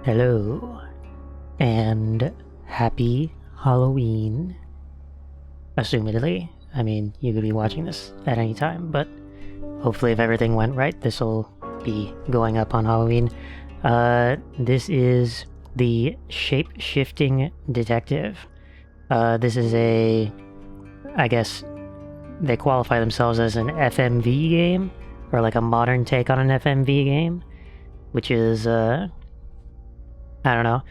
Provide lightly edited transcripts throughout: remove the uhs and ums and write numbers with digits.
Hello, and happy Halloween. Assumedly. I mean, you could be watching this at any time, but hopefully if everything went right, this will be going up on Halloween. This is the Shapeshifting Detective. This is I guess they qualify themselves as an FMV game, or like a modern take on an FMV game, which is, I don't know.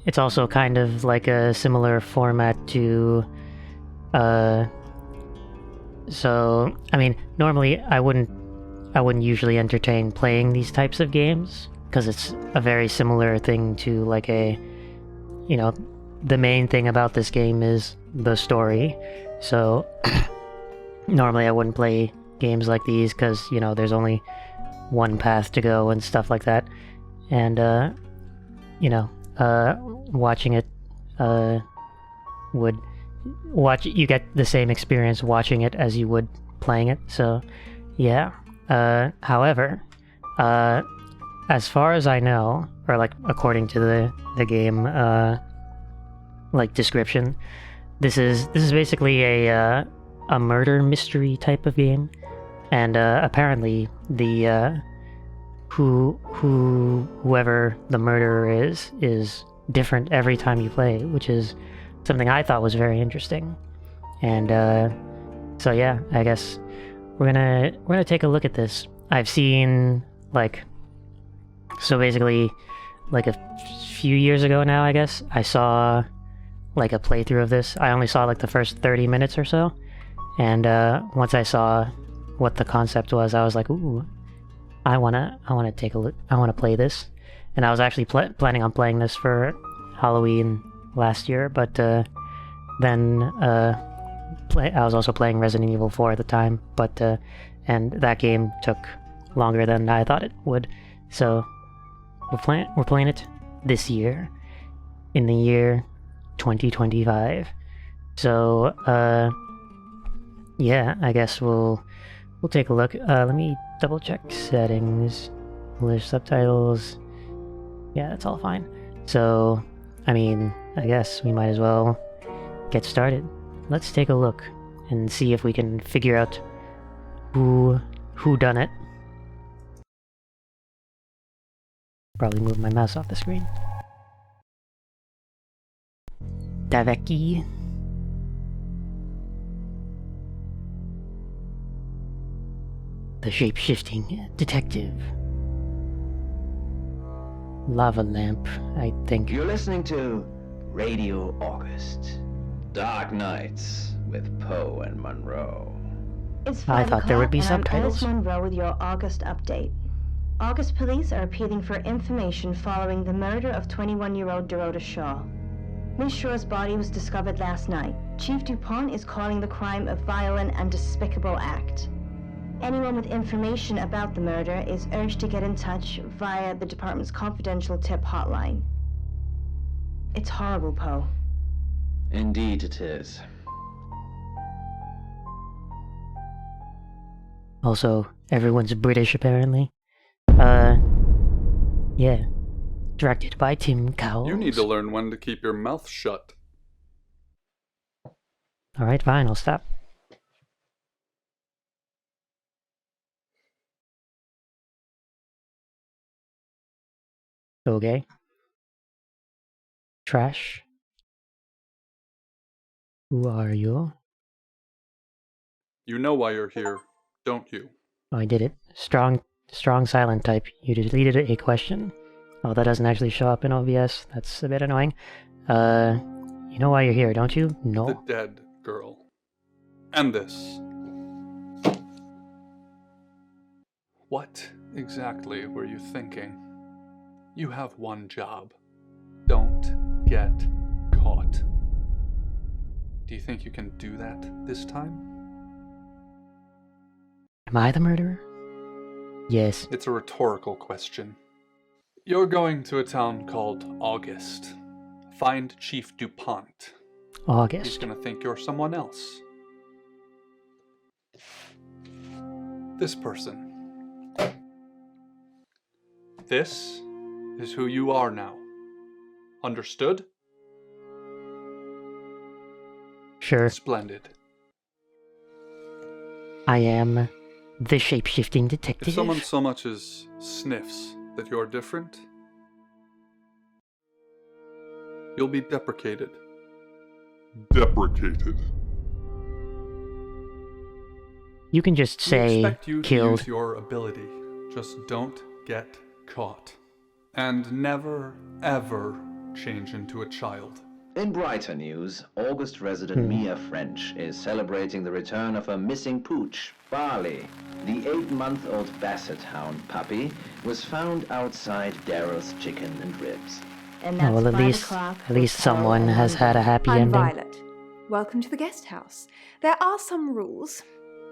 It's also kind of like a similar format to, so, I mean, normally I wouldn't usually entertain playing these types of games, because it's a very similar thing to like the main thing about this game is the story, so normally I wouldn't play games like these, because, there's only one path to go and stuff like that, and, watching it, you get the same experience watching it as you would playing it, so, yeah. However, as far as I know, or like according to the game, like description, this is basically a murder mystery type of game, and apparently the whoever the murderer is different every time you play, which is something I thought was very interesting. And so yeah, I guess we're gonna take a look at this. I've seen so basically like a few years ago now, I guess, I saw like a playthrough of this. I only saw like the first 30 minutes or so, and once I saw what the concept was, I was like, ooh, I wanna take a look. I wanna play this, and I was actually planning on playing this for Halloween last year, but then I was also playing Resident Evil 4 at the time, but and that game took longer than I thought it would, so we're playing it this year, in the year 2025. So yeah, I guess we'll take a look. Let me double check settings, English subtitles. Yeah, that's all fine. So, I mean, I guess we might as well get started. Let's take a look and see if we can figure out who done it. Probably move my mouse off the screen. Daveki. The Shapeshifting Detective. Lava lamp, I think. You're listening to Radio August. Dark Nights with Poe and Monroe. It's I 5 thought there would be o'clock, and subtitles. I'm Alice Monroe with your August update. August police are appealing for information following the murder of 21-year-old Dorota Shaw. Miss Shaw's body was discovered last night. Chief DuPont is calling the crime a violent and despicable act. Anyone with information about the murder is urged to get in touch via the department's confidential tip hotline. It's horrible, Poe. Indeed it is. Also, everyone's British apparently. Yeah. Directed by Tim Cowles. You need to learn when to keep your mouth shut. Alright, fine, I'll stop. Okay. Trash. Who are you? You know why you're here, don't you? Oh, I did it. Strong silent type. You deleted a question. Oh, that doesn't actually show up in OBS. That's a bit annoying. You know why you're here, don't you? No. The dead girl. And this. What exactly were you thinking? You have one job. Don't get caught. Do you think you can do that this time? Am I the murderer? Yes. It's a rhetorical question. You're going to a town called August. Find Chief DuPont. He's August. gonna think you're someone else. This person. This is who you are now. Understood? Sure. Splendid. I am the Shapeshifting Detective. If someone so much as sniffs that you're different, you'll be deprecated. Deprecated. You can just We say expect you to killed. use your ability. Just don't get caught. And never, ever change into a child. In brighter news, August resident Mia French is celebrating the return of her missing pooch, Barley. The 8-month-old Basset Hound puppy was found outside Daryl's Chicken and Ribs. And Oh, that's well, at 5 least o'clock someone has had a happy I'm ending. Violet. Welcome to the guest house. There are some rules.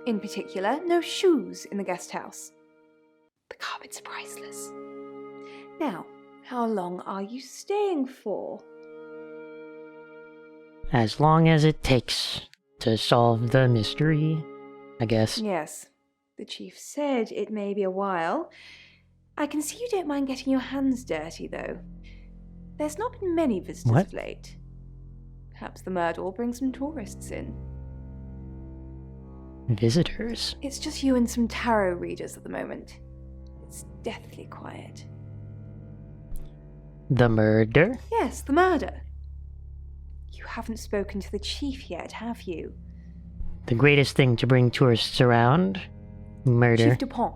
In particular, no shoes in the guest house. The carpets are priceless. Now, how long are you staying for? As long as it takes to solve the mystery, I guess. Yes, the chief said it may be a while. I can see you don't mind getting your hands dirty, though. There's not been many visitors What? of late. Perhaps the murder will bring some tourists in. Visitors? It's just you and some tarot readers at the moment. It's deathly quiet. The murder? Yes, the murder. You haven't spoken to the chief yet, have you? The greatest thing to bring tourists around? Murder. Chief Dupont.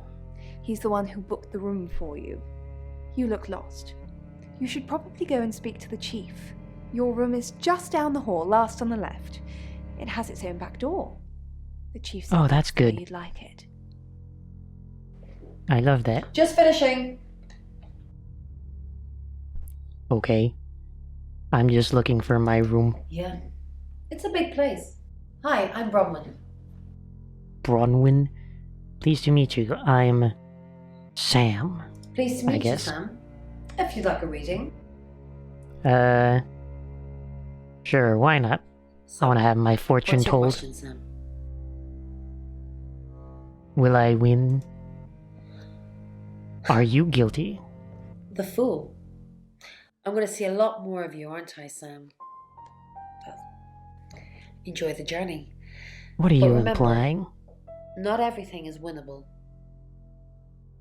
He's the one who booked the room for you. You look lost. You should probably go and speak to the chief. Your room is just down the hall, last on the left. It has its own back door. The chief said Oh, that's the way good. You'd like it. I love that. Just finishing. Okay. I'm just looking for my room. Yeah. It's a big place. Hi, I'm Bronwyn. Bronwyn. Pleased to meet you. I'm Sam. Pleased to I meet you, guess. Sam. If you'd like a reading. Sure, why not? I want to have my fortune What's your told. question, Sam? Will I win? Are you guilty? The fool. I'm going to see a lot more of you, aren't I, Sam? Well, enjoy the journey. What are But you remember- implying? Not everything is winnable.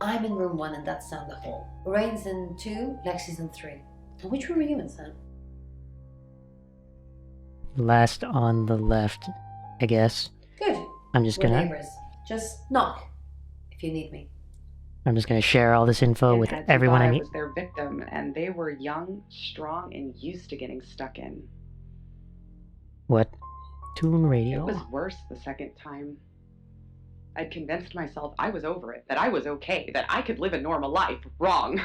I'm in room 1 and that's down the hall. Lorraine's in 2, Lexi's in 3. And which room are you in, Sam? Last on the left, I guess. Good. I'm just We're gonna neighbours. Just knock if you need me. share all this info with Pinheads who everyone thought I meet. was their victim, and they were young, strong, and used to getting stuck in. What? Tune It radio. was worse the second time. I'd convinced myself I was over it, that I was okay, that I could live a normal life. Wrong.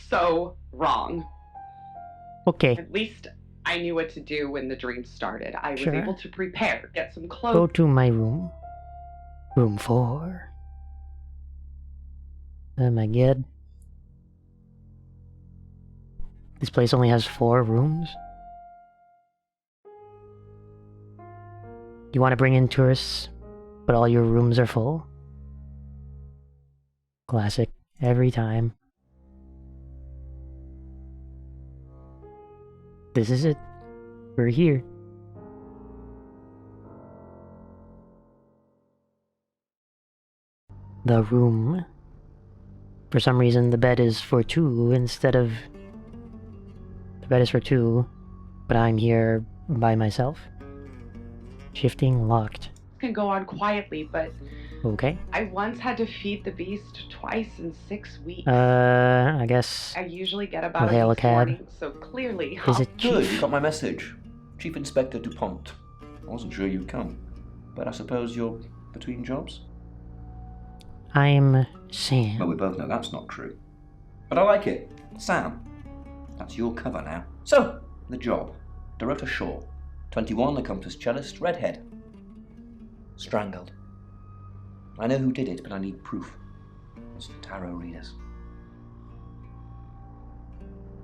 So wrong. Okay, At least I knew what to do when the dream started. I was Sure. able to prepare, get some go clothes. to my room. Room 4. Oh my god. This place only has 4 rooms? You want to bring in tourists, but all your rooms are full? Classic. Every time. This is it. We're here. The room. For some reason, the bed is for 2 instead of... The bed is for 2, but I'm here by myself. Shifting locked. Can go on quietly, but Okay. I once had to feed the beast twice in 6 weeks. I guess... I usually get about We'll hail a each cab. morning, so clearly Is it Good, you Chief? got my message. Chief Inspector DuPont. I wasn't sure you'd come, but I suppose you're between jobs? I'm Well, Sam. we both know that's not true. But I like it. Sam. That's your cover now. So, the job. Dorota Shaw. 21, accomplished cellist, redhead. Strangled. I know who did it, but I need proof. Those tarot readers.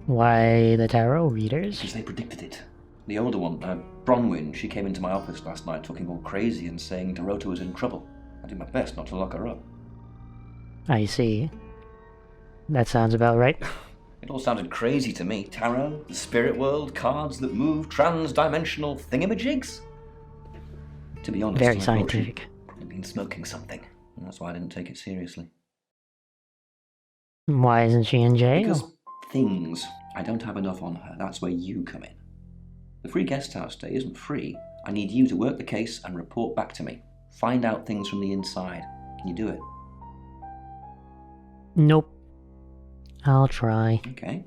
Why the tarot readers? Because they predicted it. The older one, Bronwyn, she came into my office last night talking all crazy and saying Dorota was in trouble. I did my best not to lock her up. I see. That sounds about right. It all sounded crazy to me. Tarot, the spirit world, cards that move, trans-dimensional thingamajigs. To be honest, Very I scientific. thought she'd probably been smoking something, and that's why I didn't take it seriously. Why isn't she in jail? Because things. I don't have enough on her. That's where you come in. The free guest house stay isn't free. I need you to work the case and report back to me. Find out things from the inside. Can you do it? Nope. I'll try. Okay.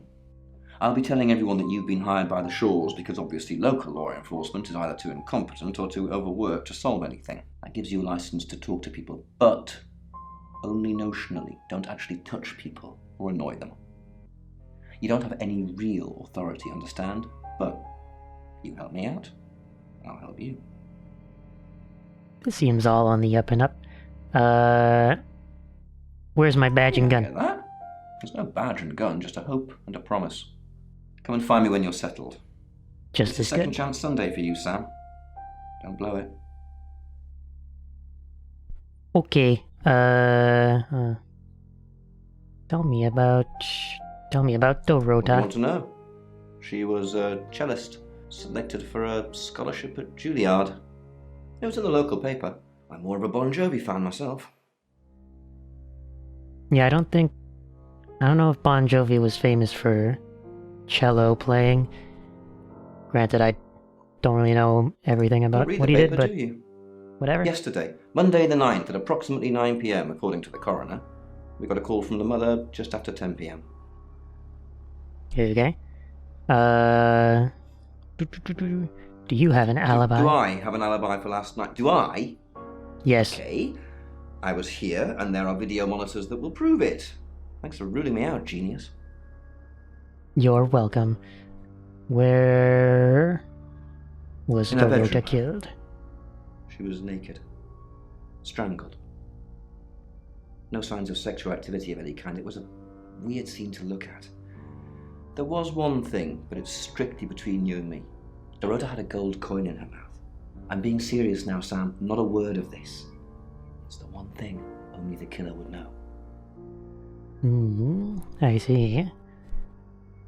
I'll be telling everyone that you've been hired by the Shaws because obviously local law enforcement is either too incompetent or too overworked to solve anything. That gives you a license to talk to people, but only notionally. Don't actually touch people or annoy them. You don't have any real authority, understand? But you help me out, I'll help you. This seems all on the up and up. Where's my badge and Get gun? that? There's no badge and gun, just a hope and a promise. Come and find me when you're settled. Just It's a as second good. chance Sunday for you, Sam. Don't blow it. Okay. Tell me about What do you Dorota. want to know? She was a cellist, selected for a scholarship at Juilliard. It was in the local paper. I'm more of a Bon Jovi fan myself. Yeah, I don't know if Bon Jovi was famous for cello playing. Granted, I don't really know everything Don't about read what the he paper, did, but do you? whatever. Yesterday, Monday the 9th at approximately 9 p.m, according to the coroner. We got a call from the mother just after 10 p.m. Okay. Do you have an alibi? Do I have an alibi for last night? Do I? Yes. Okay. I was here, and there are video monitors that will prove it. Thanks for ruling me out, genius. You're welcome. Where was In her Dorota bedroom. killed? She was naked. Strangled. No signs of sexual activity of any kind. It was a weird scene to look at. There was one thing, but it's strictly between you and me. Dorota had a gold coin in her mouth. I'm being serious now, Sam. Not a word of this. It's the one thing only the killer would know. I see.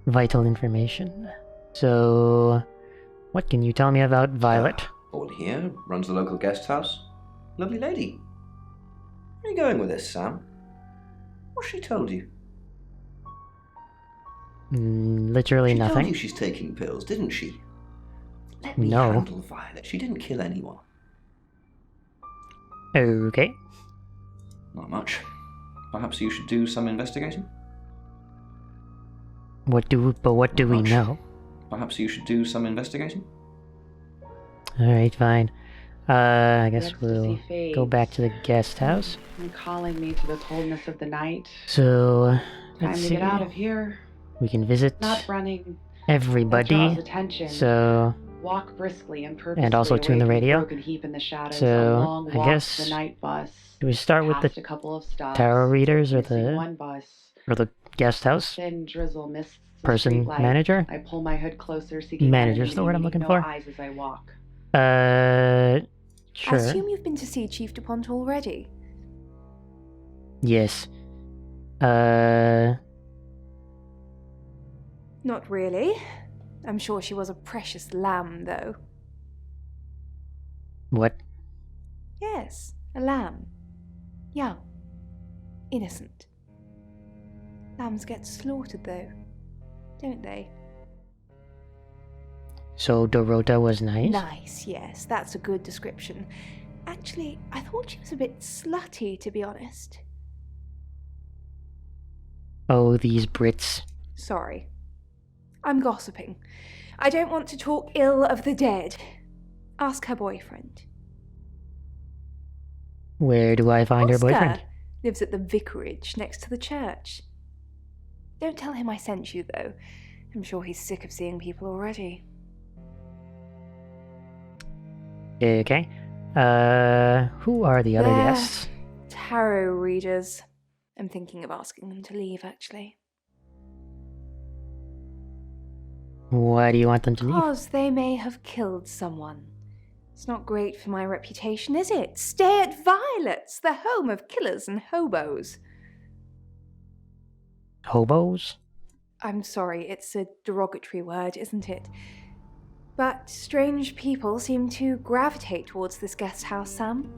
Vital information. So, what can you tell me about Violet? Born here, runs the local guest house. Lovely lady. Where are you going with this, Sam? What's she told you? Literally She told nothing. you she's taking pills, didn't she? Let me No. handle Violet. She didn't kill anyone. Okay. Not much. Perhaps you should do some investigating? What do we Much. know? Perhaps you should do some investigating? Alright, fine. I guess Ecstasy we'll fades. go back to the guest house. And calling me to the coldness of the night. So, Time let's to see. get out of here. We can visit Not running. everybody. That draws attention. So, Walk briskly and purposely and also tune the away from radio. broken heap in the shadows. So, on long I walks guess the night bus. do we start with Past the a couple of stops. tarot readers or Missing one bus. the guest house Thin drizzle mists the person streetlight. manager? I pull my hood closer, seeking Manager's the word I'm meaning looking no for. eyes as I walk. I Sure. assume you've been to see Chief DuPont already. Yes. Not really. I'm sure she was a precious lamb, though. What? Yes, a lamb. Young. Innocent. Lambs get slaughtered, though, don't they? So Dorota was nice? Nice, yes, that's a good description. Actually, I thought she was a bit slutty, to be honest. Oh, these Brits. Sorry. I'm gossiping. I don't want to talk ill of the dead. Ask her boyfriend. Where do I find her Oscar boyfriend? lives at the vicarage next to the church. Don't tell him I sent you, though. I'm sure he's sick of seeing people already. Okay. Who are the other They're guests? tarot readers. I'm thinking of asking them to leave, actually. Why do you want them to leave? Because they may have killed someone. It's not great for my reputation, is it? Stay at Violet's, the home of killers and hobos. Hobos? I'm sorry, it's a derogatory word, isn't it? But strange people seem to gravitate towards this guest house, Sam.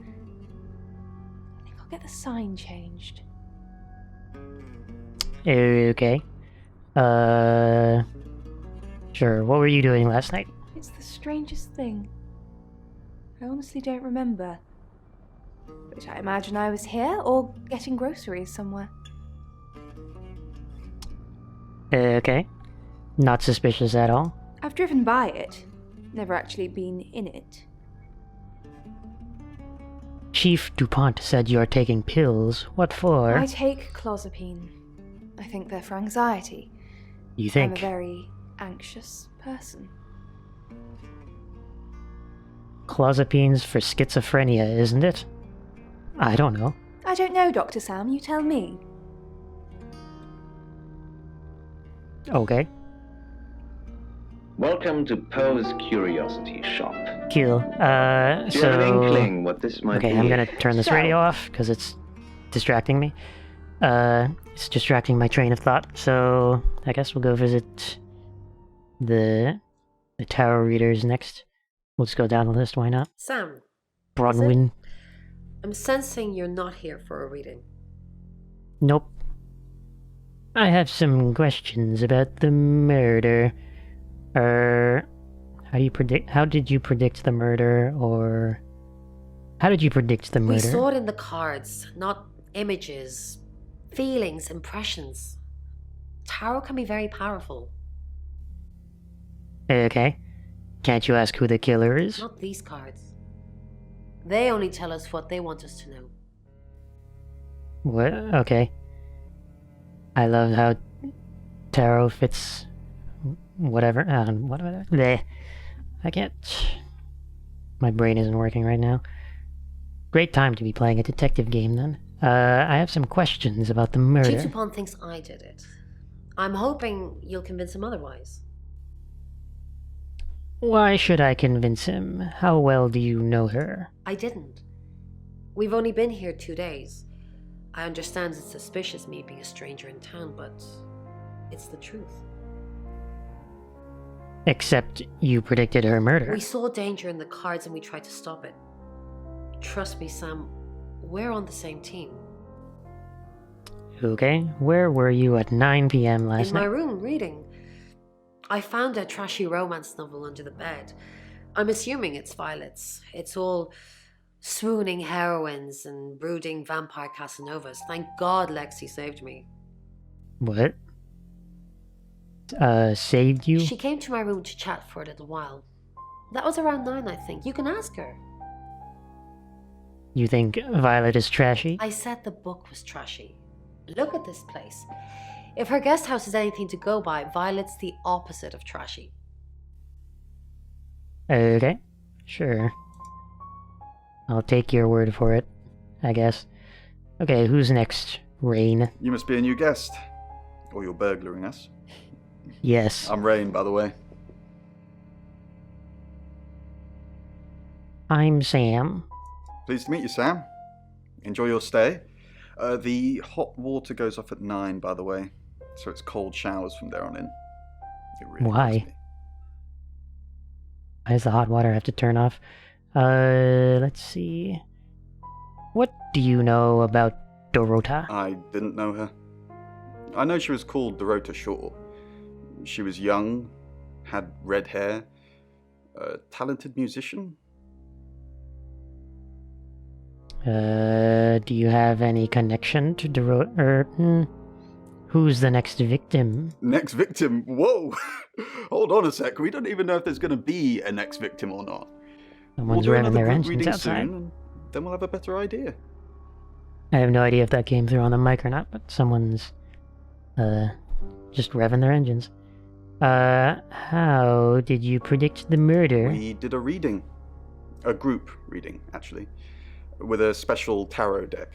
I think I'll get the sign changed. Okay. Sure. What were you doing last night? It's the strangest thing. I honestly don't remember. But I imagine I was here or getting groceries somewhere. Okay. Not suspicious at all. I've driven by it, never actually been in it. Chief DuPont said you're taking pills. What for? I take clozapine. I think they're for anxiety. You I'm think? a very anxious person. Clozapine's for schizophrenia, isn't it? I don't know. I don't know, Dr. Sam, you tell me. Okay. Welcome to Poe's Curiosity Shop. Cool. Do you have an inkling what this might be? Okay, I'm gonna turn this So- radio off because it's distracting me. It's distracting my train of thought. So I guess we'll go visit the tarot readers next. We'll just go down the list. Why not? Sam, Bronwyn. I'm sensing you're not here for a reading. Nope. I have some questions about the murder. How did you predict the murder, or how did you predict the murder? We saw it in the cards, not images, feelings, impressions. Tarot can be very powerful. Okay. Can't you ask who the killer is? Not these cards. They only tell us what they want us to know. What? Okay. I love how tarot fits whatever. Whatever. Bleh. I can't. My brain isn't working right now. Great time to be playing a detective game then. I have some questions about the murder. Chief DuPont thinks I did it. I'm hoping you'll convince him otherwise. Why should I convince him? How well do you know her? I didn't. We've only been here 2 days. I understand it's suspicious me being a stranger in town, but it's the truth. Except you predicted her murder. We saw danger in the cards and we tried to stop it. Trust me, Sam, we're on the same team. Okay, where were you at 9 p.m. last In my night? room, reading. I found a trashy romance novel under the bed. I'm assuming it's Violet's. It's all swooning heroines and brooding vampire Casanovas. Thank God Lexi saved me. What? Saved you? She came to my room to chat for a little while. That was around 9, I think. You can ask her. You think Violet is trashy? I said the book was trashy. Look at this place. If her guest house is anything to go by, Violet's the opposite of trashy. Okay, sure. I'll take your word for it, I guess. Okay, who's next? Rain. You must be a new guest. Or you're burglaring us. Yes. I'm Rain, by the way. I'm Sam. Pleased to meet you, Sam. Enjoy your stay. The hot water goes off at 9, by the way. So it's cold showers from there on in. It really Why? kills me. Why does the hot water have to turn off? Let's see. What do you know about Dorota? I didn't know her. I know she was called Dorota Shaw. She was young, had red hair, a talented musician. Do you have any connection to Dorota? Who's the next victim? Next victim? Whoa! Hold on a sec. We don't even know if there's going to be a next victim or not. Someone's do revving another their group engines reading outside. soon, and then we'll have a better idea. I have no idea if that came through on the mic or not, but someone's, just revving their engines. How did you predict the murder? We did a reading. A group reading, actually. With a special tarot deck.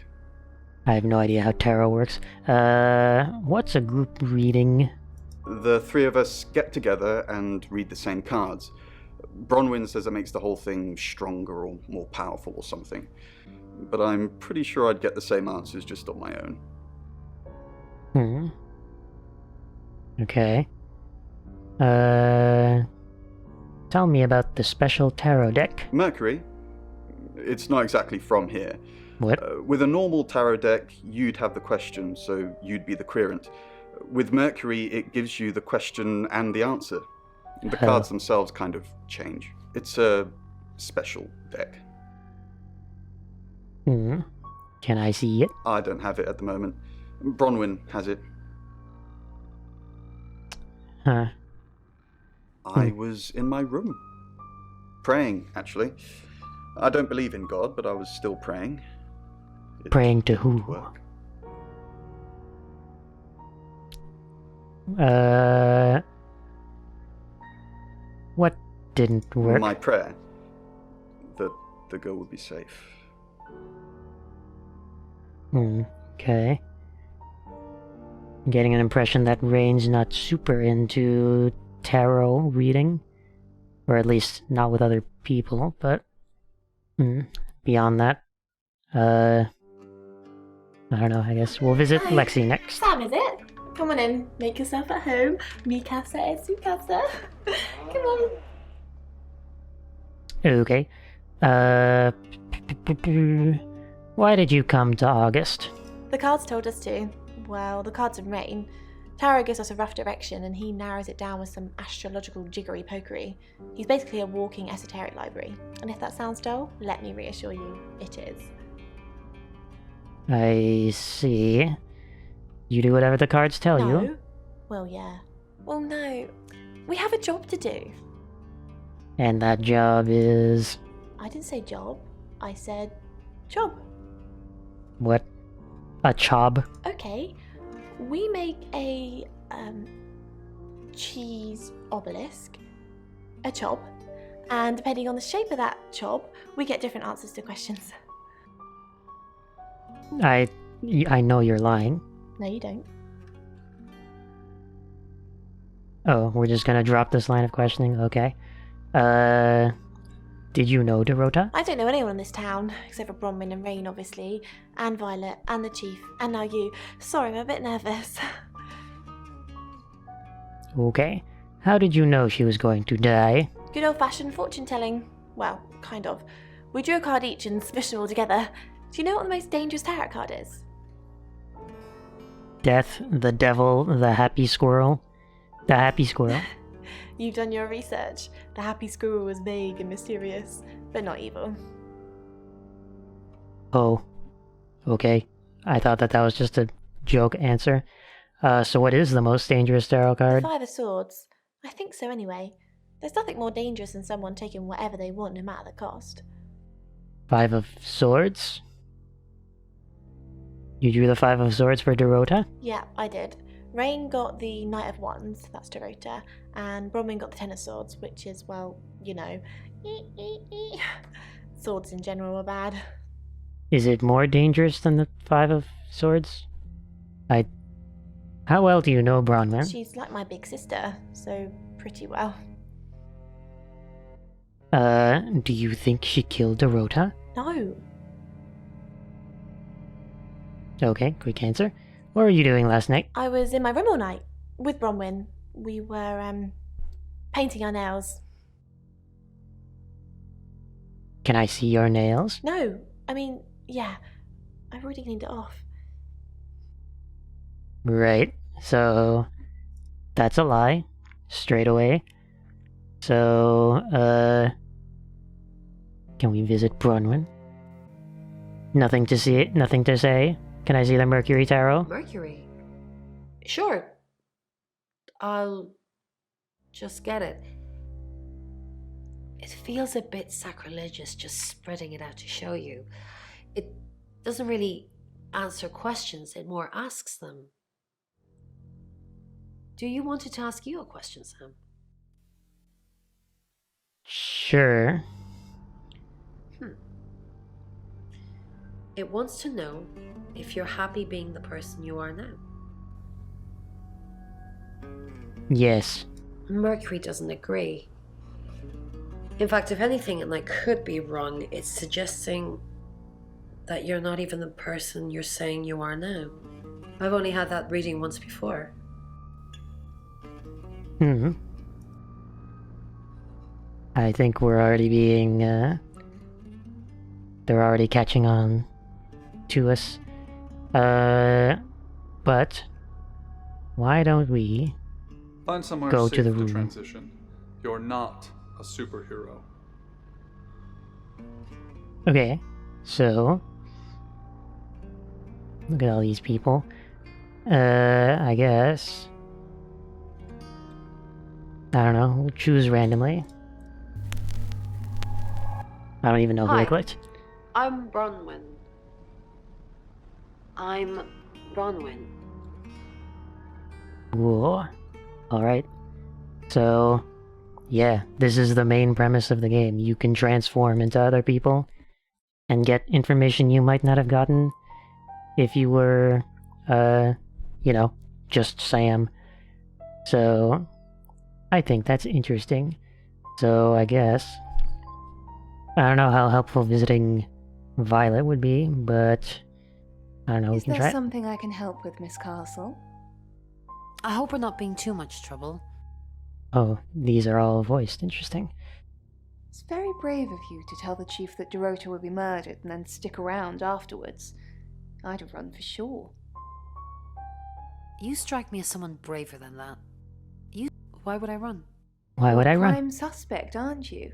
I have no idea how tarot works. What's a group reading? The three of us get together and read the same cards. Bronwyn says it makes the whole thing stronger or more powerful or something. But I'm pretty sure I'd get the same answers just on my own. Okay. Tell me about the special tarot deck. Mercury? It's not exactly from here. What? With a normal tarot deck, you'd have the question, so you'd be the querent. With Mercury, it gives you the question and the answer. The cards themselves kind of change. It's a special deck. Can I see it? I don't have it at the moment. Bronwyn has it. Huh. I was in my room. Praying, actually. I don't believe in God, but I was still praying. It Praying to who? didn't work. What didn't work? My prayer that the girl would be safe. Okay. I'm getting an impression that Rain's not super into tarot reading. Or at least not with other people, but beyond that, I don't know, I guess we'll visit Hi. Lexi next. Sam, is it? Come on in, make yourself at home. Mi casa es su casa. Come on. Okay. Why did you come to August? The cards told us to. Well, the cards and Rain. Tarot gives us a rough direction and he narrows it down with some astrological jiggery pokery. He's basically a walking esoteric library. And if that sounds dull, let me reassure you, it is. I see. You do whatever the cards tell No? you. Well, yeah. Well, no. We have a job to do. And that job is... I didn't say job. I said job. what? A chob? Okay. We make a cheese obelisk, a chob, and depending on the shape of that chob, we get different answers to questions. I know you're lying. No, you don't. Oh, we're just gonna drop this line of questioning? Okay. Did you know Dorota? I don't know anyone in this town, except for Bronwyn and Rain, obviously, and Violet, and the Chief, and now you. Sorry, I'm a bit nervous. Okay. How did you know she was going to die? Good old-fashioned fortune-telling. Well, kind of. We drew a card each and smushed them all together. Do you know what the most dangerous tarot card is? Death, the devil, the happy squirrel. The happy squirrel. You've done your research. The happy squirrel was vague and mysterious, but not evil. Oh. Okay. I thought that was just a joke answer. So what is the most dangerous tarot The card? Five of Swords. I think so anyway. There's nothing more dangerous than someone taking whatever they want, no matter the cost. Five of Swords? You drew the Five of Swords for Dorota? Yeah, I did. Rain got the Knight of Wands, that's Dorota, and Bronwyn got the Ten of Swords, which is, well, you know, swords in general are bad. Is it more dangerous than the Five of Swords? How well do you know Bronwyn? She's like my big sister, so pretty well. Do you think she killed Dorota? No. Okay, quick answer. What were you doing last night? I was in my room all night with Bronwyn. We were, painting our nails. Can I see your nails? No, I mean, yeah. I've already cleaned it off. Right, so that's a lie. Straight away. So, can we visit Bronwyn? Nothing to see, nothing to say. Can I see the Mercury Tarot? Mercury? Sure. I'll just get it. It feels a bit sacrilegious just spreading it out to show you. It doesn't really answer questions, it more asks them. Do you want it to ask you a question, Sam? Sure. It wants to know if you're happy being the person you are now. Yes. Mercury doesn't agree. In fact, if anything, and I could be wrong, it's suggesting that you're not even the person you're saying you are now. I've only had that reading once before. Hmm. I think we're already being, they're already catching on to us. But why don't we Find somewhere go safe to the to room? transition. You're not a superhero. Okay, so look at all these people. I guess I don't know. We'll choose randomly. I don't even know who I Hi. clicked. I'm Bronwyn. I'm Bronwyn. Cool. Alright. So, yeah, this is the main premise of the game. You can transform into other people and get information you might not have gotten if you were, just Sam. So, I think that's interesting. So, I guess I don't know how helpful visiting Violet would be, but I don't know, we Is can there try. something I can help with, Miss Castle? I hope we're not being too much trouble. Oh, these are all voiced. Interesting. It's very brave of you to tell the chief that Dorota will be murdered and then stick around afterwards. I'd have run for sure. You strike me as someone braver than that. Why would I run? Why would I run? Prime suspect, aren't you?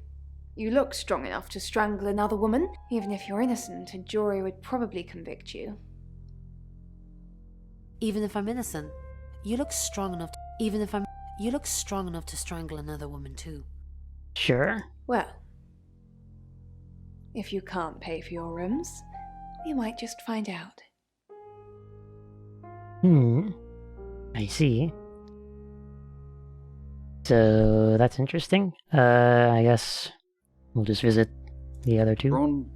You look strong enough to strangle another woman. Even if you're innocent, a jury would probably convict you. Even if I'm innocent, you look strong enough. You look strong enough to strangle another woman too. Sure. Well, if you can't pay for your rooms, we might just find out. I see. So that's interesting. I guess we'll just visit the other two. Ron,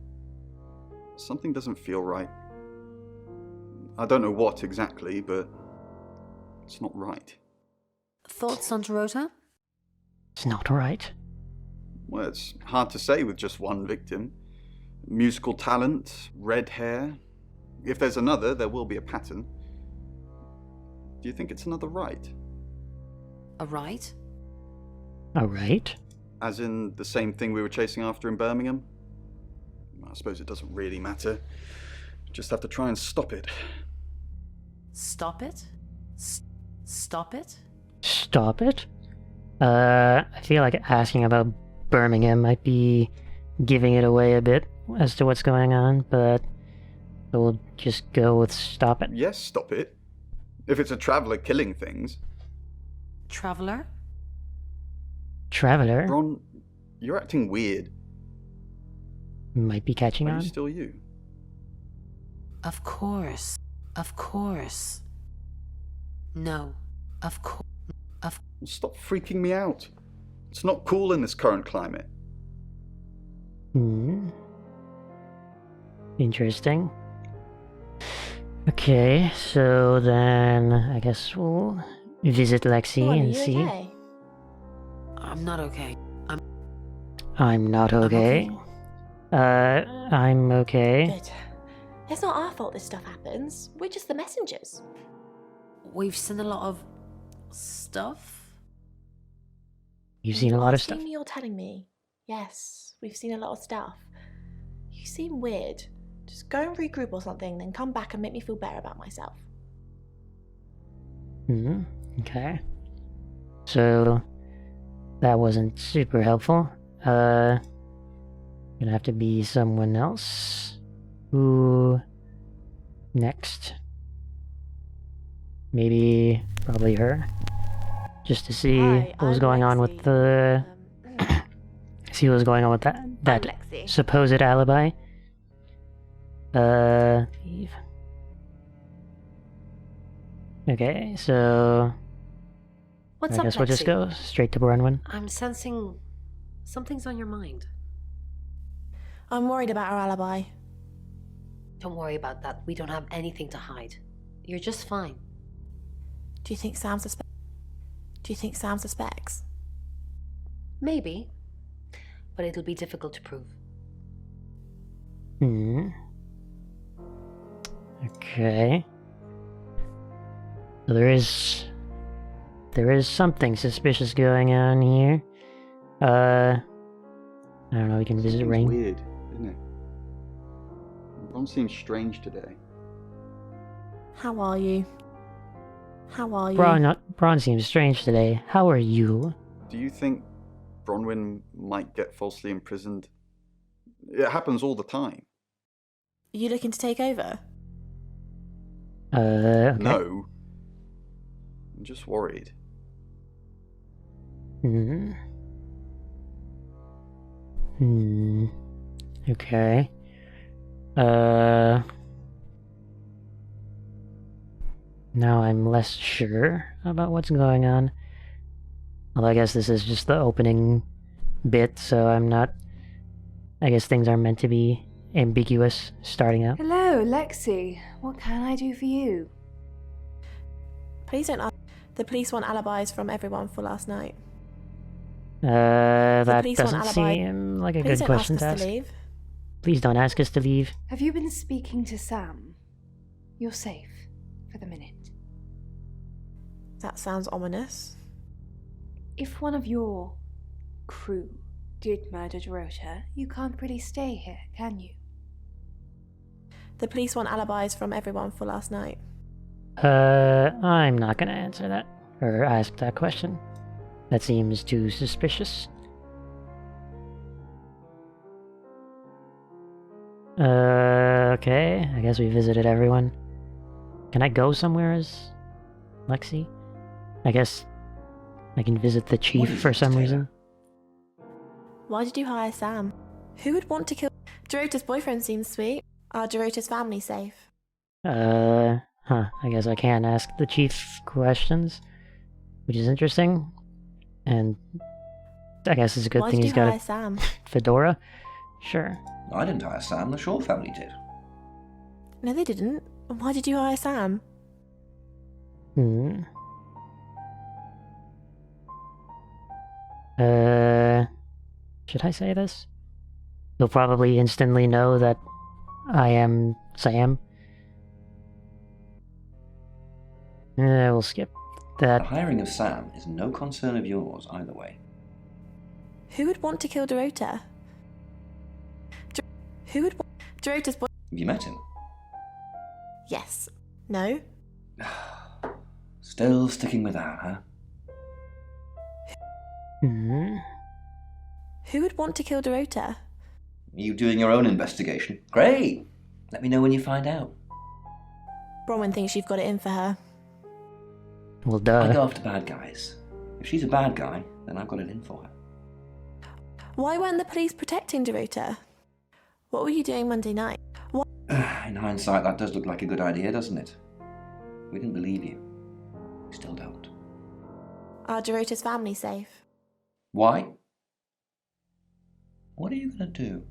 something doesn't feel right. I don't know what exactly, but it's not right. Thoughts on Dorota? It's not right. Well, it's hard to say with just one victim. Musical talent, red hair. If there's another, there will be a pattern. Do you think it's another right? A right? A right? As in the same thing we were chasing after in Birmingham? I suppose it doesn't really matter. Just have to try and stop it. Stop it? Stop it? Stop it? I feel like asking about Birmingham might be giving it away a bit as to what's going on, but we'll just go with stop it. Yes, stop it. If it's a traveller killing things. Traveller? Traveller? Ron, you're acting weird. Might be catching Are on. you still you? Of course. Of course. No. Of course. Stop freaking me out. It's not cool in this current climate. Interesting. Okay, so then I guess we'll visit Lexi Ron, are and you see. okay? I'm not okay. I'm not okay. I'm okay. Good. It's not our fault this stuff happens. We're just the messengers. We've seen a lot of stuff. You've seen a lot of stuff. Asking me or telling me? Yes, we've seen a lot of stuff. You seem weird. Just go and regroup or something, then come back and make me feel better about myself. Okay. So that wasn't super helpful. Gonna have to be someone else. Who next? Maybe probably her. Just to see Hi, what was I'm going on with Lexi. the see what was going on with that I'm Lexi. supposed alibi. Eve. Okay, so What's I up, guess we'll just Lexi? go straight to Bronwyn. I'm sensing something's on your mind. I'm worried about our alibi. Don't worry about that. We don't have anything to hide. You're just fine. Do you think Sam suspects? Maybe. But it'll be difficult to prove. Okay. So there is there is something suspicious going on here. I don't know, we can visit Seems Ring. weird, isn't it? Ron seems strange today. How are you? How are you? Braun seems strange today. How are you? Do you think Bronwyn might get falsely imprisoned? It happens all the time. You looking to take over? Okay. No. I'm just worried. Okay. Now I'm less sure about what's going on. Well, I guess this is just the opening bit, so I'm not... I guess things are meant to be ambiguous starting out. Hello, Lexi. What can I do for you? Please don't ask. The police want alibis from everyone for last night. That police want doesn't alibi. seem like a Please good don't question ask to us ask. to leave. Please don't ask us to leave. Have you been speaking to Sam? You're safe for the minute. That sounds ominous. If one of your crew did murder Dorota, you can't really stay here, can you? The police want alibis from everyone for last night. I'm not gonna answer that, or ask that question. That seems too suspicious. Okay, I guess we visited everyone. Can I go somewhere as Lexi? I guess I can visit the chief for some reason. Why did you hire Sam? Who would want to kill... Dorota's boyfriend seems sweet. Are Dorota's family safe? I guess I can ask the chief questions, which is interesting. And I guess it's a good Why thing did he's you got hire a Sam? fedora. Sure. I didn't hire Sam, the Shaw family did. No, they didn't. Why did you hire Sam? Should I say this? You'll probably instantly know that I am Sam. We'll skip that. The hiring of Sam is no concern of yours either way. Who would want to kill Dorota? Who would want... Dorota's boy... Have you met him? Yes. No? Still sticking with that, huh? Who would want to kill Dorota? You doing your own investigation? Great! Let me know when you find out. Bronwyn thinks you've got it in for her. Well, duh. I go after bad guys. If she's a bad guy, then I've got it in for her. Why weren't the police protecting Dorota? What were you doing Monday night? What? In hindsight, that does look like a good idea, doesn't it? We didn't believe you. We still don't. Are Dorota's family safe? Why? What are you going to do?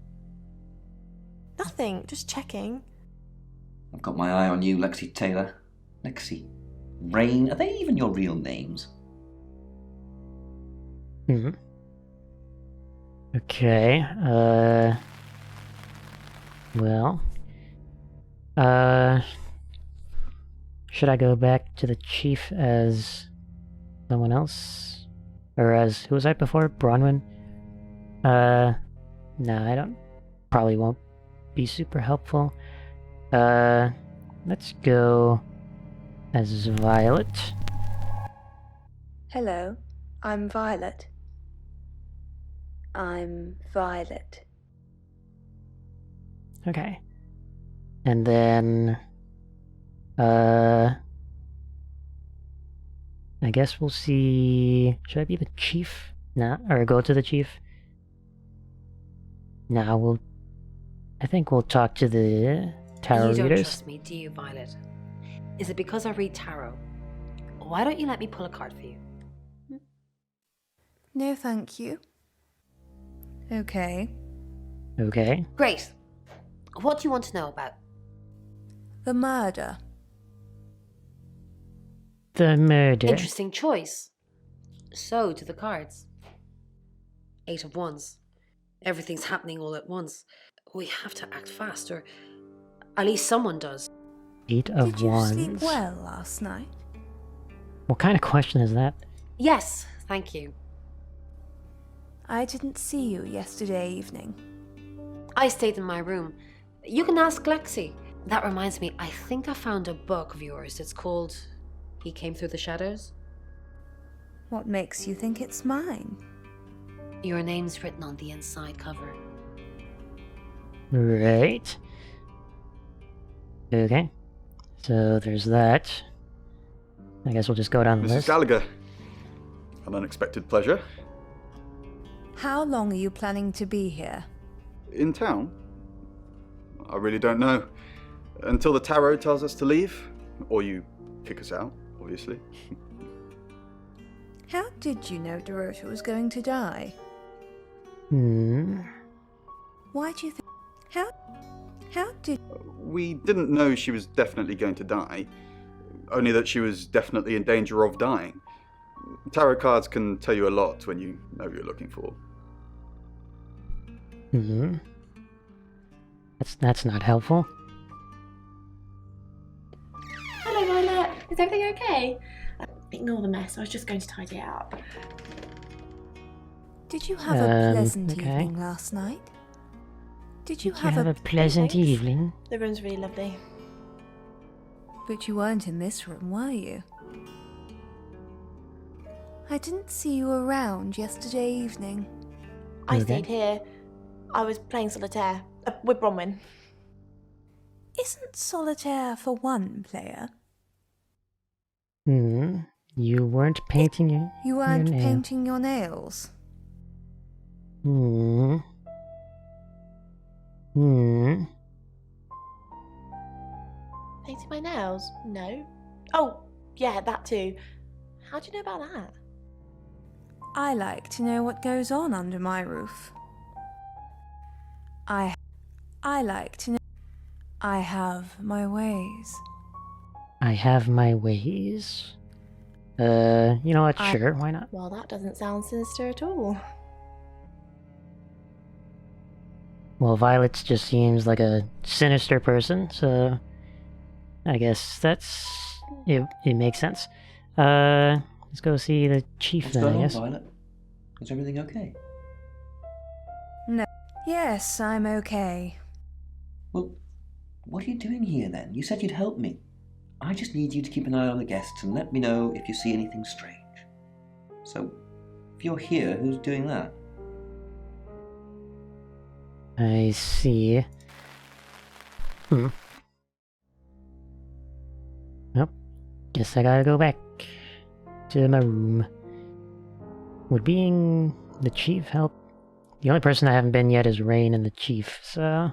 Nothing, just checking. I've got my eye on you, Lexi Taylor. Lexi. Rain, are they even your real names? Okay, well, should I go back to the chief as someone else? Or as, who was I before? Bronwyn? No, I don't, probably won't be super helpful. Let's go as Violet. Hello, I'm Violet. I'm Violet. Okay. And then, I guess we'll see, should I be the chief? Nah, or go to the chief? Nah, I think we'll talk to the tarot You don't readers. trust me, do you, Violet? Is it because I read tarot? Why don't you let me pull a card for you? No, thank you. Okay. Okay. Great. What do you want to know about? The murder. The murder. Interesting choice. So do the cards. 8 of Wands. Everything's happening all at once. We have to act fast, or at least someone does. 8 of Did you Wands. sleep well last night? What kind of question is that? Yes, thank you. I didn't see you yesterday evening. I stayed in my room. You can ask Lexi. That reminds me, I think I found a book of yours. It's called He Came Through the Shadows. What makes you think it's mine? Your name's written on the inside cover. Right. Okay. So there's that. I guess we'll just go down the Mrs. list. Gallagher. An unexpected pleasure. How long are you planning to be here? In town? I really don't know. Until the tarot tells us to leave. Or you kick us out, obviously. How did you know Dorota was going to die? Why do you think... How did... We didn't know she was definitely going to die. Only that she was definitely in danger of dying. Tarot cards can tell you a lot when you know what you're looking for. That's not helpful. Hello, Violet. Is everything okay? Ignore the mess. I was just going to tidy it up. Did you have a pleasant okay. evening last night? Did you Did you have a pleasant thanks. evening? The room's really lovely. But you weren't in this room, were you? I didn't see you around yesterday evening. I Okay. stayed here. I was playing solitaire with Bronwyn. Isn't solitaire for one player? You weren't painting your... You weren't nail. painting your nails. Painting my nails? No. Oh, yeah, that too. How do you know about that? I like to know what goes on under my roof. I like to know. I have my ways. I have my ways. You know what? Sure, why not? Well, that doesn't sound sinister at all. Well, Violet just seems like a sinister person, so I guess that's it. It makes sense. Let's go see the chief What's then. going I on, guess. Violet? Is everything okay? No. Yes, I'm okay. Well, what are you doing here then? You said you'd help me. I just need you to keep an eye on the guests and let me know if you see anything strange. So, if you're here, who's doing that? I see. Nope. Guess I gotta go back to my room. Would being the chief help? The only person I haven't been yet is Rain and the chief, so...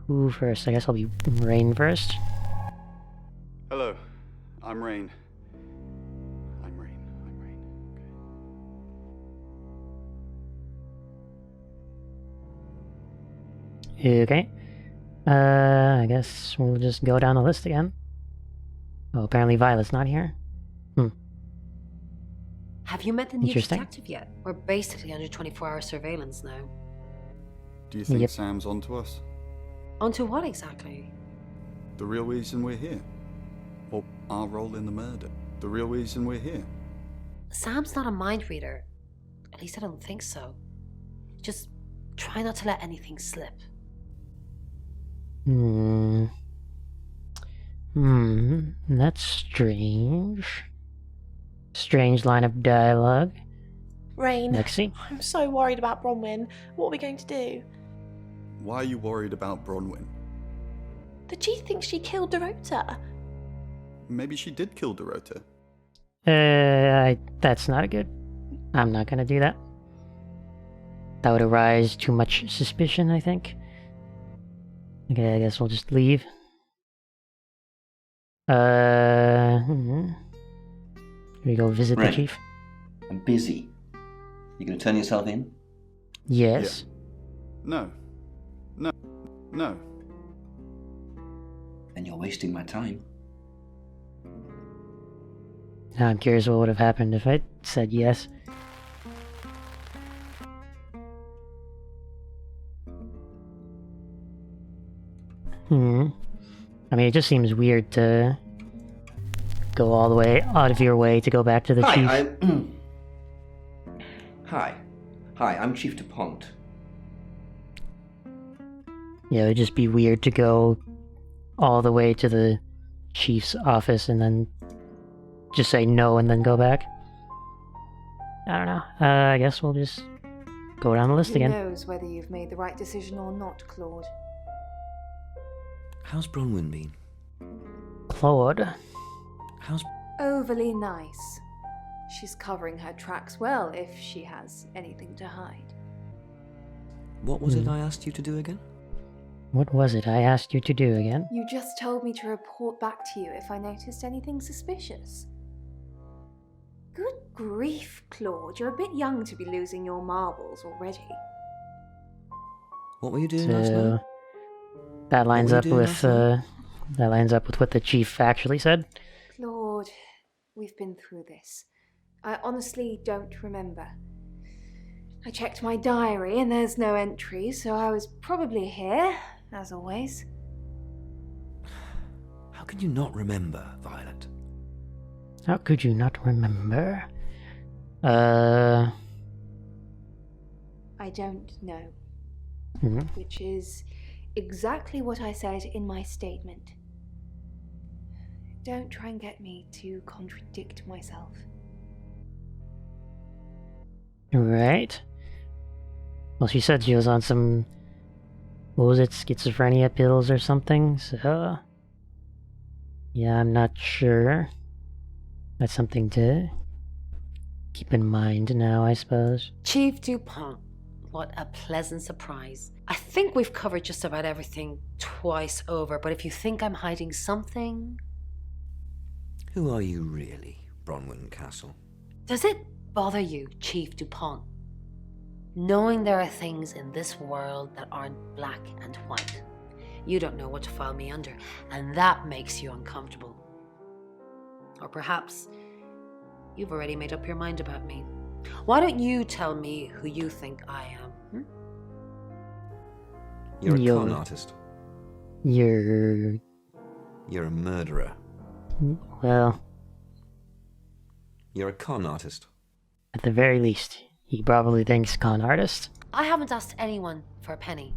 Who first? I guess I'll be Rain first. Hello, I'm Rain. I'm Rain. Okay. I guess we'll just go down the list again. Oh, apparently Violet's not here. Have you met the new Interesting. detective yet? We're basically under 24-hour surveillance now. Do you think Yep. Sam's onto us? Onto what exactly? The real reason we're here? Or our role in the murder? The real reason we're here? Sam's not a mind reader. At least I don't think so. Just try not to let anything slip. That's strange. Strange line of dialogue. Rain, Lexi? I'm so worried about Bronwyn. What are we going to do? Why are you worried about Bronwyn? The chief thinks she killed Dorota. Maybe she did kill Dorota. That's not good. I'm not gonna do that. That would arise too much suspicion, I think. Okay, I guess we'll just leave. We go visit the Right. chief. I'm busy. You gonna turn yourself in? Yes. No. No. Then you're wasting my time. Now I'm curious what would have happened if I said yes. I mean, it just seems weird to go all the way out of your way to go back to the chief. Hi, I'm Chief DuPont. Yeah, it would just be weird to go all the way to the chief's office and then just say no and then go back. I don't know. I guess we'll just go down the list Who again. knows whether you've made the right decision or not, Claude? How's Bronwyn been? Claude. How's... Overly nice. She's covering her tracks well if she has anything to hide. What was it I asked you to do again? What was it I asked you to do again? You just told me to report back to you if I noticed anything suspicious. Good grief, Claude. You're a bit young to be losing your marbles already. What were you doing last night? That lines were you up doing with last that lines up with what the chief actually said. Claude, we've been through this. I honestly don't remember. I checked my diary and there's no entry, so I was probably here, as always. How can you not remember, Violet? How could you not remember? I don't know. Mhm. Which is exactly what I said in my statement. Don't try and get me to contradict myself. Right. Well, she said she was on some, what was it, schizophrenia pills or something, so... Yeah, I'm not sure. That's something to keep in mind now, I suppose. Chief DuPont, what a pleasant surprise. I think we've covered just about everything twice over, but if you think I'm hiding something... Who are you really, Bronwyn Castle? Does it bother you, Chief DuPont, knowing there are things in this world that aren't black and white? You don't know what to file me under, and that makes you uncomfortable. Or perhaps you've already made up your mind about me. Why don't you tell me who you think I am? You're a con artist. You're a murderer. Well, You're a con artist. at the very least, he probably thinks con artist. I haven't asked anyone for a penny.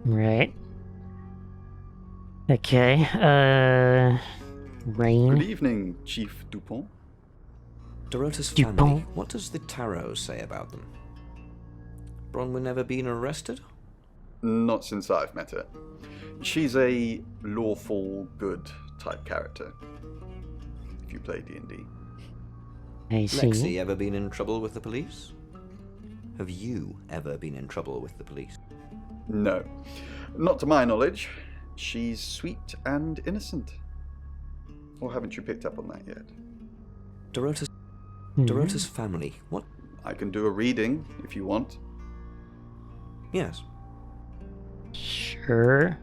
Right. Okay, Rain. Good evening, Chief DuPont. Dorota's DuPont. family, what does the tarot say about them? Bronwyn ever been arrested? Not since I've met her. She's a lawful good type character. If you play D&D. I see. Lexi ever been in trouble with the police? Have you ever been in trouble with the police? No. Not to my knowledge. She's sweet and innocent. Or haven't you picked up on that yet? Dorota's family, what? I can do a reading if you want. Yes. Sure.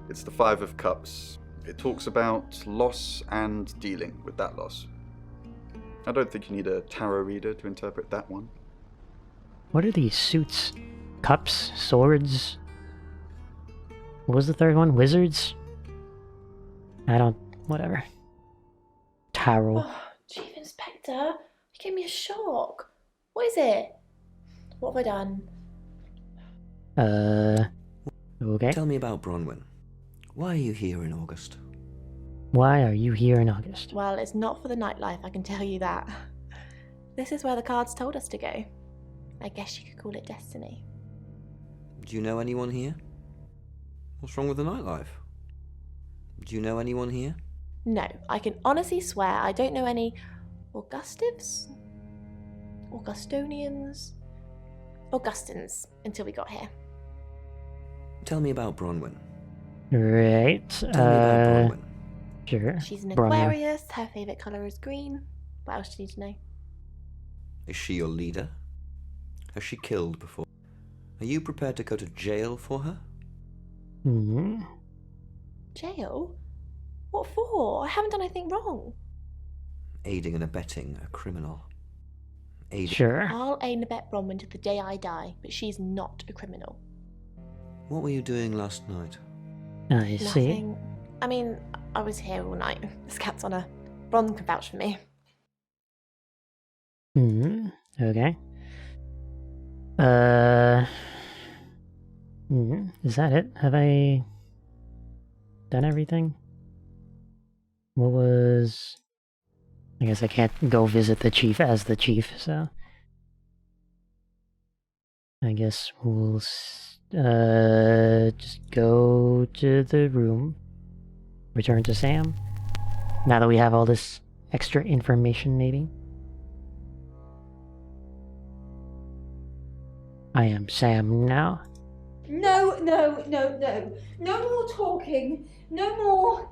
It's the Five of Cups. It talks about loss and dealing with that loss. I don't think you need a tarot reader to interpret that one. What are these suits? Cups? Swords? What was the third one? Wizards? Whatever. Tarot. Oh, Chief Inspector, you gave me a shock. What is it? What have I done? Okay. Tell me about Bronwyn. Why are you here in August? Why are you here in August? Well, it's not for the nightlife, I can tell you that. This is where the cards told us to go. I guess you could call it destiny. Do you know anyone here? What's wrong with the nightlife? Do you know anyone here? No, I can honestly swear I don't know any Augustines until we got here. Tell me about Bronwyn. Right. Tell me about Bronwyn. Sure. She's an Bronwyn. Aquarius, her favourite colour is green. What else do you need to know? Is she your leader? Has she killed before? Are you prepared to go to jail for her? Hmm. Jail? What for? I haven't done anything wrong. Aiding and abetting a criminal. Sure. I'll aid and abet Bronwyn to the day I die, but she's not a criminal. What were you doing last night? I see. Nothing. I mean, I was here all night. This cat's on a Bron can vouch for me. Okay. Is that it? Have I done everything? What was... I guess I can't go visit the chief as the chief, so... I guess we'll just go to the room. Return to Sam. Now that we have all this extra information, maybe. I am Sam now. No. No more talking. No more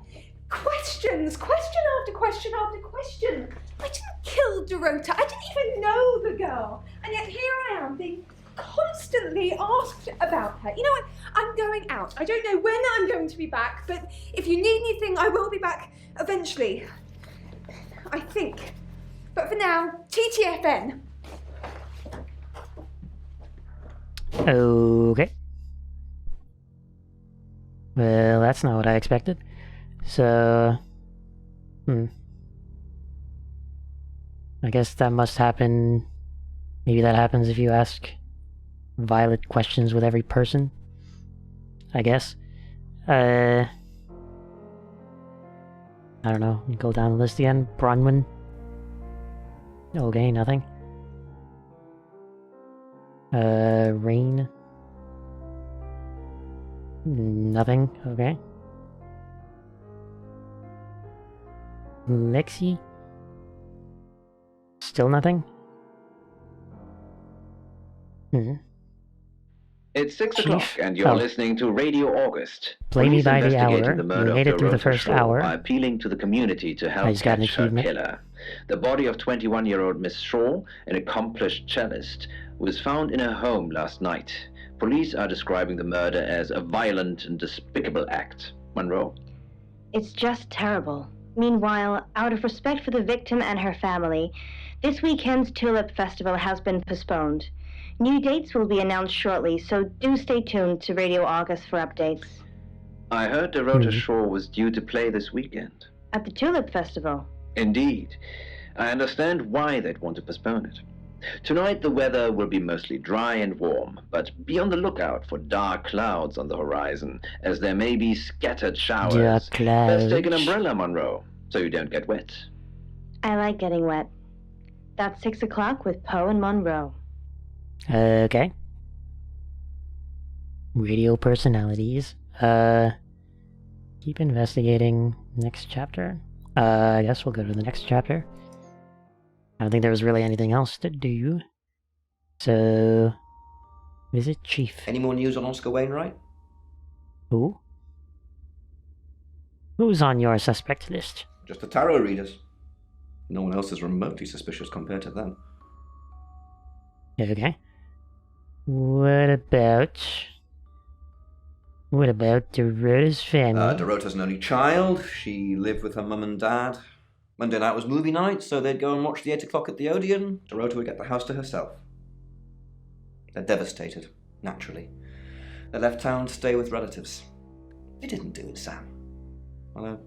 questions. Question after question after question. I didn't kill Dorota. I didn't even know the girl. And yet here I am being constantly asked about her. You know what? I'm going out. I don't know when I'm going to be back, but if you need anything, I will be back eventually. I think. But for now, TTFN. Okay. Well, that's not what I expected. So... I guess that must happen... Maybe that happens if you ask Violet questions with every person. I guess. I don't know. Go down the list again. Bronwyn. Okay, nothing. Rain. Nothing. Okay. Lexi. Still nothing. It's 6 Chief? o'clock, and you're Oh. listening to Radio August. Play me Police by the investigating hour. the You murder made of it through the Dorota first Shaw hour. are appealing to the community to help I just got an catch her achievement. killer. The body of 21-year-old Miss Shaw, an accomplished cellist, was found in her home last night. Police are describing the murder as a violent and despicable act. Monroe? It's just terrible. Meanwhile, out of respect for the victim and her family, this weekend's Tulip Festival has been postponed. New dates will be announced shortly, so do stay tuned to Radio August for updates. I heard Dorota Shaw was due to play this weekend. At the Tulip Festival? Indeed. I understand why they'd want to postpone it. Tonight the weather will be mostly dry and warm, but be on the lookout for dark clouds on the horizon, as there may be scattered showers. Dark clouds. Best take an umbrella, Monroe, so you don't get wet. I like getting wet. That's 6 o'clock with Poe and Monroe. Okay. Radio personalities. Keep investigating. Next chapter. I guess we'll go to the next chapter. I don't think there was really anything else to do. So... Visit Chief. Any more news on Oscar Wainwright? Who? Who's on your suspect list? Just the tarot readers. No one else is remotely suspicious compared to them. Okay. What about Dorota's family? Dorota's an only child. She lived with her mum and dad. Monday night was movie night, so they'd go and watch the 8 o'clock at the Odeon. Dorota would get the house to herself. They're devastated, naturally. They left town to stay with relatives. They didn't do it, Sam. Although,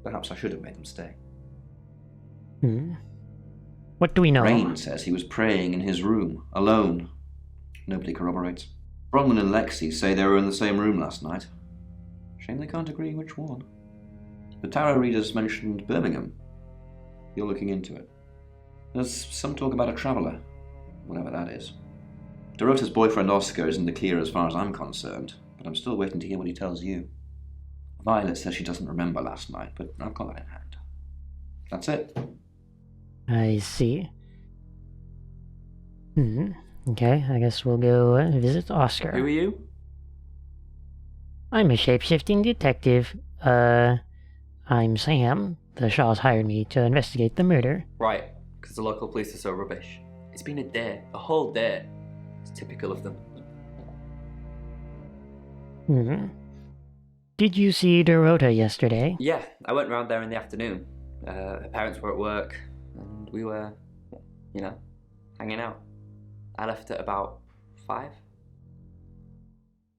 perhaps I should have made them stay. What do we know? Rain says he was praying in his room, alone. Nobody corroborates. Bronwyn and Lexi say they were in the same room last night. Shame they can't agree which one. The tarot readers mentioned Birmingham. You're looking into it. There's some talk about a traveller, whatever that is. Dorota's boyfriend Oscar is in the clear as far as I'm concerned, but I'm still waiting to hear what he tells you. Violet says she doesn't remember last night, but I've got that in hand. That's it. I see. Okay, I guess we'll go visit Oscar. Who are you? I'm a shapeshifting detective. I'm Sam. The Shaws hired me to investigate the murder. Right, because the local police are so rubbish. It's been a day, a whole day. It's typical of them. Did you see Dorota yesterday? Yeah, I went round there in the afternoon. Her parents were at work, and we were, hanging out. I left at about 5.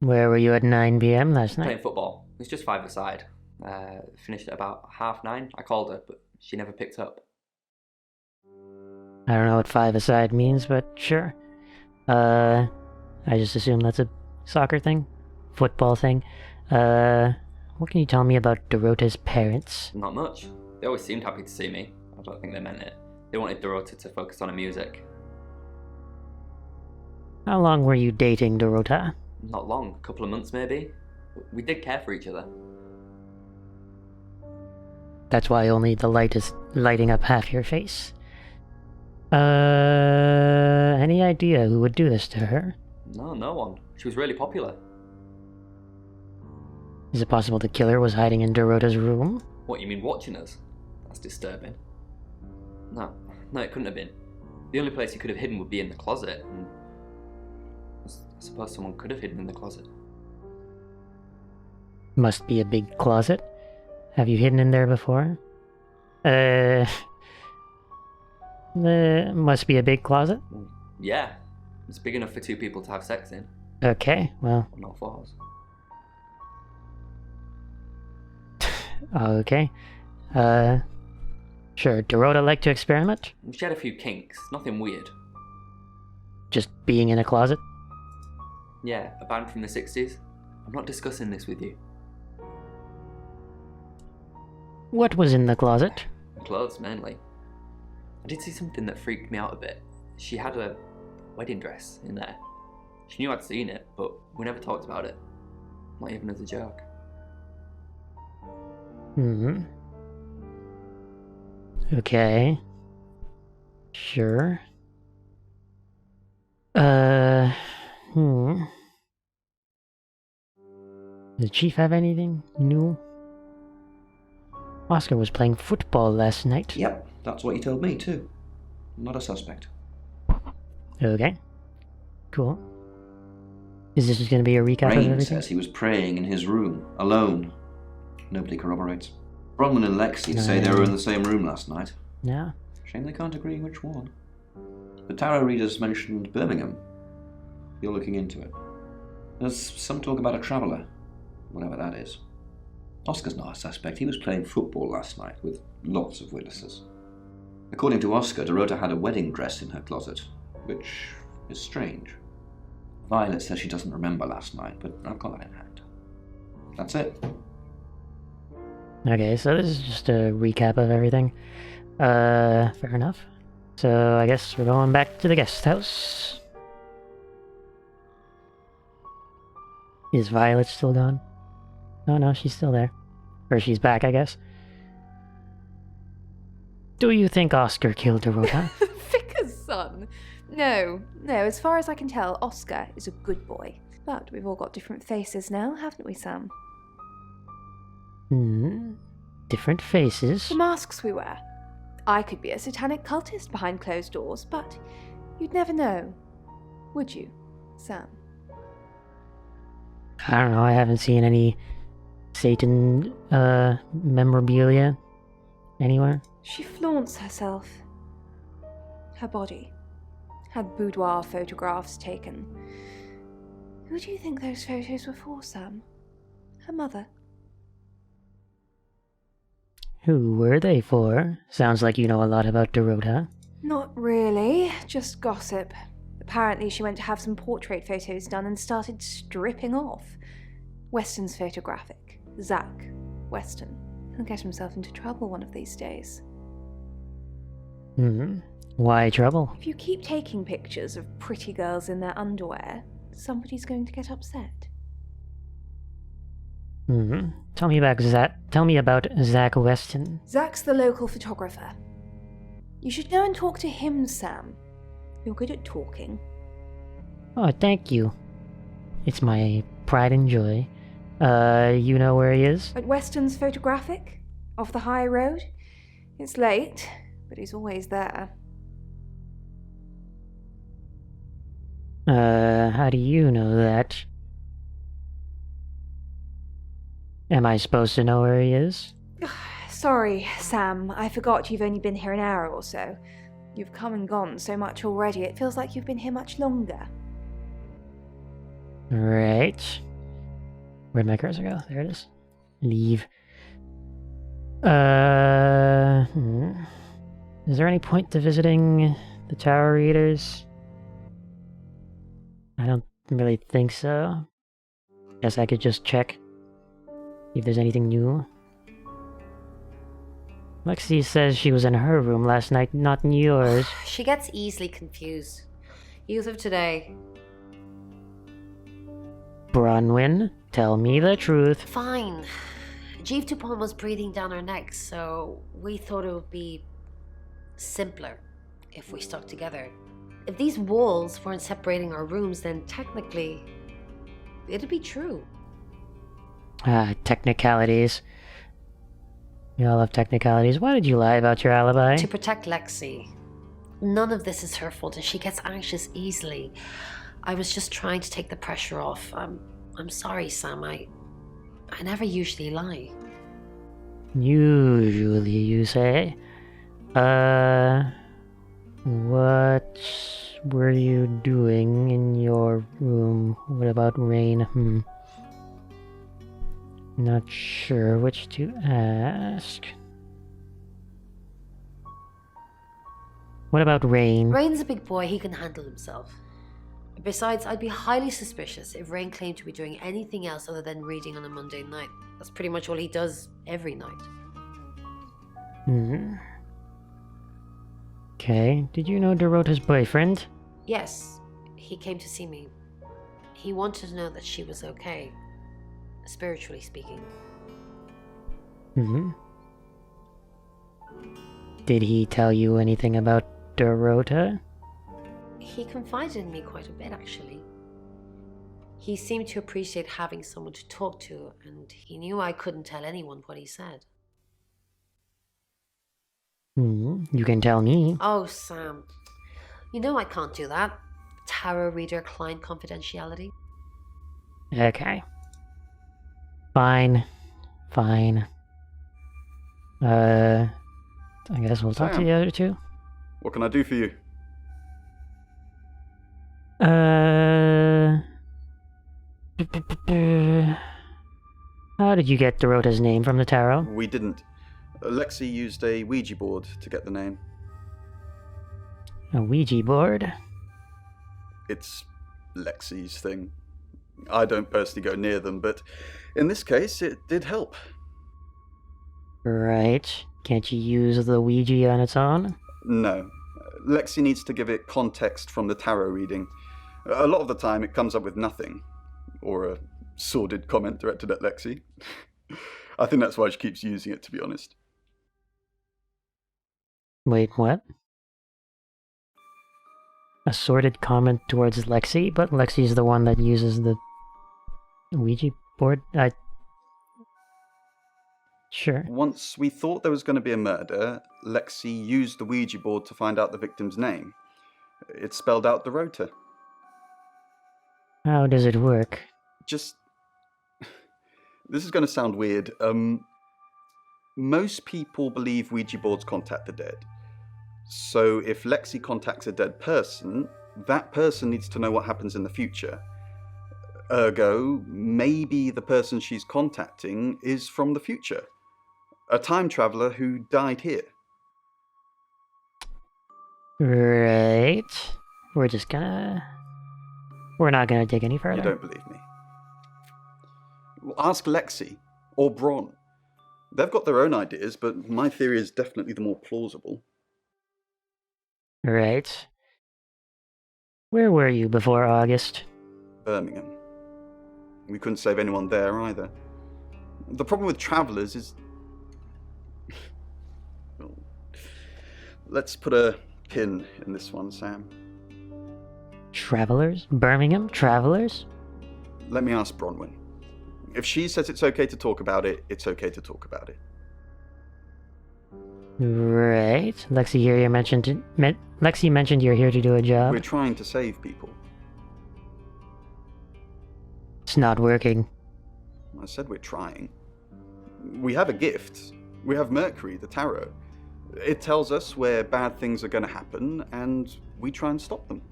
Where were you at 9 p.m. last Playing night? football. It was just 5-a-side. Finished at about 9:30. I called her, but she never picked up. I don't know what 5-a-side means, but sure. I just assume that's a soccer thing? Football thing? What can you tell me about Dorota's parents? Not much. They always seemed happy to see me. I don't think they meant it. They wanted Dorota to focus on her music. How long were you dating Dorota? Not long, a couple of months maybe. We did care for each other. That's why only the light is lighting up half your face. Any idea who would do this to her? No one. She was really popular. Is it possible the killer was hiding in Dorota's room? What, you mean watching us? That's disturbing. No, it couldn't have been. The only place he could have hidden would be in the closet, and I suppose someone could have hidden in the closet. Must be a big closet. Have you hidden in there before? Must be a big closet? Yeah, it's big enough for two people to have sex in. Okay, well, Not for us. okay. Sure, Dorota liked to experiment? She had a few kinks, nothing weird. Just being in a closet? Yeah, a band from the 60s. I'm not discussing this with you. What was in the closet? Clothes, mainly. I did see something that freaked me out a bit. She had a wedding dress in there. She knew I'd seen it, but we never talked about it. Not even as a joke. Okay. Sure. Did Chief have anything new? Oscar was playing football last night. Yep, that's what he told me too. Not a suspect. Okay. Cool. Is this just going to be a recap of Rain everything? says he was praying in his room, alone. Nobody corroborates. Bronwyn and Lexi say they were in the same room last night. Yeah. Shame they can't agree which one. The tarot readers mentioned Birmingham. You're looking into it. There's some talk about a traveller, whatever that is. Oscar's not a suspect. He was playing football last night with lots of witnesses. According to Oscar, Dorota had a wedding dress in her closet, which is strange. Violet says she doesn't remember last night, but I've got that in hand. That's it. Okay, so this is just a recap of everything. Fair enough. So I guess we're going back to the guest house. Is Violet still gone? Oh no, she's still there. Or she's back, I guess. Do you think Oscar killed Dorota? Vicar's son. No, as far as I can tell, Oscar is a good boy. But we've all got different faces now, haven't we, Sam? Different faces. The masks we wear. I could be a satanic cultist behind closed doors, but you'd never know. Would you, Sam? I don't know, I haven't seen any Satan memorabilia anywhere. She flaunts herself. Her body. Had boudoir photographs taken. Who do you think those photos were for, Sam? Her mother. Who were they for? Sounds like you know a lot about Dorota. Not really, just gossip. Apparently she went to have some portrait photos done and started stripping off. Weston's photographic. Zach Weston. He'll get himself into trouble one of these days. Why trouble? If you keep taking pictures of pretty girls in their underwear, somebody's going to get upset. Tell me about Zach Weston. Zach's the local photographer. You should go and talk to him, Sam. You're good at talking. Oh, thank you. It's my pride and joy. You know where he is? At Weston's photographic? Off the high road? It's late, but he's always there. How do you know that? Am I supposed to know where he is? Sorry, Sam. I forgot you've only been here an hour or so. You've come and gone so much already, it feels like you've been here much longer. Right. Where'd my cursor go? There it is. Leave. Is there any point to visiting the Tower Readers? I don't really think so. Guess I could just check. See if there's anything new. Lexi says she was in her room last night, not in yours. She gets easily confused. Youth of today. Bronwyn, tell me the truth. Fine. Jeeve Dupont was breathing down our necks, so we thought it would be simpler if we stuck together. If these walls weren't separating our rooms, then technically, it'd be true. Technicalities. We all have technicalities. Why did you lie about your alibi? To protect Lexi. None of this is her fault, and she gets anxious easily. I was just trying to take the pressure off. I'm sorry, Sam. I never usually lie. Usually, you say? What were you doing in your room? What about Rain? Not sure which to ask. What about Rain? Rain's a big boy, he can handle himself. Besides, I'd be highly suspicious if Rain claimed to be doing anything else other than reading on a Monday night. That's pretty much all he does every night. Okay, did you know Dorota's boyfriend? Yes, he came to see me. He wanted to know that she was okay, spiritually speaking. Did he tell you anything about Dorota? He confided in me quite a bit, actually. He seemed to appreciate having someone to talk to, and he knew I couldn't tell anyone what he said. You can tell me. Oh, Sam. You know I can't do that. Tarot reader client confidentiality. Okay. Fine. I guess we'll talk to the other two. What can I do for you? How did you get Dorota's name from the tarot? We didn't. Lexi used a Ouija board to get the name. A Ouija board? It's Lexi's thing. I don't personally go near them, but in this case, it did help. Right. Can't you use the Ouija on its own? No. Lexi needs to give it context from the tarot reading. A lot of the time, it comes up with nothing. Or a sordid comment directed at Lexi. I think that's why she keeps using it, to be honest. Wait, what? A sordid comment towards Lexi, but Lexi's the one that uses the Ouija board? Sure. Once we thought there was going to be a murder, Lexi used the Ouija board to find out the victim's name. It spelled out Dorota. How does it work? This is going to sound weird. Most people believe Ouija boards contact the dead. So if Lexi contacts a dead person, that person needs to know what happens in the future. Ergo, maybe the person she's contacting is from the future. A time traveler who died here. Right. We're not gonna dig any further. You don't believe me? Well, ask Lexi or Bron. They've got their own ideas, but my theory is definitely the more plausible. Right. Where were you before August? Birmingham. We couldn't save anyone there either. The problem with travellers is... Well, let's put a pin in this one, Sam. Travelers? Birmingham? Travelers? Let me ask Bronwyn. If she says it's okay to talk about it, it's okay to talk about it. Right. Lexi mentioned you're here to do a job. We're trying to save people. It's not working. I said we're trying. We have a gift. We have Mercury, the tarot. It tells us where bad things are going to happen, and we try and stop them.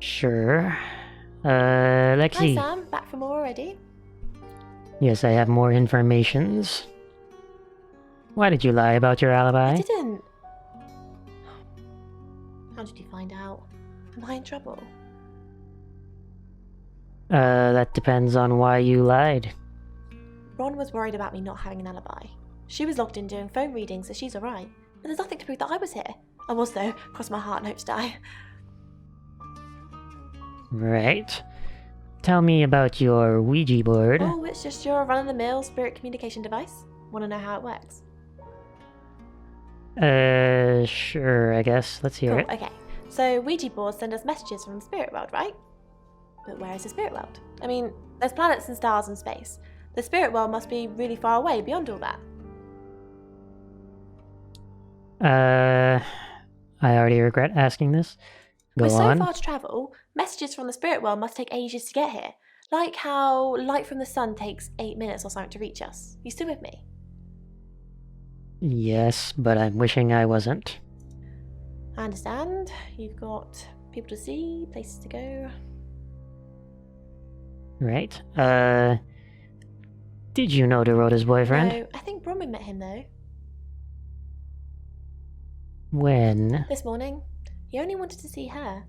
Sure. Let's Hi see. Sam, back for more already? Yes, I have more informations. Why did you lie about your alibi? I didn't. How did you find out? Am I in trouble? That depends on why you lied. Ron was worried about me not having an alibi. She was logged in doing phone readings, so she's alright. But there's nothing to prove that I was here. I was though, cross my heart and hope to die. Right. Tell me about your Ouija board. Oh, it's just your run-of-the-mill spirit communication device. Want to know how it works? Sure, I guess. Let's hear Cool, it. okay. So Ouija boards send us messages from the spirit world, right? But where is the spirit world? I mean, there's planets and stars in space. The spirit world must be really far away beyond all that. I already regret asking this. Go We're on. so far to travel, messages from the spirit world must take ages to get here. Like how light from the sun takes 8 minutes or something to reach us. You still with me? Yes, but I'm wishing I wasn't. I understand. You've got people to see, places to go. Right. Did you know Dorota's boyfriend? No, I think Bronwyn met him though. When? This morning. He only wanted to see her.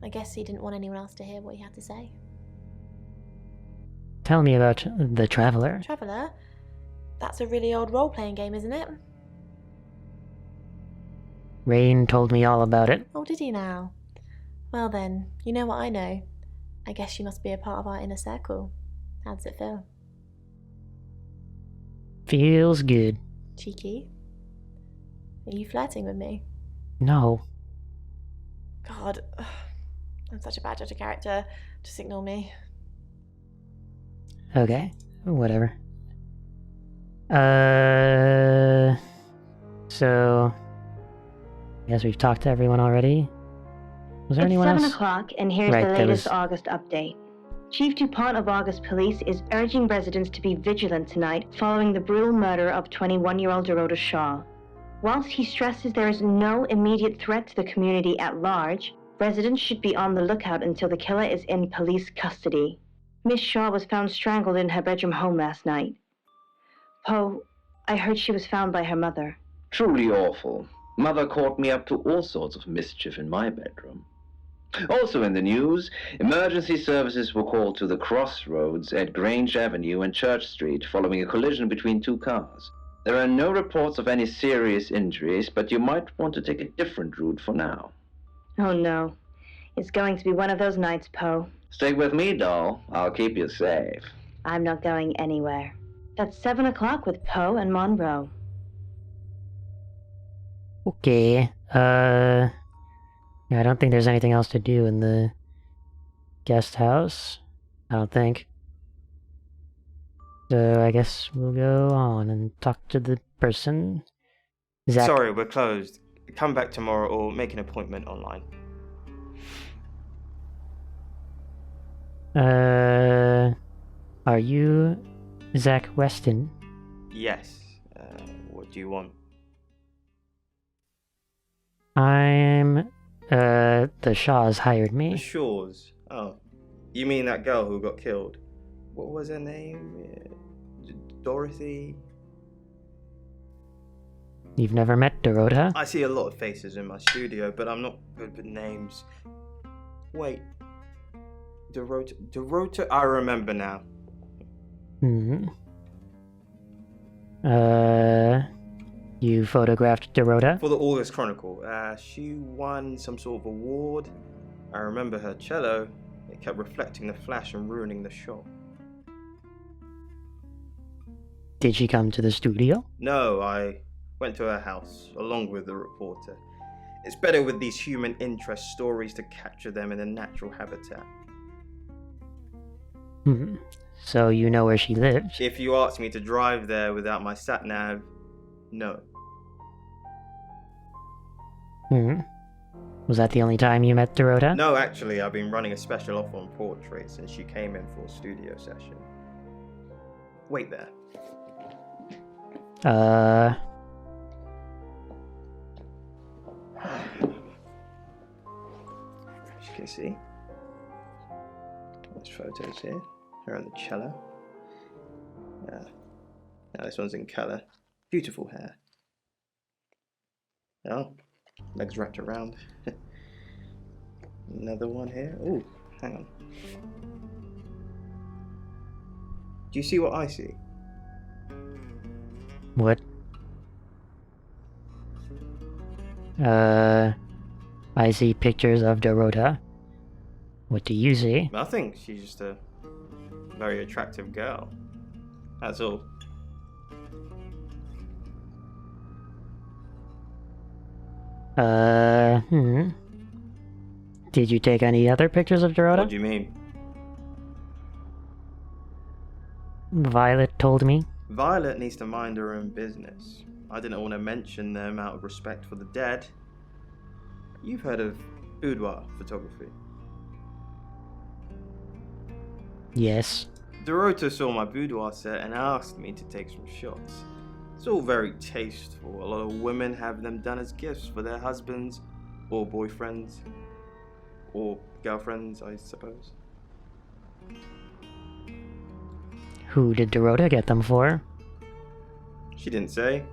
I guess he didn't want anyone else to hear what he had to say. Tell me about the Traveler. Traveller? That's a really old role-playing game, isn't it? Rain told me all about it. Oh, did he now? Well then, you know what I know. I guess you must be a part of our inner circle. How does it feel? Feels good. Cheeky? Are you flirting with me? No. God, I'm such a bad judge of character. Just ignore me. Okay, whatever. So... I guess we've talked to everyone already. Was there It's anyone 7 else? o'clock, and here's Right, the there latest was- August update. Chief DuPont of August Police is urging residents to be vigilant tonight following the brutal murder of 21-year-old Dorota Shaw. Whilst he stresses there is no immediate threat to the community at large, residents should be on the lookout until the killer is in police custody. Miss Shaw was found strangled in her bedroom home last night. Poe, I heard she was found by her mother. Truly awful. Mother caught me up to all sorts of mischief in my bedroom. Also in the news, emergency services were called to the crossroads at Grange Avenue and Church Street following a collision between two cars. There are no reports of any serious injuries, but you might want to take a different route for now. Oh no. It's going to be one of those nights, Poe. Stay with me, doll. I'll keep you safe. I'm not going anywhere. That's 7 o'clock with Poe and Monroe. Okay, yeah, I don't think there's anything else to do in the guest house. I don't think. So I guess we'll go on and talk to the person. Zach. Sorry, we're closed. Come back tomorrow or make an appointment online. Are you Zach Weston? Yes. What do you want? I'm, the Shaws hired The me. Shaws. Oh. You mean that girl who got killed? What was her name? Dorothy? You've never met Dorota? I see a lot of faces in my studio, but I'm not good with names. Wait. Dorota? I remember now. You photographed Dorota? For the August Chronicle. She won some sort of award. I remember her cello. It kept reflecting the flash and ruining the shot. Did she come to the studio? No, I went to her house, along with the reporter. It's better with these human interest stories to capture them in a natural habitat. So you know where she lives? If you asked me to drive there without my sat-nav, no. Was that the only time you met Dorota? No, actually, I've been running a special offer on portraits since she came in for a studio session. Wait there. As you can see, There's photos here. Her on the cello. Now this one's in colour. Beautiful hair. Oh, legs wrapped around. Another one here. Oh, hang on. Do you see what I see? What? I see pictures of Dorota. What do you see? Nothing. She's just a very attractive girl. That's all. Did you take any other pictures of Dorota? What do you mean? Violet told me. Violet needs to mind her own business. I didn't want to mention them out of respect for the dead. You've heard of boudoir photography? Yes. Dorota saw my boudoir set and asked me to take some shots. It's all very tasteful. A lot of women have them done as gifts for their husbands or boyfriends or girlfriends, I suppose. Who did Dorota get them for? She didn't say.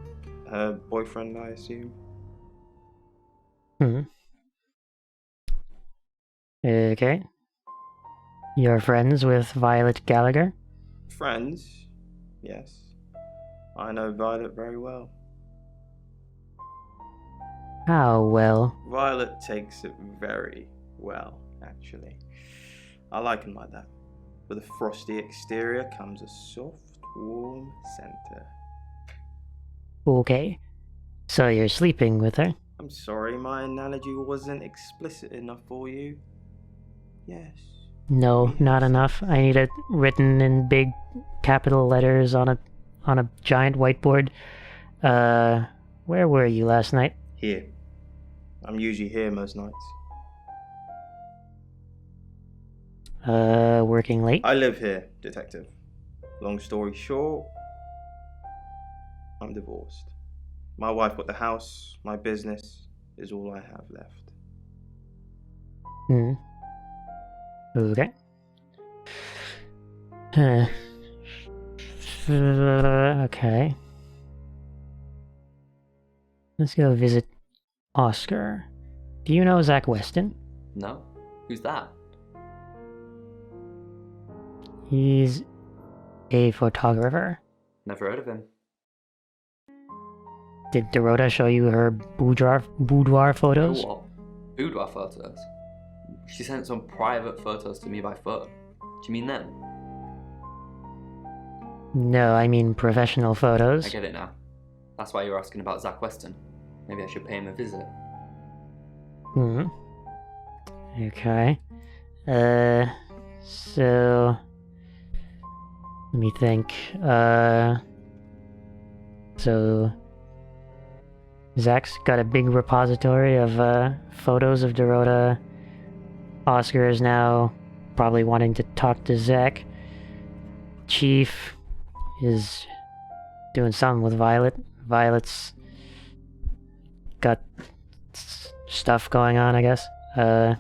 Her boyfriend, I assume. Okay. You're friends with Violet Gallagher? Friends? Yes. I know Violet very well. How well? Violet takes it very well, actually. I like him like that. With a frosty exterior comes a soft, warm center. Okay. So you're sleeping with her? I'm sorry, my analogy wasn't explicit enough for you. Yes. No, not enough. I need it written in big capital letters on a giant whiteboard. Where were you last night? Here. I'm usually here most nights. Working late? I live here, detective. Long story short, I'm divorced. My wife got the house, my business is all I have left. Okay. Okay. Let's go visit Oscar. Do you know Zach Weston? No? Who's that? He's a photographer. Never heard of him. Did Dorota show you her boudoir photos? What? Boudoir photos? She sent some private photos to me by phone. Do you mean them? No, I mean professional photos. I get it now. That's why you're asking about Zach Weston. Maybe I should pay him a visit. Okay. So... Let me think. So... Zach's got a big repository of photos of Dorota. Oscar is now probably wanting to talk to Zach. Chief is doing something with Violet. Violet's got stuff going on, I guess. The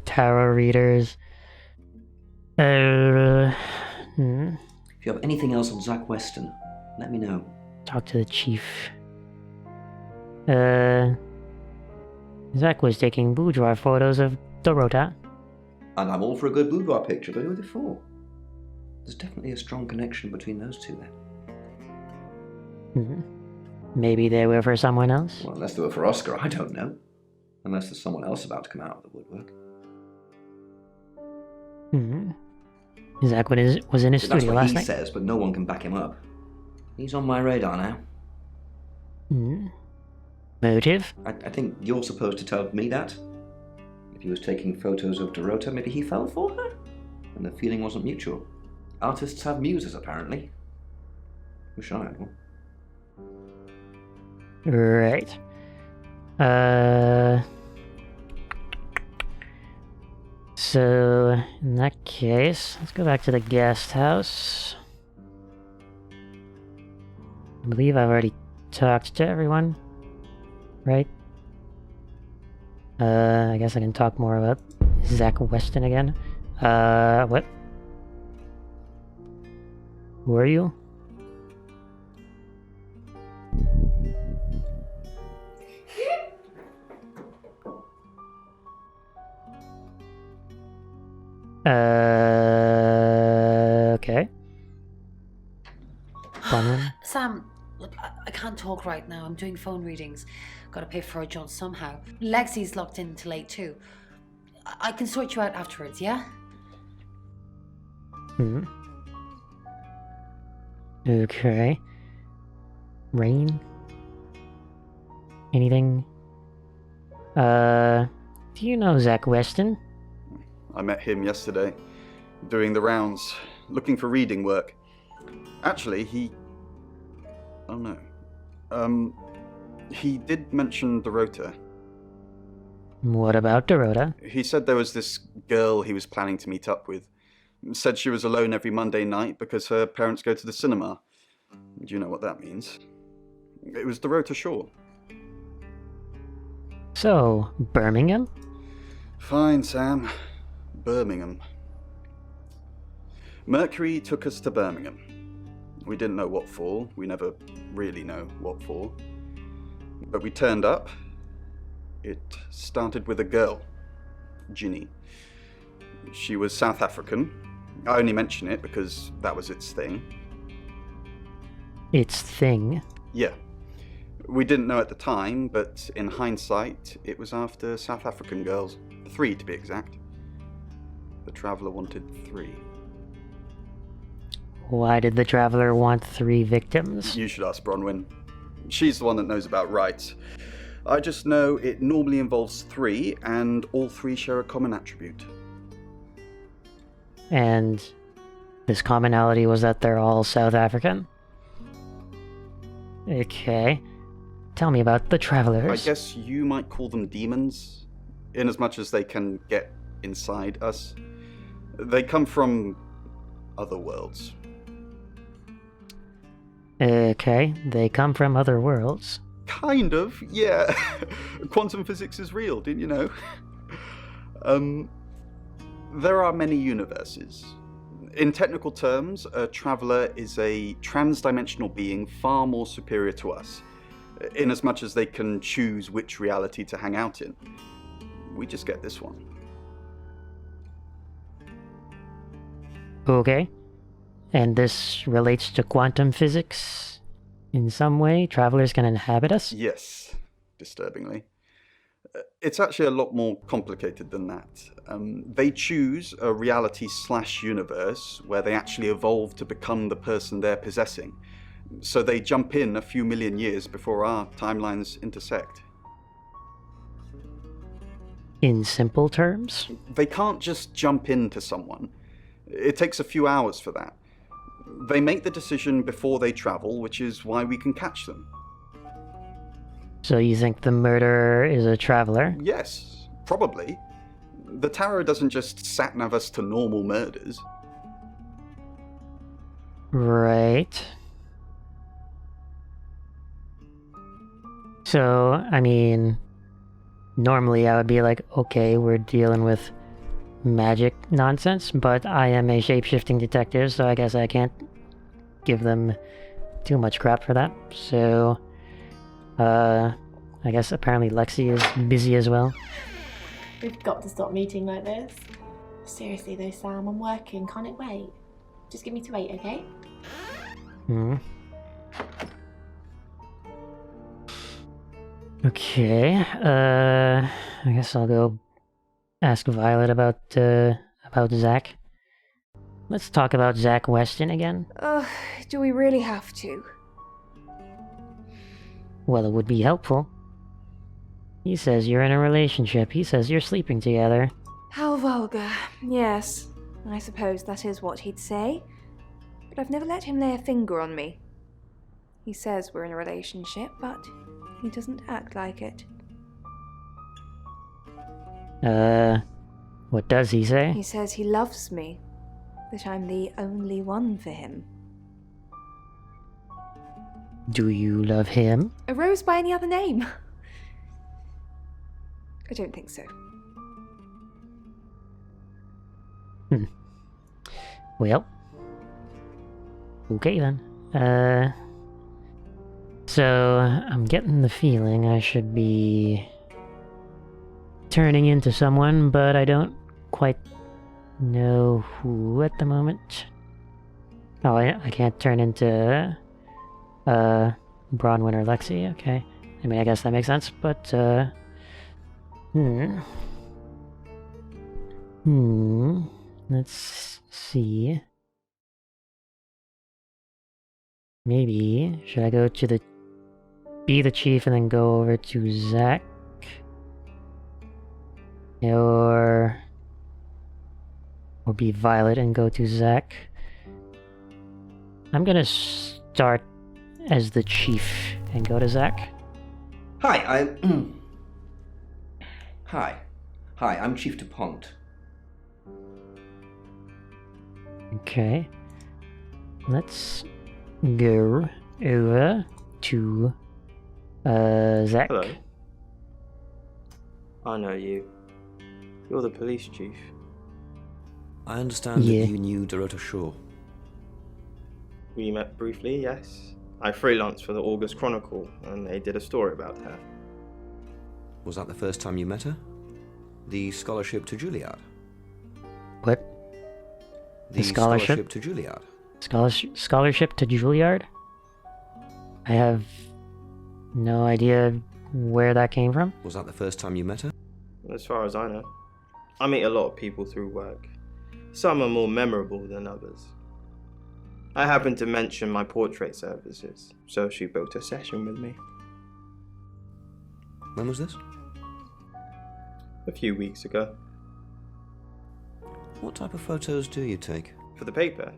tarot readers. If you have anything else on Zach Weston, let me know. Talk to the chief. Zach was taking boudoir photos of Dorota. And I'm all for a good boudoir picture, but who are they for? There's definitely a strong connection between those two then. Maybe they were for someone else? Well, unless they were for Oscar, I don't know. Unless there's someone else about to come out of the woodwork. Zach was in his studio last night. That's what he says, but no one can back him up. He's on my radar now. Motive? I think you're supposed to tell me that. If he was taking photos of Dorota, maybe he fell for her? And the feeling wasn't mutual. Artists have muses, apparently. Wish I had one. Right. So, in that case, let's go back to the guest house. I believe I've already talked to everyone, right? I guess I can talk more about Zach Weston again. What? Who are you? Okay. Bronwyn? Sam, look, I can't talk right now. I'm doing phone readings. Gotta pay for a job somehow. Lexi's locked in till 8 too. I can sort you out afterwards, yeah? Okay. Rain? Anything? Do you know Zach Weston? I met him yesterday, doing the rounds, looking for reading work. Actually, oh no. He did mention Dorota. What about Dorota? He said there was this girl he was planning to meet up with. Said she was alone every Monday night because her parents go to the cinema. Do you know what that means? It was Dorota Shaw. So, Birmingham? Fine, Sam. Birmingham. Mercury took us to Birmingham. We didn't know what for. We never really know what for. But we turned up. It started with a girl, Ginny. She was South African. I only mention it because that was its thing. Its thing? Yeah. We didn't know at the time, but in hindsight, it was after South African girls. 3 to be exact. The Traveller wanted 3. Why did the Traveller want 3 victims? You should ask Bronwyn. She's the one that knows about rights. I just know it normally involves 3, and all 3 share a common attribute. And this commonality was that they're all South African? Okay. Tell me about the Travelers. I guess you might call them demons, in as much as they can get inside us. They come from other worlds. Okay, they come from other worlds. Kind of, yeah. Quantum physics is real, didn't you know? There are many universes. In technical terms, a traveller is a trans-dimensional being far more superior to us, in as much as they can choose which reality to hang out in. We just get this one. Okay. And this relates to quantum physics in some way? Travelers can inhabit us? Yes, disturbingly. It's actually a lot more complicated than that. They choose a reality/universe where they actually evolve to become the person they're possessing. So they jump in a few million years before our timelines intersect. In simple terms? They can't just jump into someone. It takes a few hours for that. They make the decision before they travel, which is why we can catch them. So you think the murderer is a traveler? Yes, probably. The tarot doesn't just sat-nav us to normal murders. Right. So, I mean, normally I would be like, okay, we're dealing with magic nonsense, but I am a shapeshifting detective, so I guess I can't give them too much crap for that. So, I guess apparently Lexi is busy as well. We've got to stop meeting like this. Seriously though, Sam, I'm working. Can't it wait? Just give me to 8, okay? Okay, I guess I'll go ask Violet about Zach. Let's talk about Zach Weston again. Do we really have to? Well, it would be helpful. He says you're in a relationship. He says you're sleeping together. How vulgar. Yes, I suppose that is what he'd say. But I've never let him lay a finger on me. He says we're in a relationship, but he doesn't act like it. What does he say? He says he loves me, that I'm the only one for him. Do you love him? A rose by any other name? I don't think so. Well. Okay then. So I'm getting the feeling I should be turning into someone, but I don't quite know who at the moment. Oh, I can't turn into Bronwyn or Lexi. Okay. I mean, I guess that makes sense, but let's see. Maybe should I go to be the chief and then go over to Zach? Or be Violet and go to Zach? I'm gonna start as the chief and go to Zach. Hi, Hi, I'm Chief DuPont. Okay. Let's go over to Zach. Hello. I know you. You're the police chief. I understand that you knew Dorota Shaw. We met briefly, yes. I freelanced for the August Chronicle, and they did a story about her. Was that the first time you met her? The scholarship to Juilliard? What? The scholarship to Juilliard? Scholarship to Juilliard? I have no idea where that came from. Was that the first time you met her? As far as I know. I meet a lot of people through work. Some are more memorable than others. I happened to mention my portrait services, so she booked a session with me. When was this? A few weeks ago. What type of photos do you take? For the paper.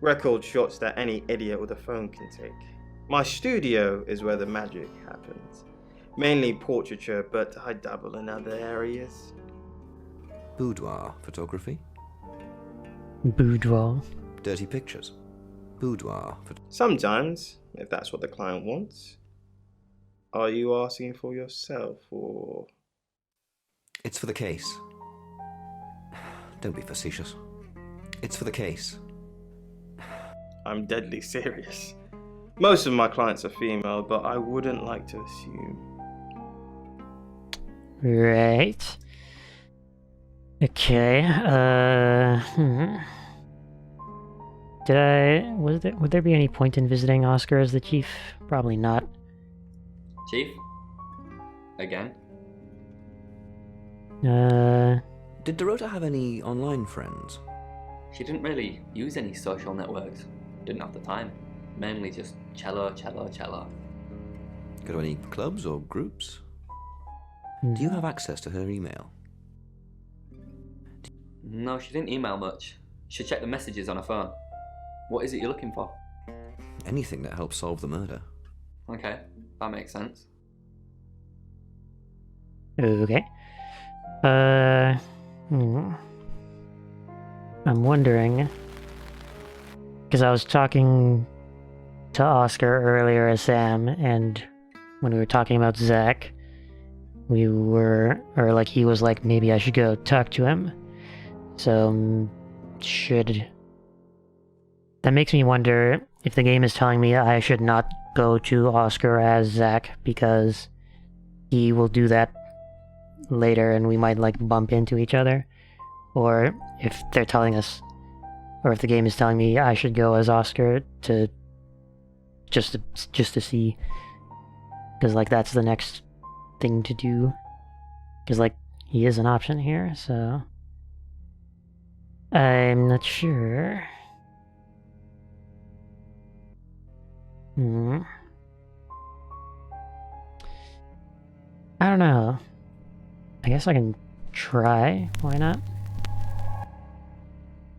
Record shots that any idiot with a phone can take. My studio is where the magic happens. Mainly portraiture, but I dabble in other areas. Boudoir photography? Boudoir. Dirty pictures? Boudoir Sometimes, if that's what the client wants. Are you asking for yourself, or...? It's for the case. Don't be facetious. It's for the case. I'm deadly serious. Most of my clients are female, but I wouldn't like to assume. Right. Okay, would there be any point in visiting Oscar as the chief? Probably not. Chief? Again? Did Dorota have any online friends? She didn't really use any social networks. Didn't have the time. Mainly just cello. Go to any clubs or groups? Do you have access to her email? No, she didn't email much. Should check the messages on her phone. What is it you're looking for? Anything that helps solve the murder. Okay, that makes sense. Okay. I'm wondering, because I was talking to Oscar earlier as Sam, and when we were talking about Zach, he was like, maybe I should go talk to him. So, that makes me wonder if the game is telling me I should not go to Oscar as Zach, because he will do that later and we might bump into each other, or if they're telling us, or if the game is telling me I should go as Oscar to just to see, because that's the next thing to do, because he is an option here, so I'm not sure. I don't know. I guess I can try. Why not?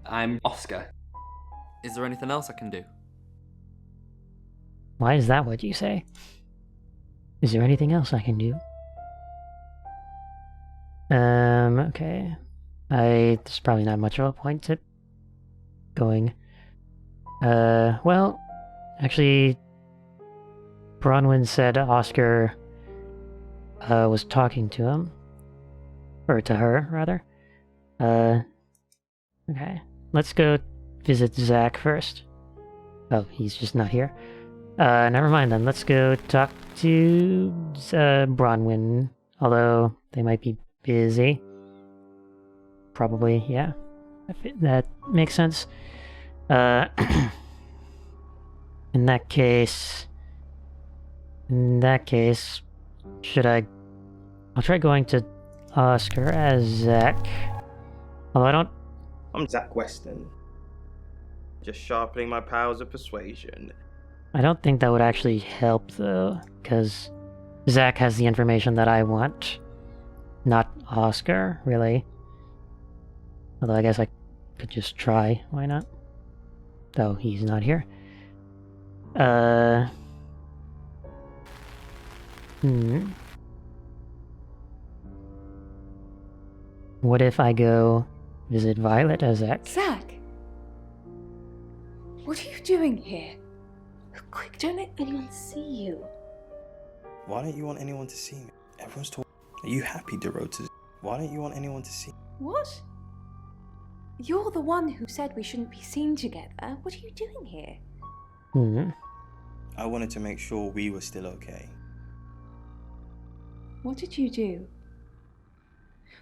I'm Oscar. Is there anything else I can do? Why is that what you say? Is there anything else I can do? Okay. There's probably not much of a point to going. Well, actually, Bronwyn said Oscar was talking to him. Or to her, rather. Okay. let's go visit Zach first. Oh, he's just not here. Never mind then. Let's go talk to Bronwyn. Although they might be busy. Probably, yeah. That makes sense. In that case, should I? I'll try going to Oscar as Zach. Although I don't. I'm Zach Weston. Just sharpening my powers of persuasion. I don't think that would actually help though, because Zach has the information that I want, not Oscar, really. Although I guess I could just try. Why not? Though he's not here. What if I go visit Violet as Zach? Zach! What are you doing here? Quick, don't let anyone see you. Why don't you want anyone to see me? Everyone's talking. Are you happy, Dorota? Why don't you want anyone to see me? What? You're the one who said we shouldn't be seen together. What are you doing here? I wanted to make sure we were still okay. What did you do?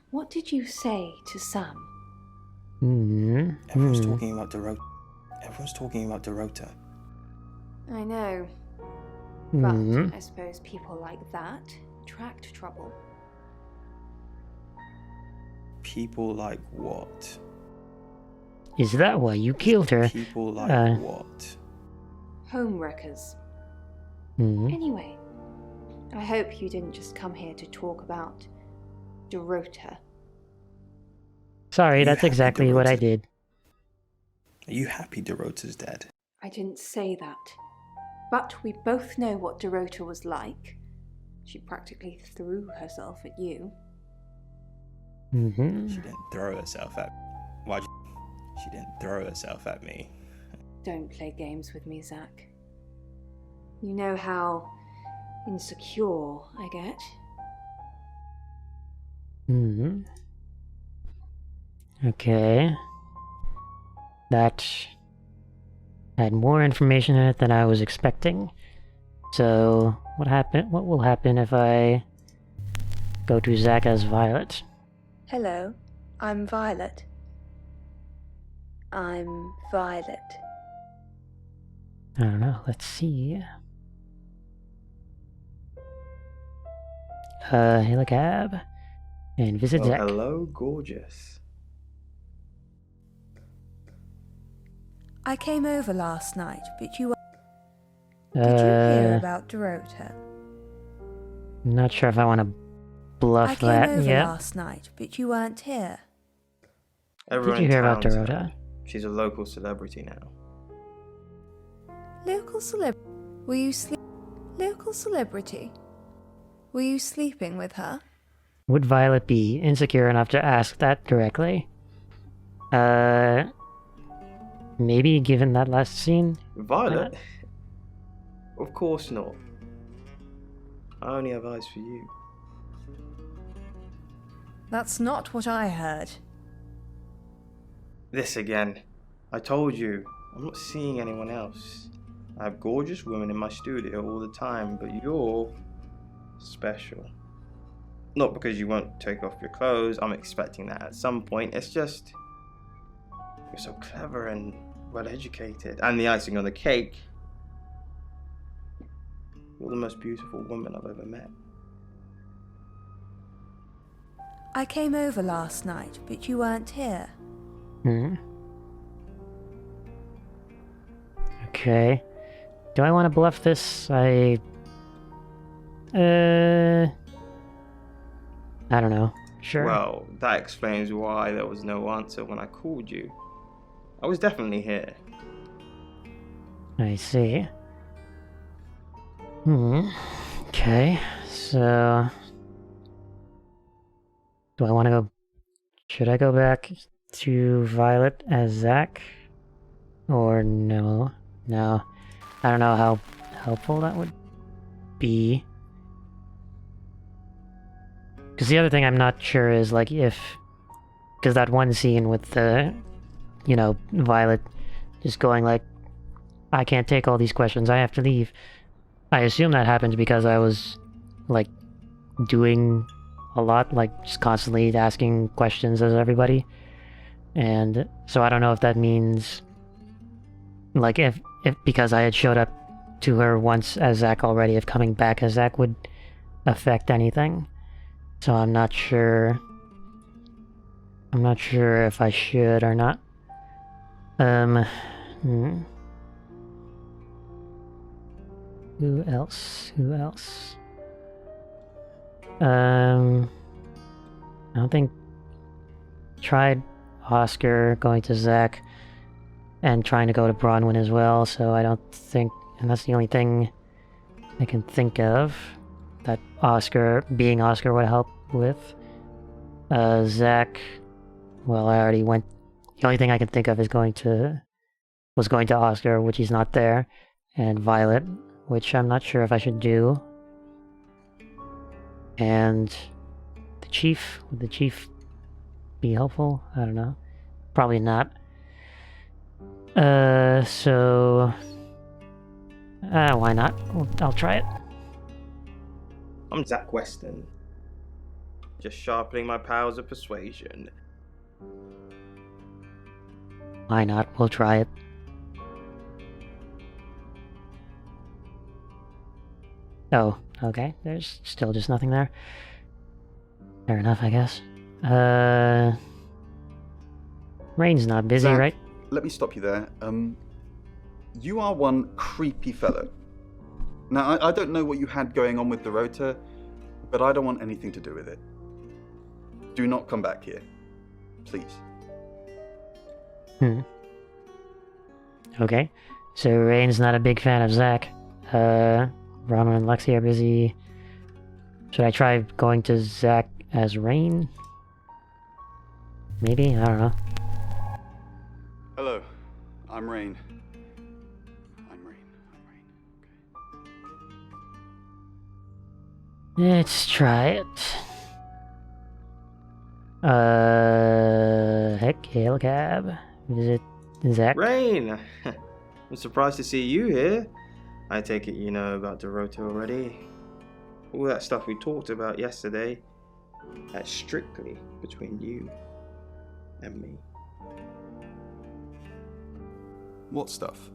What did you say to Sam? Everyone's talking about Dorota. Everyone's talking about Dorota. I know. But I suppose people like that attract trouble. People like what? Is that why you killed her? People like what? Homewreckers. Anyway, I hope you didn't just come here to talk about Dorota. Sorry, that's exactly what I did. Are you happy Dorota's dead? I didn't say that. But we both know what Dorota was like. She practically threw herself at you. She didn't throw herself at me. Why? She didn't throw herself at me. Don't play games with me, Zach. You know how insecure I get. Okay. That had more information in it than I was expecting. So, what will happen if I go to Zach as Violet? Hello, I'm Violet. I'm Violet. I don't know, let's see. Hail a cab and visit Zach. Hello, gorgeous. I came over last night, but you Did you hear about Dorota? Not sure if I want to bluff that. I came over last night, but you weren't here. Everyone Did you hear about in town's Dorota? heard. She's a local celebrity now. Local celeb. Were you Local celebrity. Were you sleeping with her? Would Violet be insecure enough to ask that directly? Maybe given that last scene? Violet? Of course not. I only have eyes for you. That's not what I heard. This again. I told you, I'm not seeing anyone else. I have gorgeous women in my studio all the time, but you're special. Not because you won't take off your clothes, I'm expecting that at some point. It's just, you're so clever and well educated. And the icing on the cake, you're the most beautiful woman I've ever met. I came over last night, but you weren't here. Okay. Do I want to bluff this? I don't know. Sure. Well, that explains why there was no answer when I called you. I was definitely here. I see. Okay, so... Do I want to go... Should I go back to Violet as Zach? Or no? No. I don't know how helpful that would be. Because the other thing I'm not sure is, like, if... Because that one scene with the Violet just going like, I can't take all these questions, I have to leave. I assume that happened because I was, like, doing a lot, like, just constantly asking questions as everybody. And so I don't know if that means, like, if because I had showed up to her once as Zach already, if coming back as Zach would affect anything. So I'm not sure if I should or not. Who else? I don't think tried Oscar going to Zach and trying to go to Bronwyn as well, so I don't think, and that's the only thing I can think of that being Oscar would help with. Zach, well, I already went. The only thing I can think of was going to Oscar, which he's not there, and Violet, which I'm not sure if I should do. And the chief, would the chief be helpful? I don't know. Probably not. So why not? I'll try it. I'm Zach Weston. Just sharpening my powers of persuasion. Why not? We'll try it. Oh, okay. There's still just nothing there. Fair enough, I guess. Rain's not busy, Zach, right? Let me stop you there. You are one creepy fellow. Now, I don't know what you had going on with Dorota, but I don't want anything to do with it. Do not come back here. Please. Okay. So Rain's not a big fan of Zach. Rama and Lexi are busy. Should I try going to Zach as Rain? Maybe? I don't know. Hello. I'm Rain. Let's try it. Heck, hail cab. Visit Zach. Rain! I'm surprised to see you here. I take it you know about Dorota already. All that stuff we talked about yesterday, that's strictly between you and me. What stuff?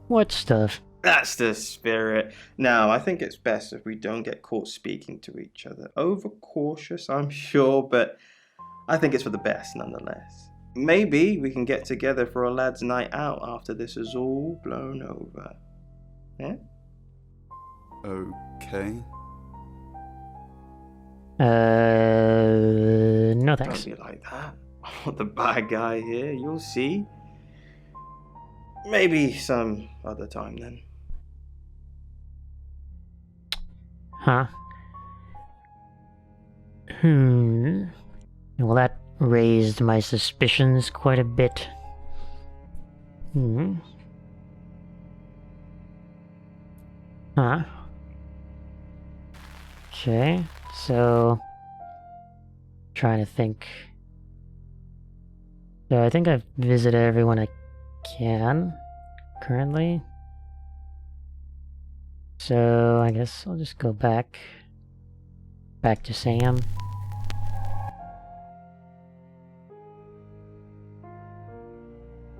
What stuff? That's the spirit. Now, I think it's best if we don't get caught speaking to each other. Overcautious, I'm sure, but I think it's for the best nonetheless. Maybe we can get together for a lad's night out after this is all blown over. Yeah? Okay. No thanks. Don't be like that. I'm not the bad guy here, you'll see. Maybe some other time then. Huh. Well, that raised my suspicions quite a bit. Huh. Okay, so... trying to think. So I think I've visited everyone I can, currently. So I guess I'll just go back to Sam.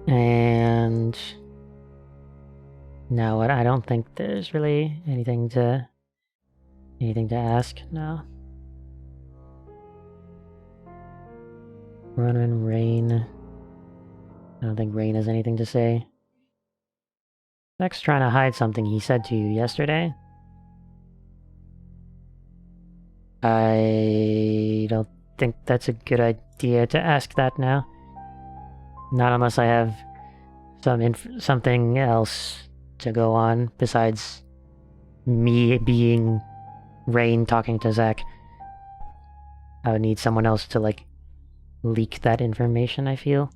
And now what? I don't think there's really anything to ask now. Run and Rain. I don't think Rain has anything to say. Zach's trying to hide something he said to you yesterday. I don't think that's a good idea to ask that now. Not unless I have something else to go on besides me being Rain talking to Zach. I would need someone else to, like, leak that information, I feel.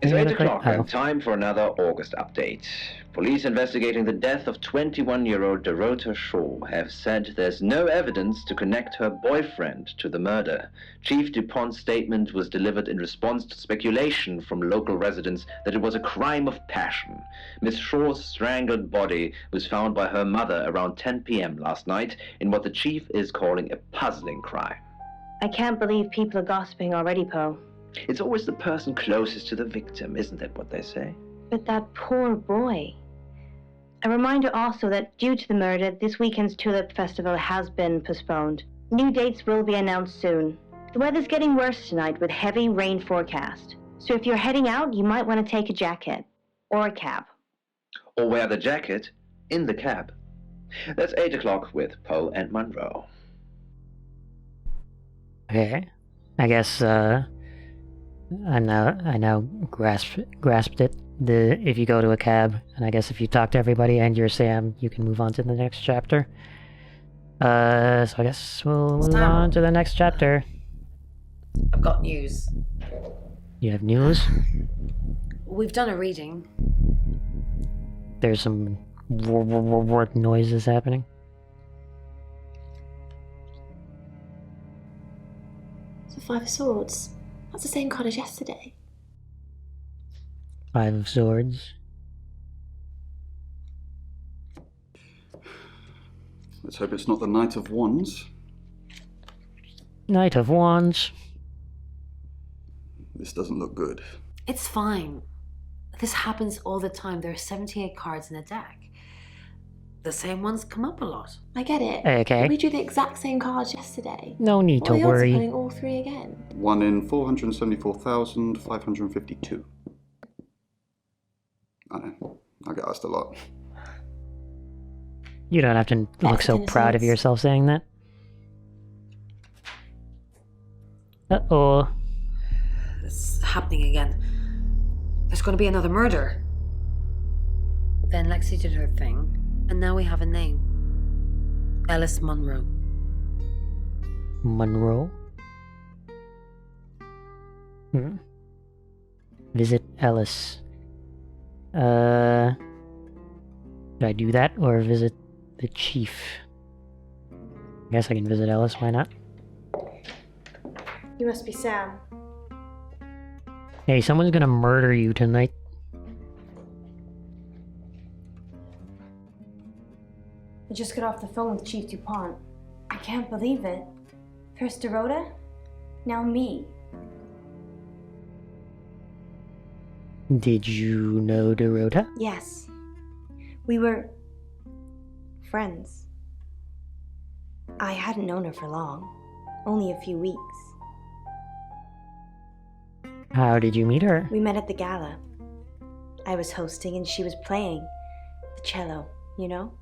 It's Any 8 other o'clock And time for another August update. Police investigating the death of 21-year-old Dorota Shaw have said there's no evidence to connect her boyfriend to the murder. Chief DuPont's statement was delivered in response to speculation from local residents that it was a crime of passion. Miss Shaw's strangled body was found by her mother around 10 p.m. last night in what the chief is calling a puzzling crime. I can't believe people are gossiping already, Poe. It's always the person closest to the victim, isn't that what they say? But that poor boy. A reminder also that due to the murder, this weekend's Tulip Festival has been postponed. New dates will be announced soon. The weather's getting worse tonight with heavy rain forecast. So if you're heading out, you might want to take a jacket. Or a cab. Or wear the jacket in the cab. That's 8 o'clock with Poe and Monroe. Okay. I guess, I now grasped it. If you go to a cab, and I guess if you talk to everybody and you're Sam, you can move on to the next chapter. So I guess we'll move on to the next chapter. I've got news. You have news? We've done a reading. There's some work noises happening. So 5 of Swords. That's the same card as yesterday. 5 of Swords. Let's hope it's not the Knight of Wands. Knight of Wands. This doesn't look good. It's fine. This happens all the time. There are 78 cards in a deck. The same ones come up a lot. I get it. Okay. We drew the exact same cards yesterday. No need to What are the odds of worry. pulling all 3 again? 1 in 474,552. I know. I get asked a lot. You don't have to look so proud of yourself saying that. Uh-oh. It's happening again. There's going to be another murder. Then Lexi did her thing, and now we have a name. Ellis Monroe. Monroe? Visit Ellis. Should I do that or visit the chief? I guess I can visit Ellis, why not? You must be Sam. Hey, someone's gonna murder you tonight. I just got off the phone with Chief DuPont. I can't believe it. First Dorota, now me. Did you know Dorota? Yes. We were friends. I hadn't known her for long. Only a few weeks. How did you meet her? We met at the gala. I was hosting and she was playing the cello, you know?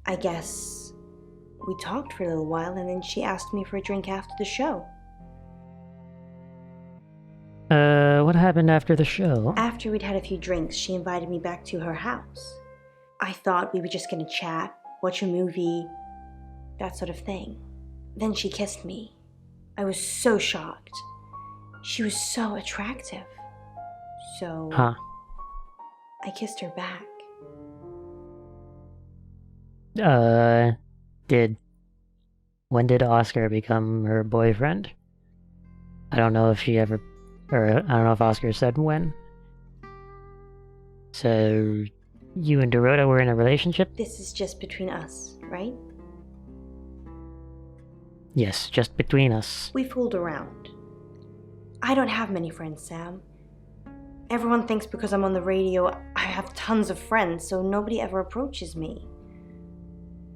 I guess we talked for a little while and then she asked me for a drink after the show. What happened after the show? After we'd had a few drinks, she invited me back to her house. I thought we were just gonna chat, watch a movie, that sort of thing. Then she kissed me. I was so shocked. She was so attractive. So... I kissed her back. When did Oscar become her boyfriend? I don't know if she ever... Or, I don't know if Oscar said when. So, you and Dorota were in a relationship? This is just between us, right? Yes, just between us. We fooled around. I don't have many friends, Sam. Everyone thinks because I'm on the radio, I have tons of friends, so nobody ever approaches me.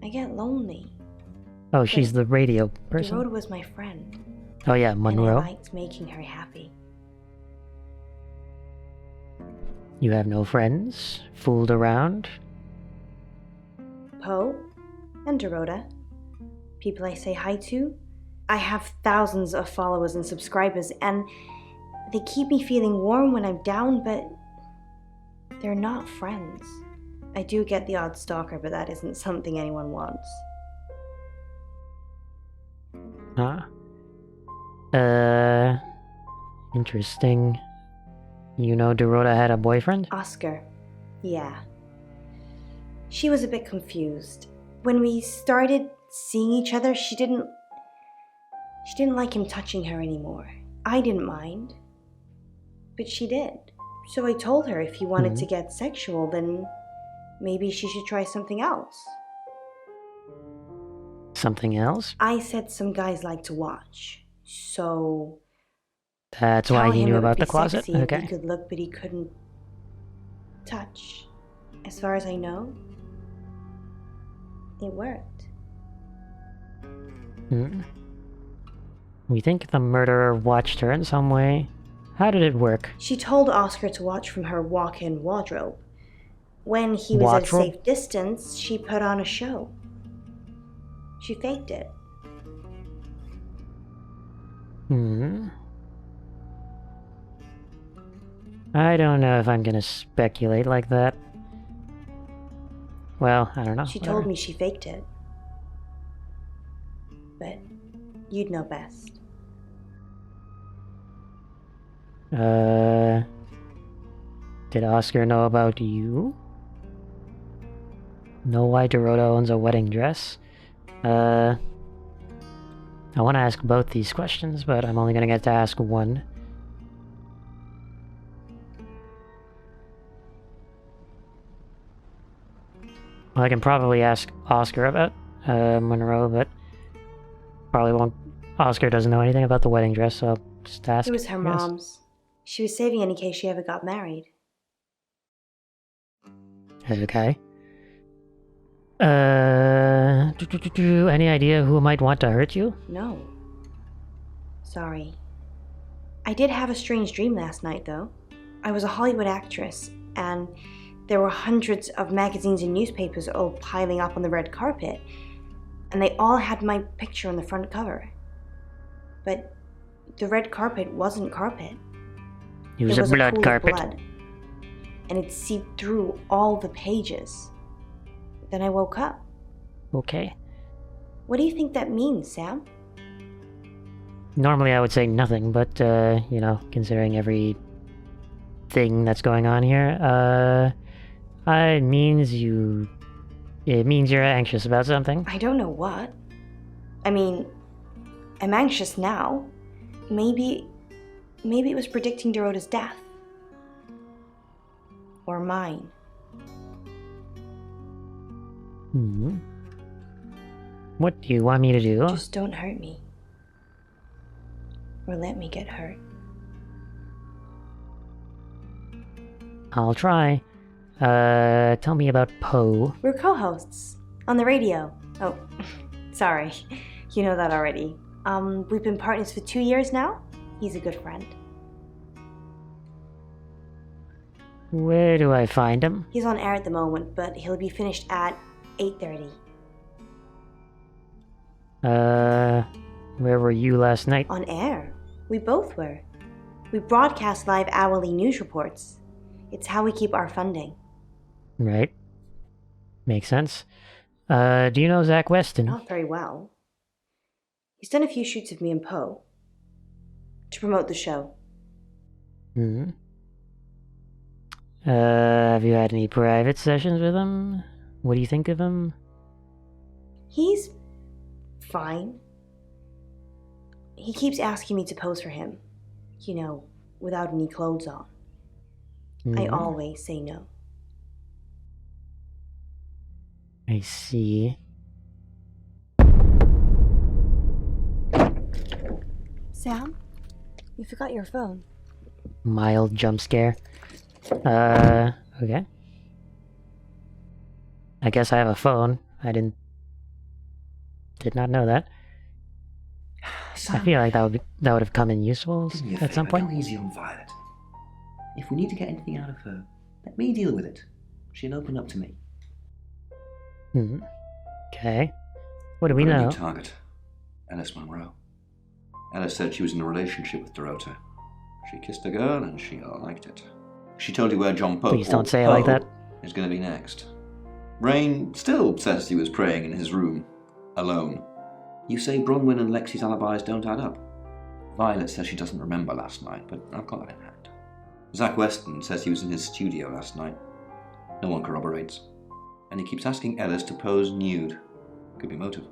I get lonely. Oh, she's the radio person. Dorota was my friend. Oh yeah, Monroe. And I liked making her happy. You have no friends? Fooled around? Poe and Dorota. People I say hi to. I have thousands of followers and subscribers, and they keep me feeling warm when I'm down, but they're not friends. I do get the odd stalker, but that isn't something anyone wants. Huh? Interesting. You know Dorota had a boyfriend? Oscar. Yeah. She was a bit confused. When we started seeing each other, she didn't like him touching her anymore. I didn't mind. But she did. So I told her if he wanted to get sexual, then maybe she should try something else. Something else? I said some guys like to watch. So That's why he knew about the It closet? would be sexy if Okay. he could look, but he couldn't touch. As far as I know, it worked. We think the murderer watched her in some way. How did it work? She told Oscar to watch from her walk-in wardrobe. When he was at a safe distance, she put on a show. She faked it. I don't know if I'm gonna speculate like that. Well, I don't know. She told me she faked it. But you'd know best. Did Oscar know about you? Know why Dorota owns a wedding dress? I want to ask both these questions, but I'm only gonna get to ask one. Well, I can probably ask Oscar about Monroe, but probably won't. Oscar doesn't know anything about the wedding dress, so I'll just ask. It was her mom's. She was saving it in case she ever got married. Okay. Any idea who might want to hurt you? No. Sorry. I did have a strange dream last night, though. I was a Hollywood actress, and there were hundreds of magazines and newspapers all piling up on the red carpet, and they all had my picture on the front cover. But the red carpet wasn't carpet. It was a blood carpet. Blood, and it seeped through all the pages. Then I woke up. Okay. What do you think that means, Sam? Normally I would say nothing, but, you know, considering every thing that's going on here, it means you're anxious about something. I don't know what. I mean, I'm anxious now. Maybe it was predicting Dorota's death. Or mine. What do you want me to do? Just don't hurt me. Or let me get hurt. I'll try. Tell me about Poe. We're co-hosts. On the radio. Oh, sorry. You know that already. We've been partners for 2 years now. He's a good friend. Where do I find him? He's on air at the moment, but he'll be finished at 8:30. Where were you last night? On air. We both were. We broadcast live hourly news reports. It's how we keep our funding. Right. Makes sense. Do you know Zach Weston? Not very well. He's done a few shoots of me and Poe. To promote the show. Have you had any private sessions with him? What do you think of him? He's fine. He keeps asking me to pose for him. You know, without any clothes on. I always say no. I see. Sam? You forgot your phone. Mild jump scare. Okay. I guess I have a phone. Did not know that. Sam, I feel like that would have come in useful at some point. Go easy on Violet. If we need to get anything out of her, let me deal with it. She'll open up to me. Okay. What do we Our know? new target, Alice Monroe. Alice said she was in a relationship with Dorota. She kissed a girl and she liked it. She told you where John Pope, Please don't say it like that. is going to be next. Rain still says he was praying in his room, alone. You say Bronwyn and Lexi's alibis don't add up. Violet says she doesn't remember last night, but I've got that in hand. Zach Weston says he was in his studio last night. No one corroborates. And he keeps asking Ellis to pose nude. Could be motive.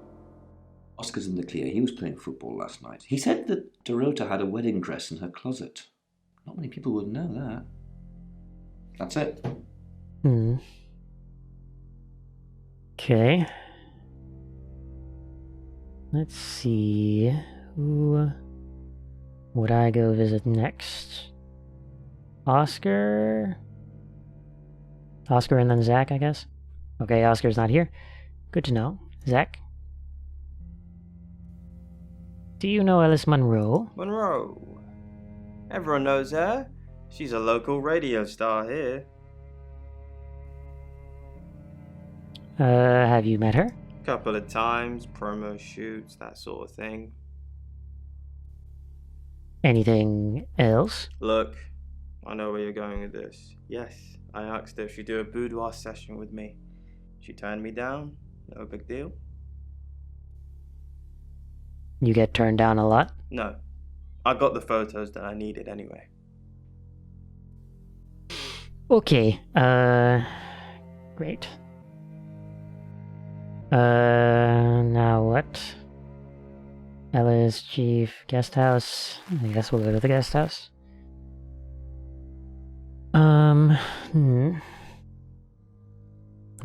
Oscar's in the clear. He was playing football last night. He said that Dorota had a wedding dress in her closet. Not many people would know that. That's it. Okay. Let's see. Who would I go visit next? Oscar and then Zach, I guess. Okay, Oscar's not here. Good to know. Zach? Do you know Alice Monroe? Monroe. Everyone knows her. She's a local radio star here. Have you met her? Couple of times, promo shoots, that sort of thing. Anything else? Look, I know where you're going with this. Yes, I asked her if she'd do a boudoir session with me. She turned me down. No big deal. You get turned down a lot? No. I got the photos that I needed anyway. Okay, great. Now what? Ella's chief guest house. I guess we'll go to the guest house. Let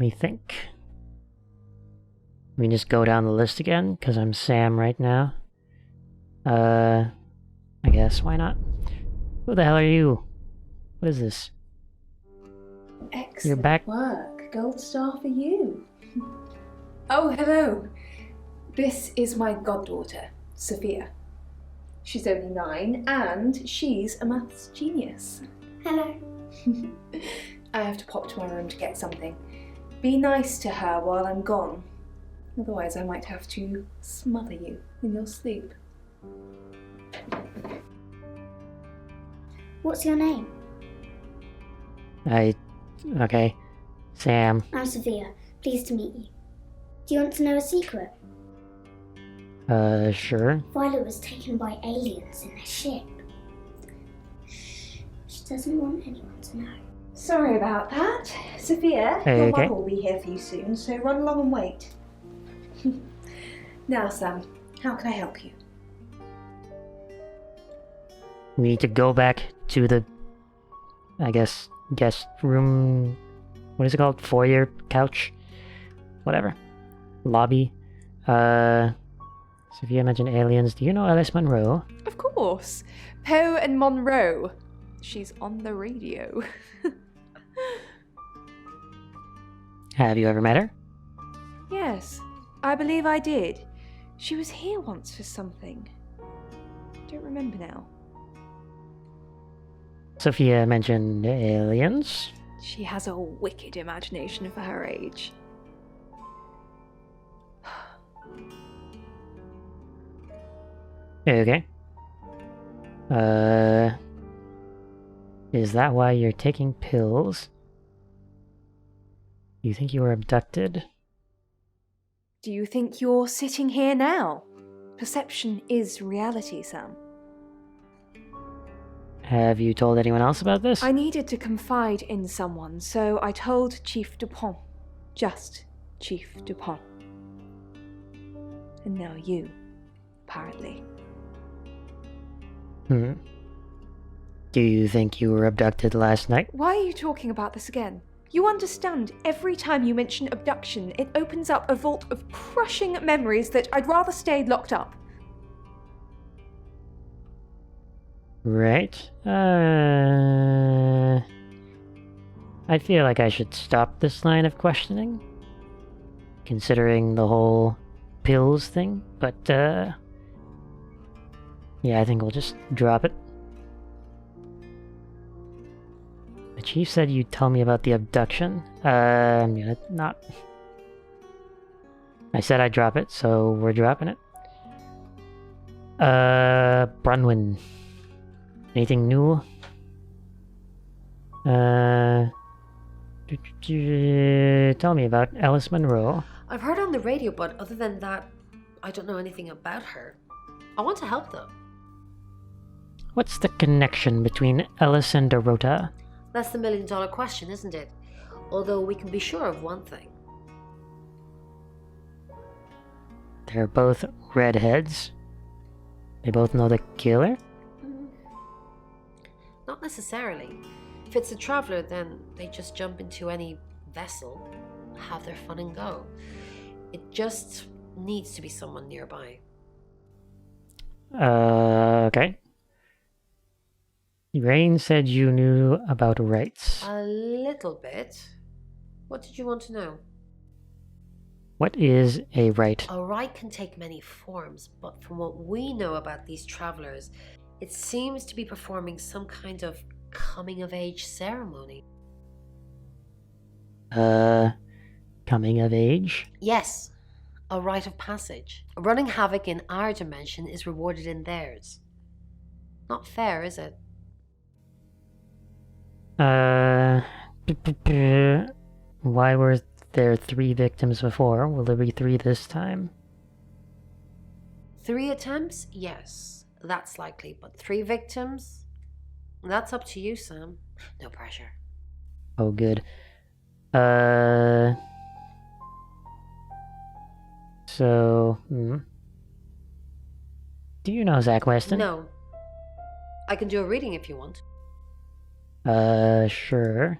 me think. Let me just go down the list again, because I'm Sam right now. I guess, why not? Who the hell are you? What is this? Excellent You're back. work. Gold star for you. Oh, hello. This is my goddaughter, Sophia. She's only 9 and she's a maths genius. Hello. I have to pop to my room to get something. Be nice to her while I'm gone. Otherwise I might have to smother you in your sleep. What's your name? Okay. Sam. I'm Sophia. Pleased to meet you. Do you want to know a secret? Sure. Violet was taken by aliens in their ship. Shh. She doesn't want anyone to know. Sorry about that. Sophia, Hey, your okay. mum will be here for you soon, so run along and wait. Now, Sam, how can I help you? We need to go back to the, I guess, guest room. What is it called? Foyer? Couch? Whatever. Lobby. Sophia mentioned aliens. Do you know Alice Monroe? Of course. Poe and Monroe. She's on the radio. Have you ever met her? Yes, I believe I did. She was here once for something. Don't remember now. Sophia mentioned aliens. She has a wicked imagination for her age. Okay. Is that why you're taking pills? You think you were abducted? Do you think you're sitting here now? Perception is reality, Sam. Have you told anyone else about this? I needed to confide in someone, so I told Chief Dupont. Just Chief Dupont. And now you, apparently. Do you think you were abducted last night? Why are you talking about this again? You understand, every time you mention abduction, it opens up a vault of crushing memories that I'd rather stay locked up. Right. I feel like I should stop this line of questioning, considering the whole pills thing, but, yeah, I think we'll just drop it. The chief said you'd tell me about the abduction. I'm gonna not. I said I'd drop it, so we're dropping it. Brunwyn. Anything new? Tell me about Alice Monroe. I've heard on the radio, but other than that, I don't know anything about her. I want to help though. What's the connection between Ellis and Dorota? That's the million-dollar question, isn't it? Although we can be sure of one thing. They're both redheads. They both know the killer? Not necessarily. If it's a traveler, then they just jump into any vessel, have their fun and go. It just needs to be someone nearby. Okay. Rain said you knew about rights. A little bit. What did you want to know? What is a right? A right can take many forms, but from what we know about these travelers, it seems to be performing some kind of coming-of-age ceremony. Coming of age? Yes, a rite of passage. Running havoc in our dimension is rewarded in theirs. Not fair, is it? Why were there 3 victims before? Will there be 3 this time? 3 attempts? Yes, that's likely. But 3 victims? That's up to you, Sam. No pressure. Oh, good. So, do you know Zach Weston? No. I can do a reading if you want. Sure.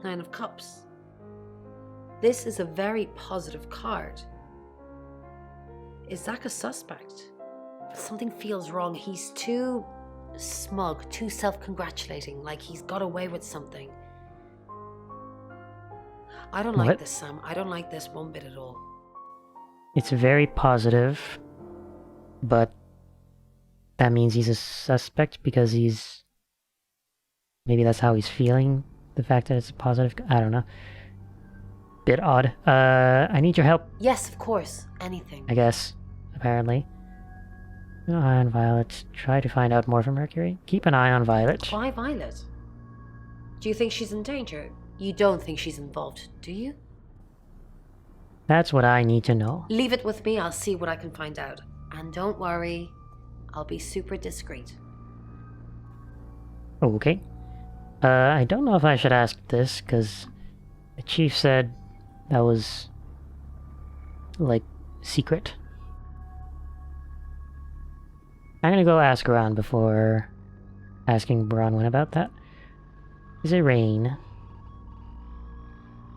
9 of Cups. This is a very positive card. Is Zach a suspect? Something feels wrong. He's too smug, too self-congratulating, like he's got away with something. I don't like this, Sam. I don't like this one bit at all. It's very positive, but that means he's a suspect because he's... Maybe that's how he's feeling. The fact that it's a positive... I don't know. Bit odd. I need your help. Yes, of course. Anything. I guess. Apparently. Keep an eye on Violet. Try to find out more from Mercury. Keep an eye on Violet. Why Violet? Do you think she's in danger? You don't think she's involved, do you? That's what I need to know. Leave it with me. I'll see what I can find out. And don't worry. I'll be super discreet. Okay. I don't know if I should ask this, because the chief said that was, like, secret. I'm gonna go ask around before asking Bronwyn about that. Is it Rain?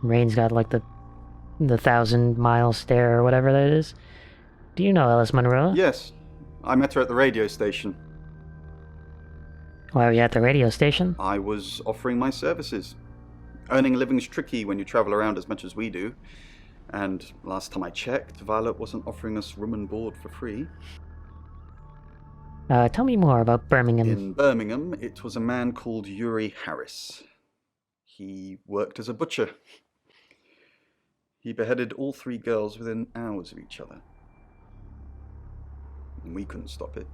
Rain's got, like, the 1,000-mile stare or whatever that is. Do you know Ellis Monroe? Yes. I met her at the radio station. Why were you at the radio station? I was offering my services. Earning a living's tricky when you travel around as much as we do. And last time I checked, Violet wasn't offering us room and board for free. Tell me more about Birmingham. In Birmingham, it was a man called Yuri Harris. He worked as a butcher. He beheaded all 3 girls within hours of each other. And we couldn't stop it.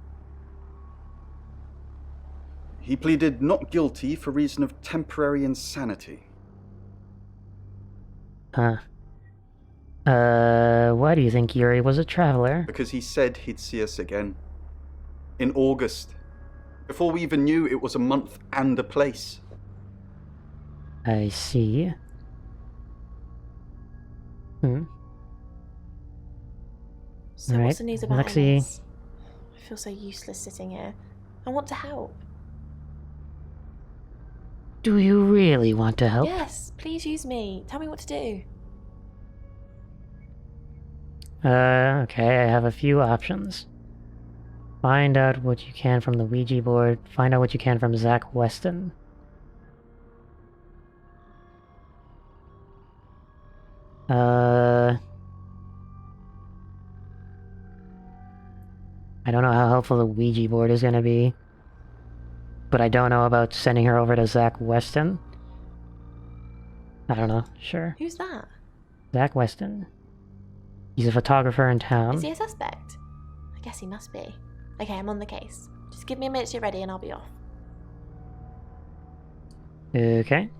He pleaded not guilty for reason of temporary insanity. Huh. Why do you think Yuri was a traveler? Because he said he'd see us again. In August. Before we even knew it was a month and a place. I see. So All what's the right, news about Lexi. Ellis? I feel so useless sitting here. I want to help. Do you really want to help? Yes, please use me. Tell me what to do. Okay, I have a few options. Find out what you can from the Ouija board. Find out what you can from Zach Weston. I don't know how helpful the Ouija board is gonna be. But I don't know about sending her over to Zach Weston. I don't know, sure. Who's that? Zach Weston. He's a photographer in town. Is he a suspect? I guess he must be. Okay, I'm on the case. Just give me a minute to get ready and I'll be off. Okay.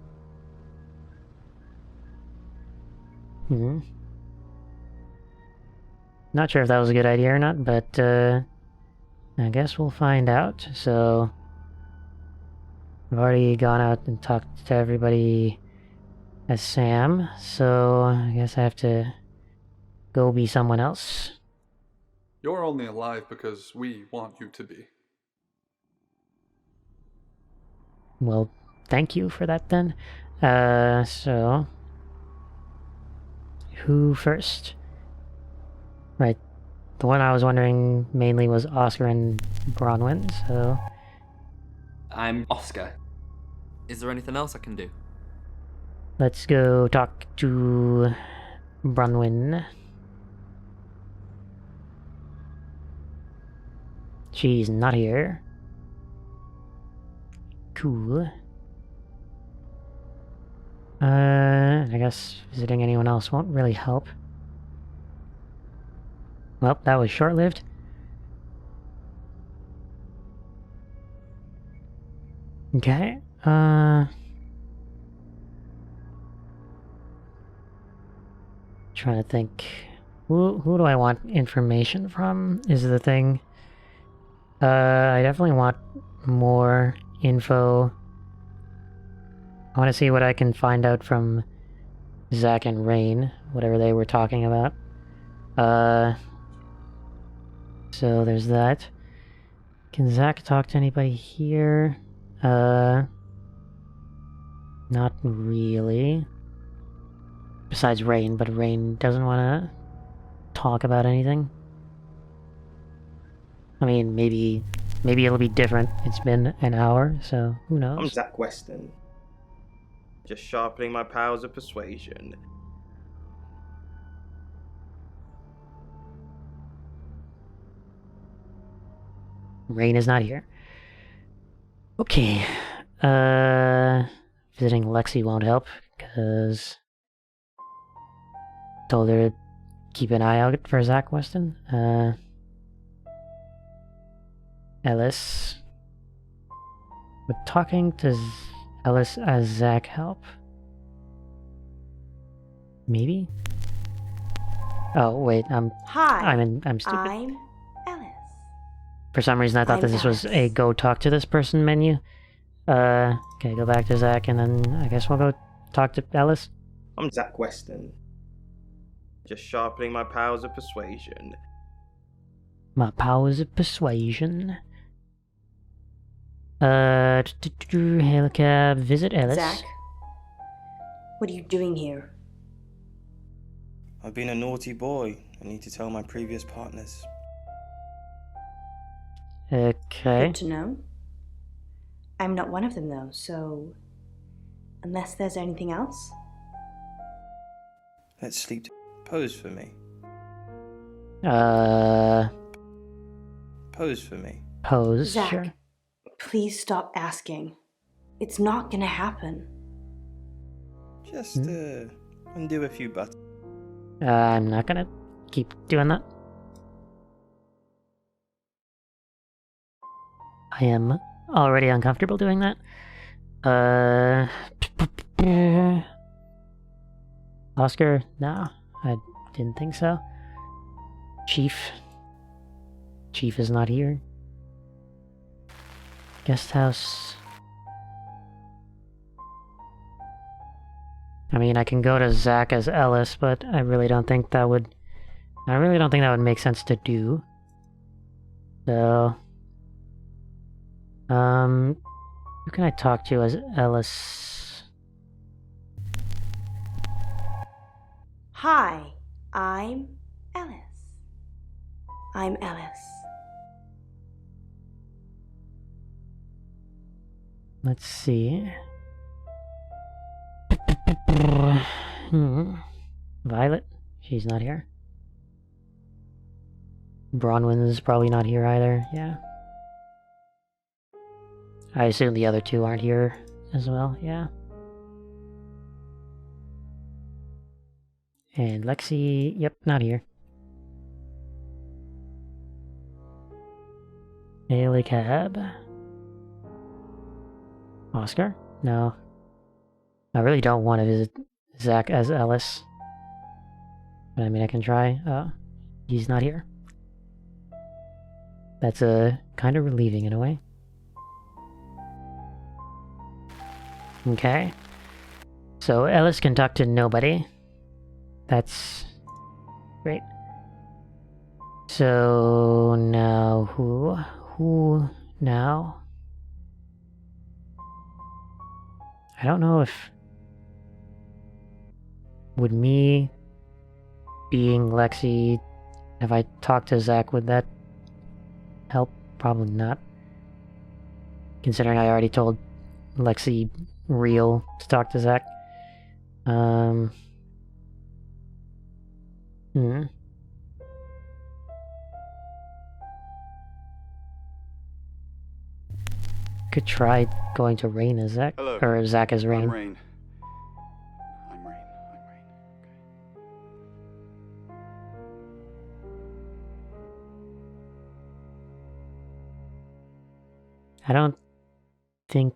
Not sure if that was a good idea or not, but I guess we'll find out. So I've already gone out and talked to everybody as Sam, so I guess I have to go be someone else. You're only alive because we want you to be. Well, thank you for that then. So who first? Right. The one I was wondering mainly was Oscar and Bronwyn, so... I'm Oscar. Is there anything else I can do? Let's go talk to Bronwyn. She's not here. Cool. I guess visiting anyone else won't really help. Well, that was short-lived. Okay, trying to think. Who do I want information from is the thing. I definitely want more info. I want to see what I can find out from Zach and Rain, whatever they were talking about. So there's that. Can Zach talk to anybody here? Not really. Besides Rain, but Rain doesn't want to talk about anything. I mean, maybe it'll be different. It's been an hour, so who knows? I'm Zach Weston. Just sharpening my powers of persuasion. Rain is not here. Okay. Visiting Lexi won't help, because... told her to keep an eye out for Zach Weston. Ellis. Would talking to Ellis as Zach help? Maybe? Oh, wait, Hi. I'm stupid. I'm Ellis. For some reason I thought that this was a go talk to this person menu. Okay, go back to Zach and then I guess we'll go talk to Ellis. I'm Zach Weston. Just sharpening my powers of persuasion. My powers of persuasion. Helicab, visit Ellis. Zach, what are you doing here? I've been a naughty boy. I need to tell my previous partners. Okay. Good to know. I'm not one of them though, so... unless there's anything else? Let's sleep. Pose for me. Pose for me. Pose, Zach, sure. please stop asking. It's not gonna happen. Just, undo a few buttons. I'm not gonna keep doing that. I am already uncomfortable doing that. Oscar? No, I didn't think so. Chief is not here. Guest house. I mean, I can go to Zach as Ellis, but I really don't think that would make sense to do. So, who can I talk to as Ellis? Hi, I'm Ellis. I'm Ellis. Let's see. Violet? She's not here. Bronwyn's probably not here either, yeah. I assume the other two aren't here as well, yeah. And Lexi, yep, not here. Haley Cab. Oscar? No. I really don't want to visit Zach as Ellis. But I mean, I can try. he's not here. That's kind of relieving in a way. Okay. So Ellis can talk to nobody. That's great. So now who? Who now? I don't know if... Would me being Lexi... If I talked to Zach, would that help? Probably not. Considering I already told Lexi real to talk to Zach. Could try going to Rain as Zach. Hello. Or Zach as Rain. I'm Rain. I'm Rain. I don't think...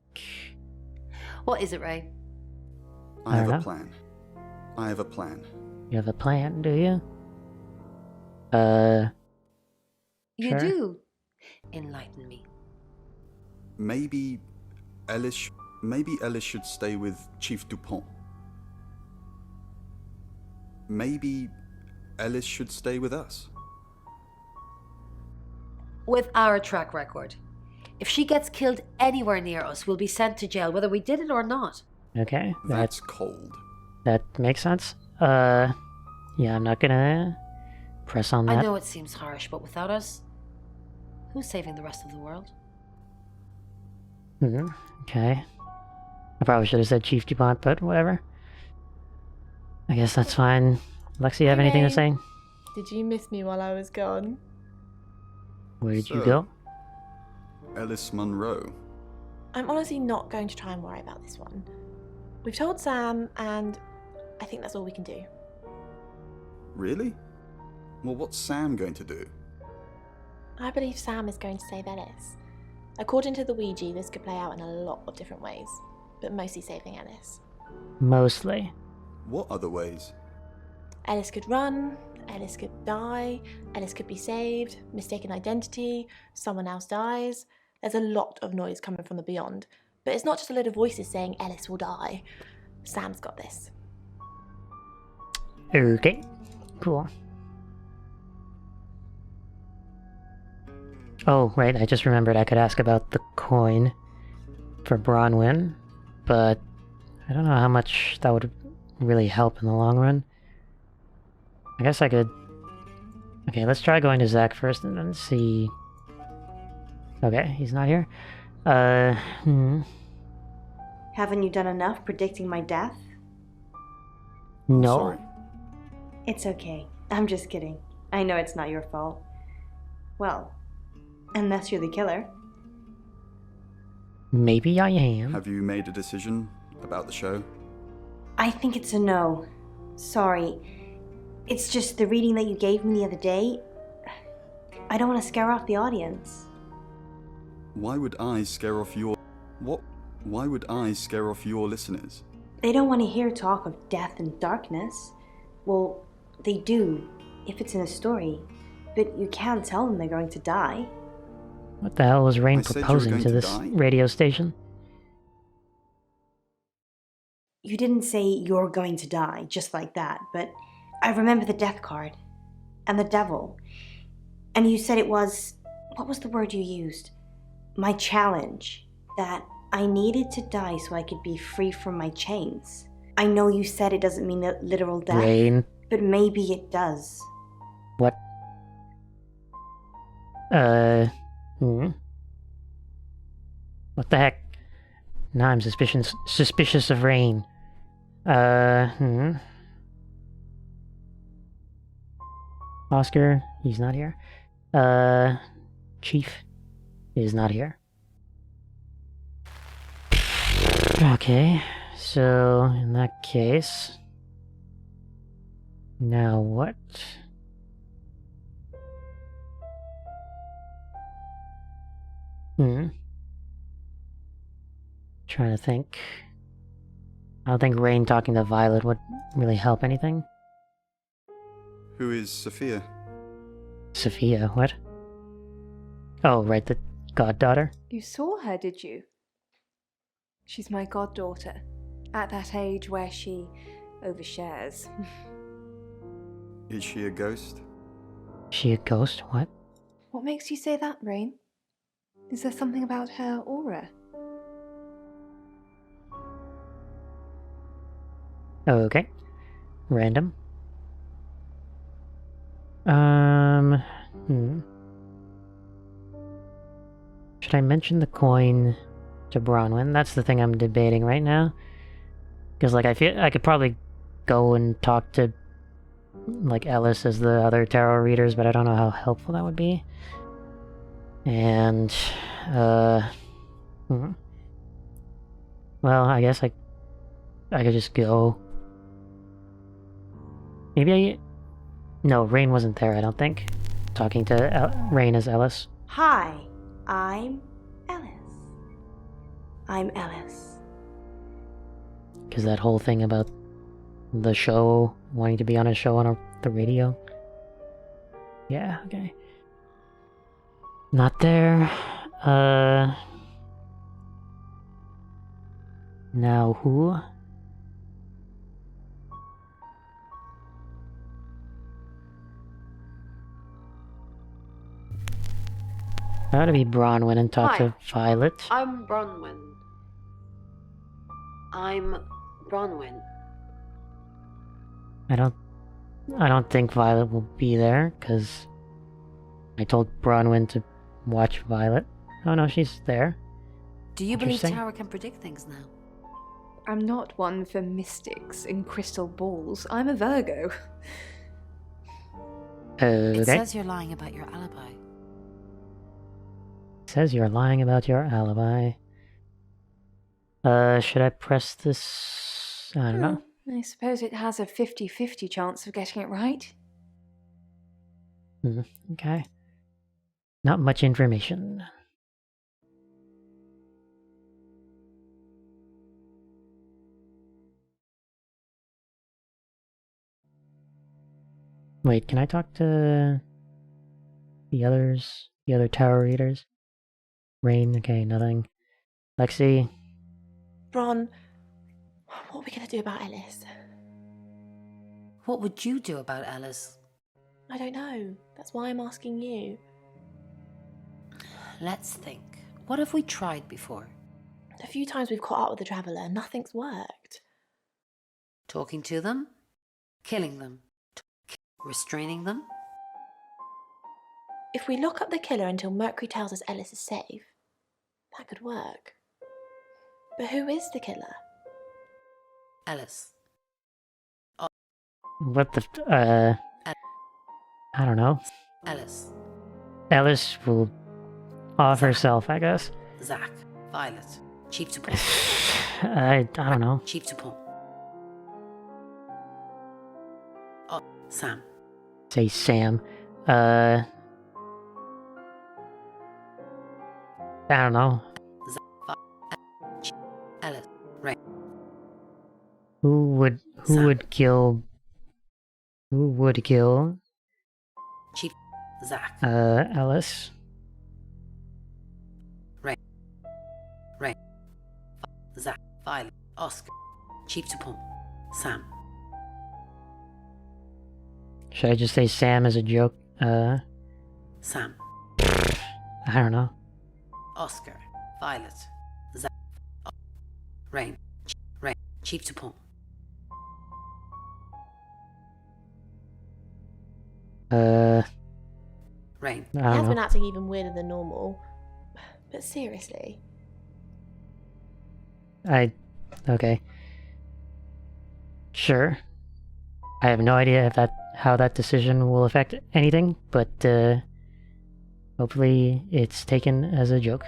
What is it, Ray? I have don't a know. plan. I have a plan. You have a plan, do you? You Sure. do? Enlighten me. Maybe Ellis should stay with Chief Dupont. Maybe Ellis should stay with us. With our track record. If she gets killed anywhere near us, we'll be sent to jail, whether we did it or not. Okay. That's cold. That makes sense. Yeah, I'm not gonna press on that. I know it seems harsh, but without us, who's saving the rest of the world? Okay. I probably should have said Chief DuPont, but whatever. I guess that's fine. Lexi, have anything to say? Did you miss me while I was gone? Where did you So- go? Ellis Monroe. I'm honestly not going to try and worry about this one. We've told Sam, and I think that's all we can do. Really? Well, what's Sam going to do? I believe Sam is going to save Ellis. According to the Ouija, this could play out in a lot of different ways, but mostly saving Ellis. Mostly. What other ways? Ellis could run, Ellis could die, Ellis could be saved, mistaken identity, someone else dies. There's a lot of noise coming from the beyond, but it's not just a load of voices saying Ellis will die. Sam's got this. Okay. Cool. Oh, right, I just remembered I could ask about the coin for Bronwyn, but I don't know how much that would really help in the long run. I guess I could... Okay, let's try going to Zach first and then see... Okay, he's not here. Haven't you done enough predicting my death? No. Sorry. It's okay. I'm just kidding. I know it's not your fault. Well, unless you're the killer. Maybe I am. Have you made a decision about the show? I think it's a no. Sorry. It's just the reading that you gave me the other day. I don't want to scare off the audience. Why would I scare off your... What? Why would I scare off your listeners? They don't want to hear talk of death and darkness. Well, they do, if it's in a story. But you can't tell them they're going to die. What the hell was Rain I said you were proposing going to to this die? radio station? You didn't say you're going to die, just like that, but I remember the death card. And the devil. And you said it was... What was the word you used? My challenge. That I needed to die so I could be free from my chains. I know you said it doesn't mean a literal death. Rain. But maybe it does. What? What the heck? Now I'm suspicious of Rain. Oscar, he's not here. Chief is not here. Okay, so in that case... Now what? Trying to think. I don't think Rain talking to Violet would really help anything. Who is Sophia? Sophia, what? Oh, right, the goddaughter? You saw her, did you? She's my goddaughter, at that age where she overshares. Is she a ghost? She a ghost? What? What makes you say that, Rain? Is there something about her aura? Okay. Random. Should I mention the coin to Bronwyn? That's the thing I'm debating right now. Because, like, I feel I could probably go and talk to, like, Ellis as the other tarot readers, but I don't know how helpful that would be. And, well, I guess I could just go. Maybe No, Rain wasn't there, I don't think. Talking to Rain as Ellis. Hi, I'm Ellis. I'm Ellis. Because that whole thing about the show, wanting to be on a show on the radio. Yeah, okay. Not there. Now who? I ought to be Bronwyn and talk to Violet. I'm Bronwyn. I don't think Violet will be there, because I told Bronwyn to watch Violet. Oh no, she's there. Do you believe Tara can predict things now? I'm not one for mystics and crystal balls. I'm a Virgo. Okay. It says you're lying about your alibi. Says you're lying about your alibi. Should I press this? I don't know. I suppose it has a 50-50 chance of getting it right. Okay. Not much information. Wait, can I talk to the others? The other tower readers? Rain, okay, nothing. Lexi? Bron, what are we going to do about Ellis? What would you do about Ellis? I don't know. That's why I'm asking you. Let's think. What have we tried before? A few times we've caught up with the Traveller, nothing's worked. Talking to them? Killing them? Restraining them? If we lock up the killer until Mercury tells us Ellis is safe, that could work. But who is the killer? Ellis. What the... I don't know. Ellis. Ellis will off herself, I guess. Zach. Violet. Chief to pump. I don't know. Chief to pump. Oh, Sam. Say Sam. I don't know. Ellis. Right. Who would kill Chief Zach. Ellis? Right. Zach. Violet. Oscar. Chief to pump. Sam. Should I just say Sam as a joke? Sam. I don't know. Oscar. Violet. Zach. Rain. Chief to pump. Rain. He has been acting even weirder than normal. But seriously. Okay. Sure. I have no idea if how that decision will affect anything, but hopefully it's taken as a joke.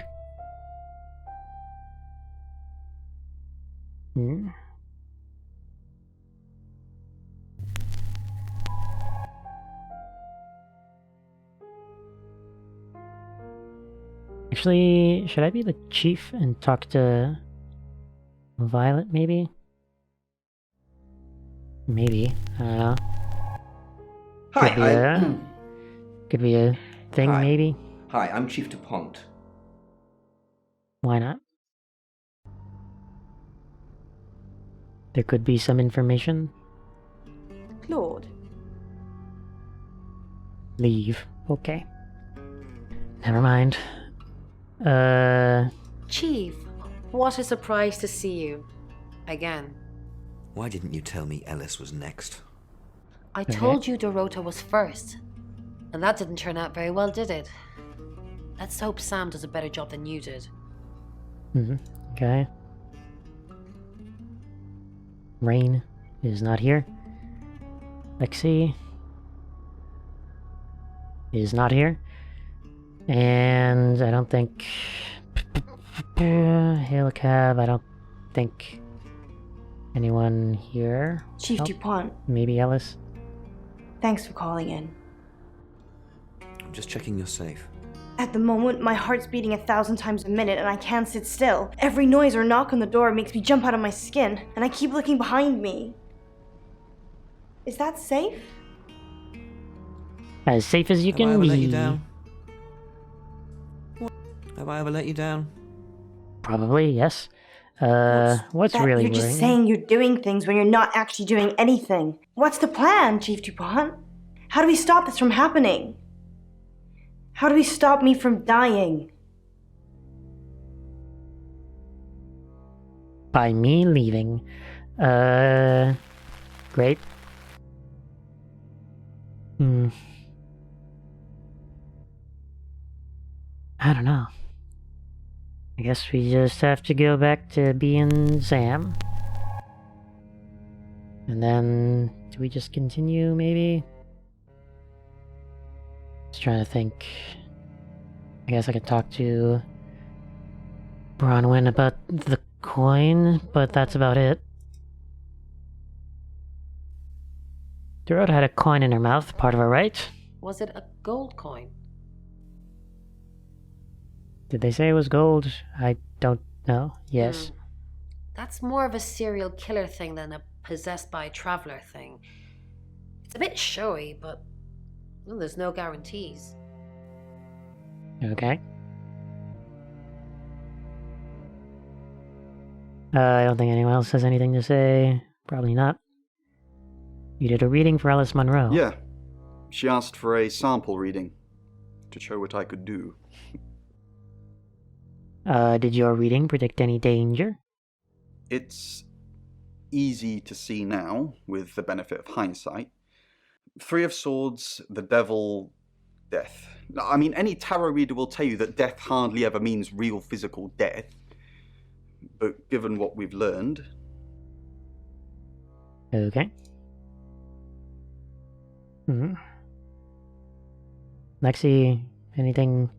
Actually, should I be the chief and talk to Violet, maybe? Maybe. I don't know. Hi, Could be a thing, Hi. maybe? Hi, I'm Chief DuPont. Why not? There could be some information. Claude. Leave. Okay. Never mind. Chief, what a surprise to see you. Again. Why didn't you tell me Ellis was next? I told you Dorota was first. And that didn't turn out very well, did it? Let's hope Sam does a better job than you did. Okay. Rain is not here. Lexi is not here. And I don't think... Hail a cab, I don't think anyone here. Chief DuPont, Maybe Ellis. thanks for calling in. I'm just checking you're safe. At the moment, my heart's beating 1,000 times a minute and I can't sit still. Every noise or knock on the door makes me jump out of my skin, and I keep looking behind me. Is that safe? As safe as you Have I can ever be. let you down? Have I ever let you down? Probably, yes. What's That really you're just worrying? saying you're doing things when you're not actually doing anything. What's the plan, Chief DuPont? How do we stop this from happening? How do we stop me from dying? By me leaving. Great. I don't know. I guess we just have to go back to being Sam. And then, do we just continue, maybe? Just trying to think. I guess I could talk to Bronwyn about the coin, but that's about it. Dorota had a coin in her mouth, part of her right. Was it a gold coin? Did they say it was gold? I don't know. Yes. That's more of a serial killer thing than a possessed by a traveler thing. It's a bit showy, but well, there's no guarantees. Okay. I don't think anyone else has anything to say. Probably not. You did a reading for Alice Munro. Yeah. She asked for a sample reading to show what I could do. Did your reading predict any danger? It's easy to see now, with the benefit of hindsight. 3 of Swords, the Devil, death. I mean, any tarot reader will tell you that death hardly ever means real physical death. But given what we've learned... Okay. Lexi, anything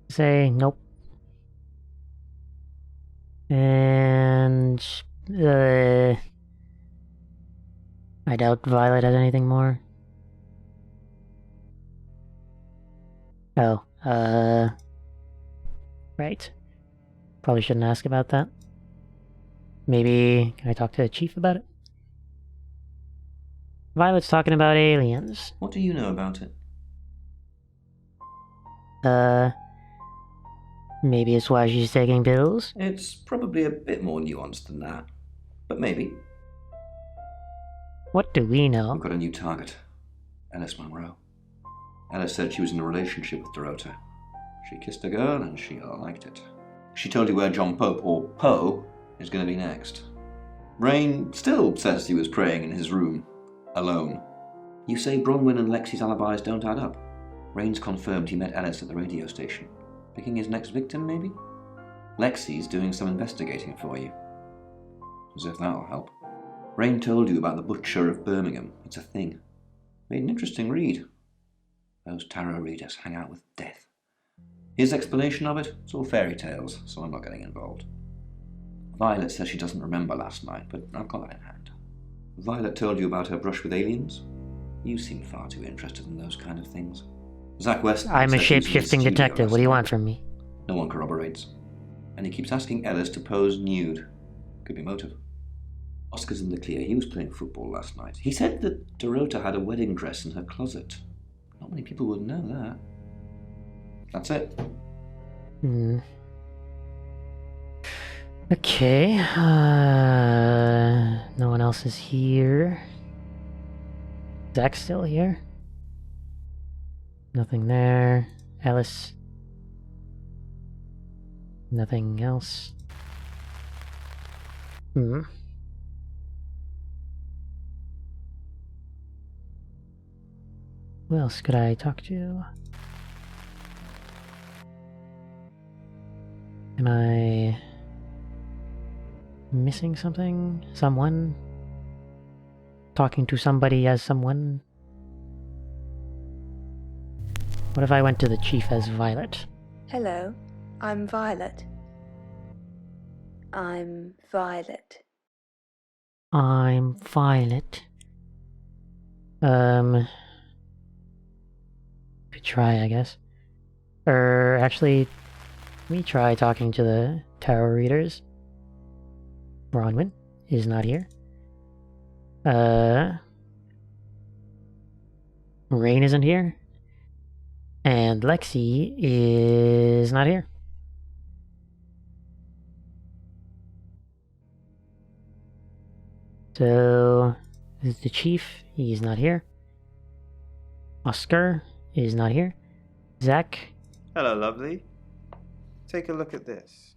to say? Nope. And... I doubt Violet has anything more. Oh, right. Probably shouldn't ask about that. Maybe, can I talk to the chief about it? Violet's talking about aliens. What do you know about it? Maybe it's why she's taking pills? It's probably a bit more nuanced than that. But maybe. What do we know? We've got a new target. Alice Munro. Alice said she was in a relationship with Dorota. She kissed a girl and she liked it. She told you where John Pope, or Poe, is going to be next. Rain still says he was praying in his room. Alone. You say Bronwyn and Lexi's alibis don't add up. Rain's confirmed he met Alice at the radio station. Picking his next victim, maybe? Lexi's doing some investigating for you. As if that'll help. Rain told you about the Butcher of Birmingham. It's a thing. Made an interesting read. Those tarot readers hang out with death. His explanation of it, it's all fairy tales, so I'm not getting involved. Violet says she doesn't remember last night, but I've got that in hand. Violet told you about her brush with aliens? You seem far too interested in those kind of things. Zach West. I'm a shape-shifting detective. What do you want from me? No one corroborates. And he keeps asking Ellis to pose nude. Could be motive. Oscar's in the clear. He was playing football last night. He said that Dorota had a wedding dress in her closet. Not many people would know that. That's it. Hmm. Okay. No one else is here. Zach's still here. Nothing there. Alice. Nothing else. Hmm. Who else could I talk to? Am I missing something? Someone? Talking to somebody as someone? What if I went to the chief as Violet? Hello, I'm Violet. I'm Violet. I'm Violet. Could try, I guess. Actually, let me try talking to the tarot readers. Bronwyn is not here. Rain isn't here. And Lexi is not here. So, this is the chief. He's not here. Oscar is not here. Zach. Hello, lovely. Take a look at this.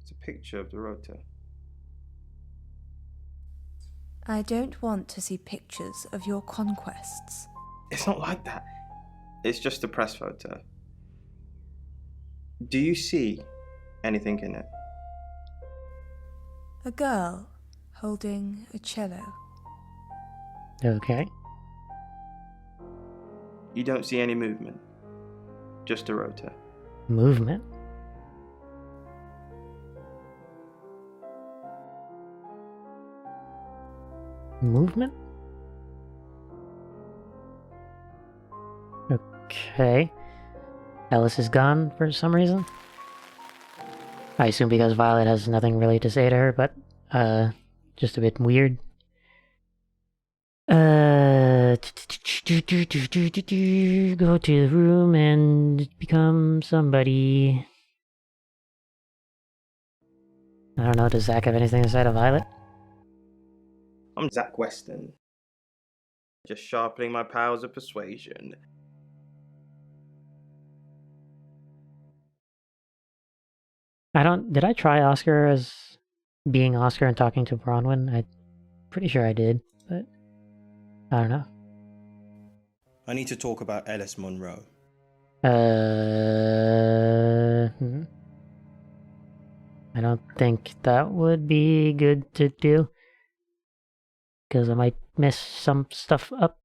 It's a picture of Dorota. I don't want to see pictures of your conquests. It's not like that. It's just a press photo. Do you see anything in it? A girl holding a cello. Okay. You don't see any movement. Just Dorota. Movement? Movement? Okay. Alice is gone for some reason. I assume because Violet has nothing really to say to her, but, just a bit weird. Go to the room and become somebody. I don't know, does Zach have anything to say to Violet? I'm Zach Weston. Just sharpening my powers of persuasion. Did I try Oscar as being Oscar and talking to Bronwyn? I'm pretty sure I did, but I don't know. I need to talk about Ellis Monroe. I don't think that would be good to do, because I might mess some stuff up.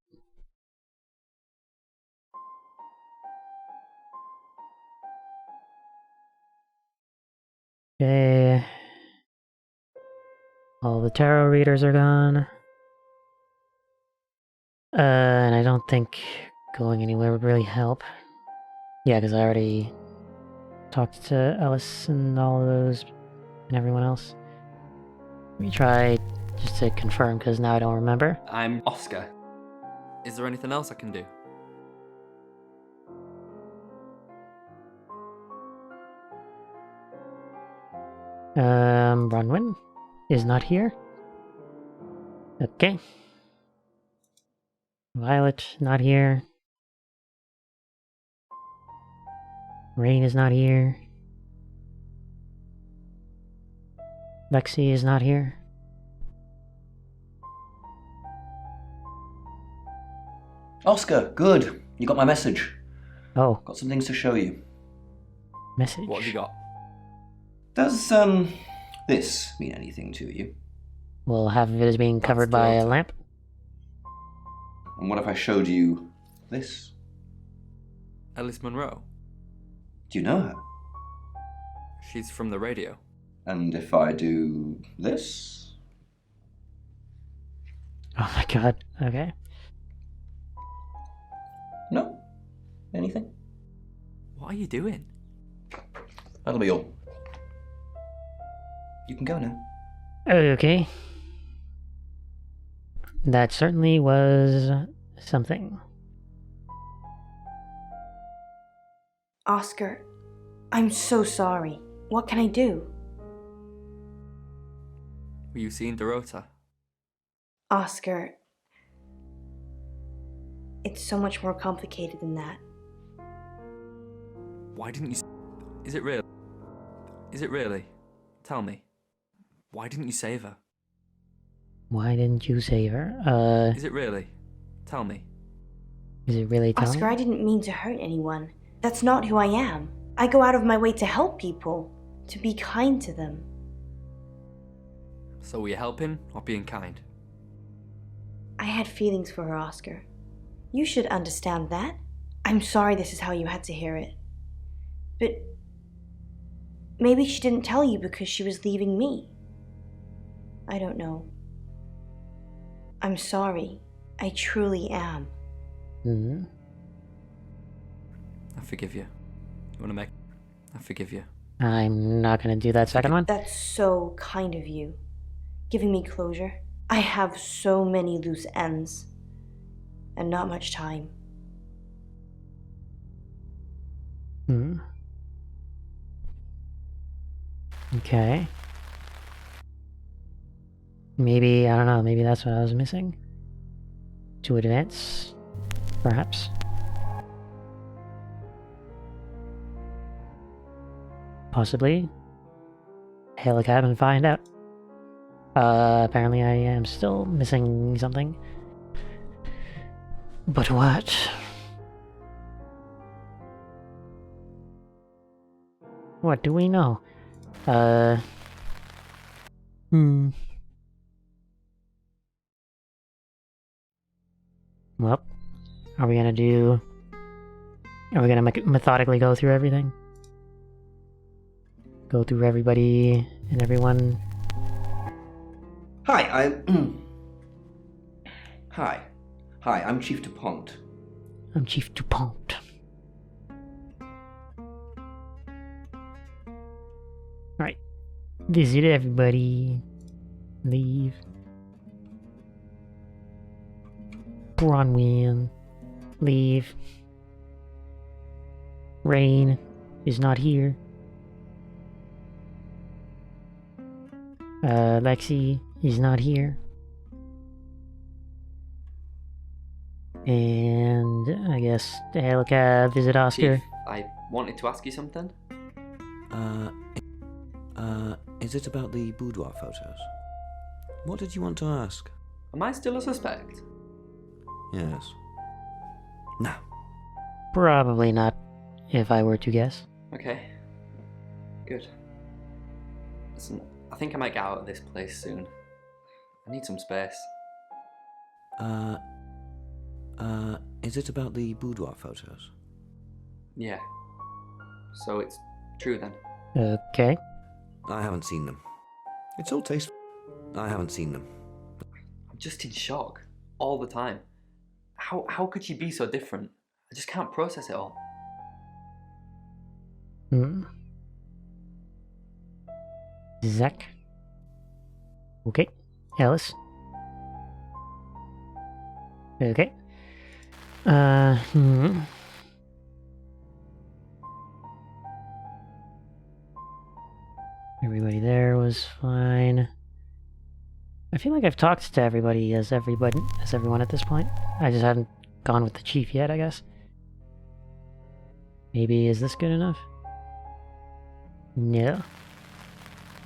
Okay. All the tarot readers are gone. And I don't think going anywhere would really help. Yeah, because I already talked to Ellis and all of those and everyone else. Let me try just to confirm, because now I don't remember. I'm Oscar. Is there anything else I can do? Bronwyn is not here. Okay. Violet, not here. Rain is not here. Lexi is not here. Oscar, good. You got my message. Oh. Got some things to show you. Message? What have you got? Does, this mean anything to you? Well, half of it is being covered by a lamp. And what if I showed you this? Alice Monroe. Do you know her? She's from the radio. And if I do this? Oh my god, okay. No? Anything? What are you doing? That'll be all. You can go now. Okay. That certainly was something. Oscar, I'm so sorry. What can I do? Were you seeing Dorota? Oscar, it's so much more complicated than that. Why didn't you... Is it real? Is it really? Tell me. Why didn't you save her? Why didn't you save her? Is it really? Tell me. Is it really Tom? Oscar, I didn't mean to hurt anyone. That's not who I am. I go out of my way to help people, to be kind to them. So were you helping or being kind? I had feelings for her, Oscar. You should understand that. I'm sorry this is how you had to hear it. But maybe she didn't tell you because she was leaving me. I don't know. I'm sorry. I truly am. Hmm. I forgive you. You wanna make... I forgive you. I'm not gonna do that second one. That's so kind of you. Giving me closure. I have so many loose ends. And not much time. Hmm. Okay. Maybe, I don't know, maybe that's what I was missing. To advance, perhaps. Possibly. Hail a cab and find out. Apparently I am still missing something. But what? What do we know? Well, are we gonna methodically go through everything? Go through everybody and everyone? Hi, Hi, I'm Chief DuPont. I'm Chief DuPont. Alright. Visit everybody. Leave. Bronwyn. Leave. Rain is not here. Lexi is not here. And I guess the Helica visit Oscar. Chief, I wanted to ask you something. Is it about the boudoir photos? What did you want to ask? Am I still a suspect? Yes. No. Probably not, if I were to guess. Okay. Good. Listen, I think I might get out of this place soon. I need some space. Is it about the boudoir photos? Yeah. So it's true then? Okay. I haven't seen them. It's all tasteful. I haven't seen them. I'm just in shock. All the time. How could she be so different? I just can't process it all. Zach. Okay. Alice. Okay. Everybody there was fine. I feel like I've talked to everybody as everyone at this point. I just haven't gone with the chief yet, I guess. Maybe, is this good enough? No.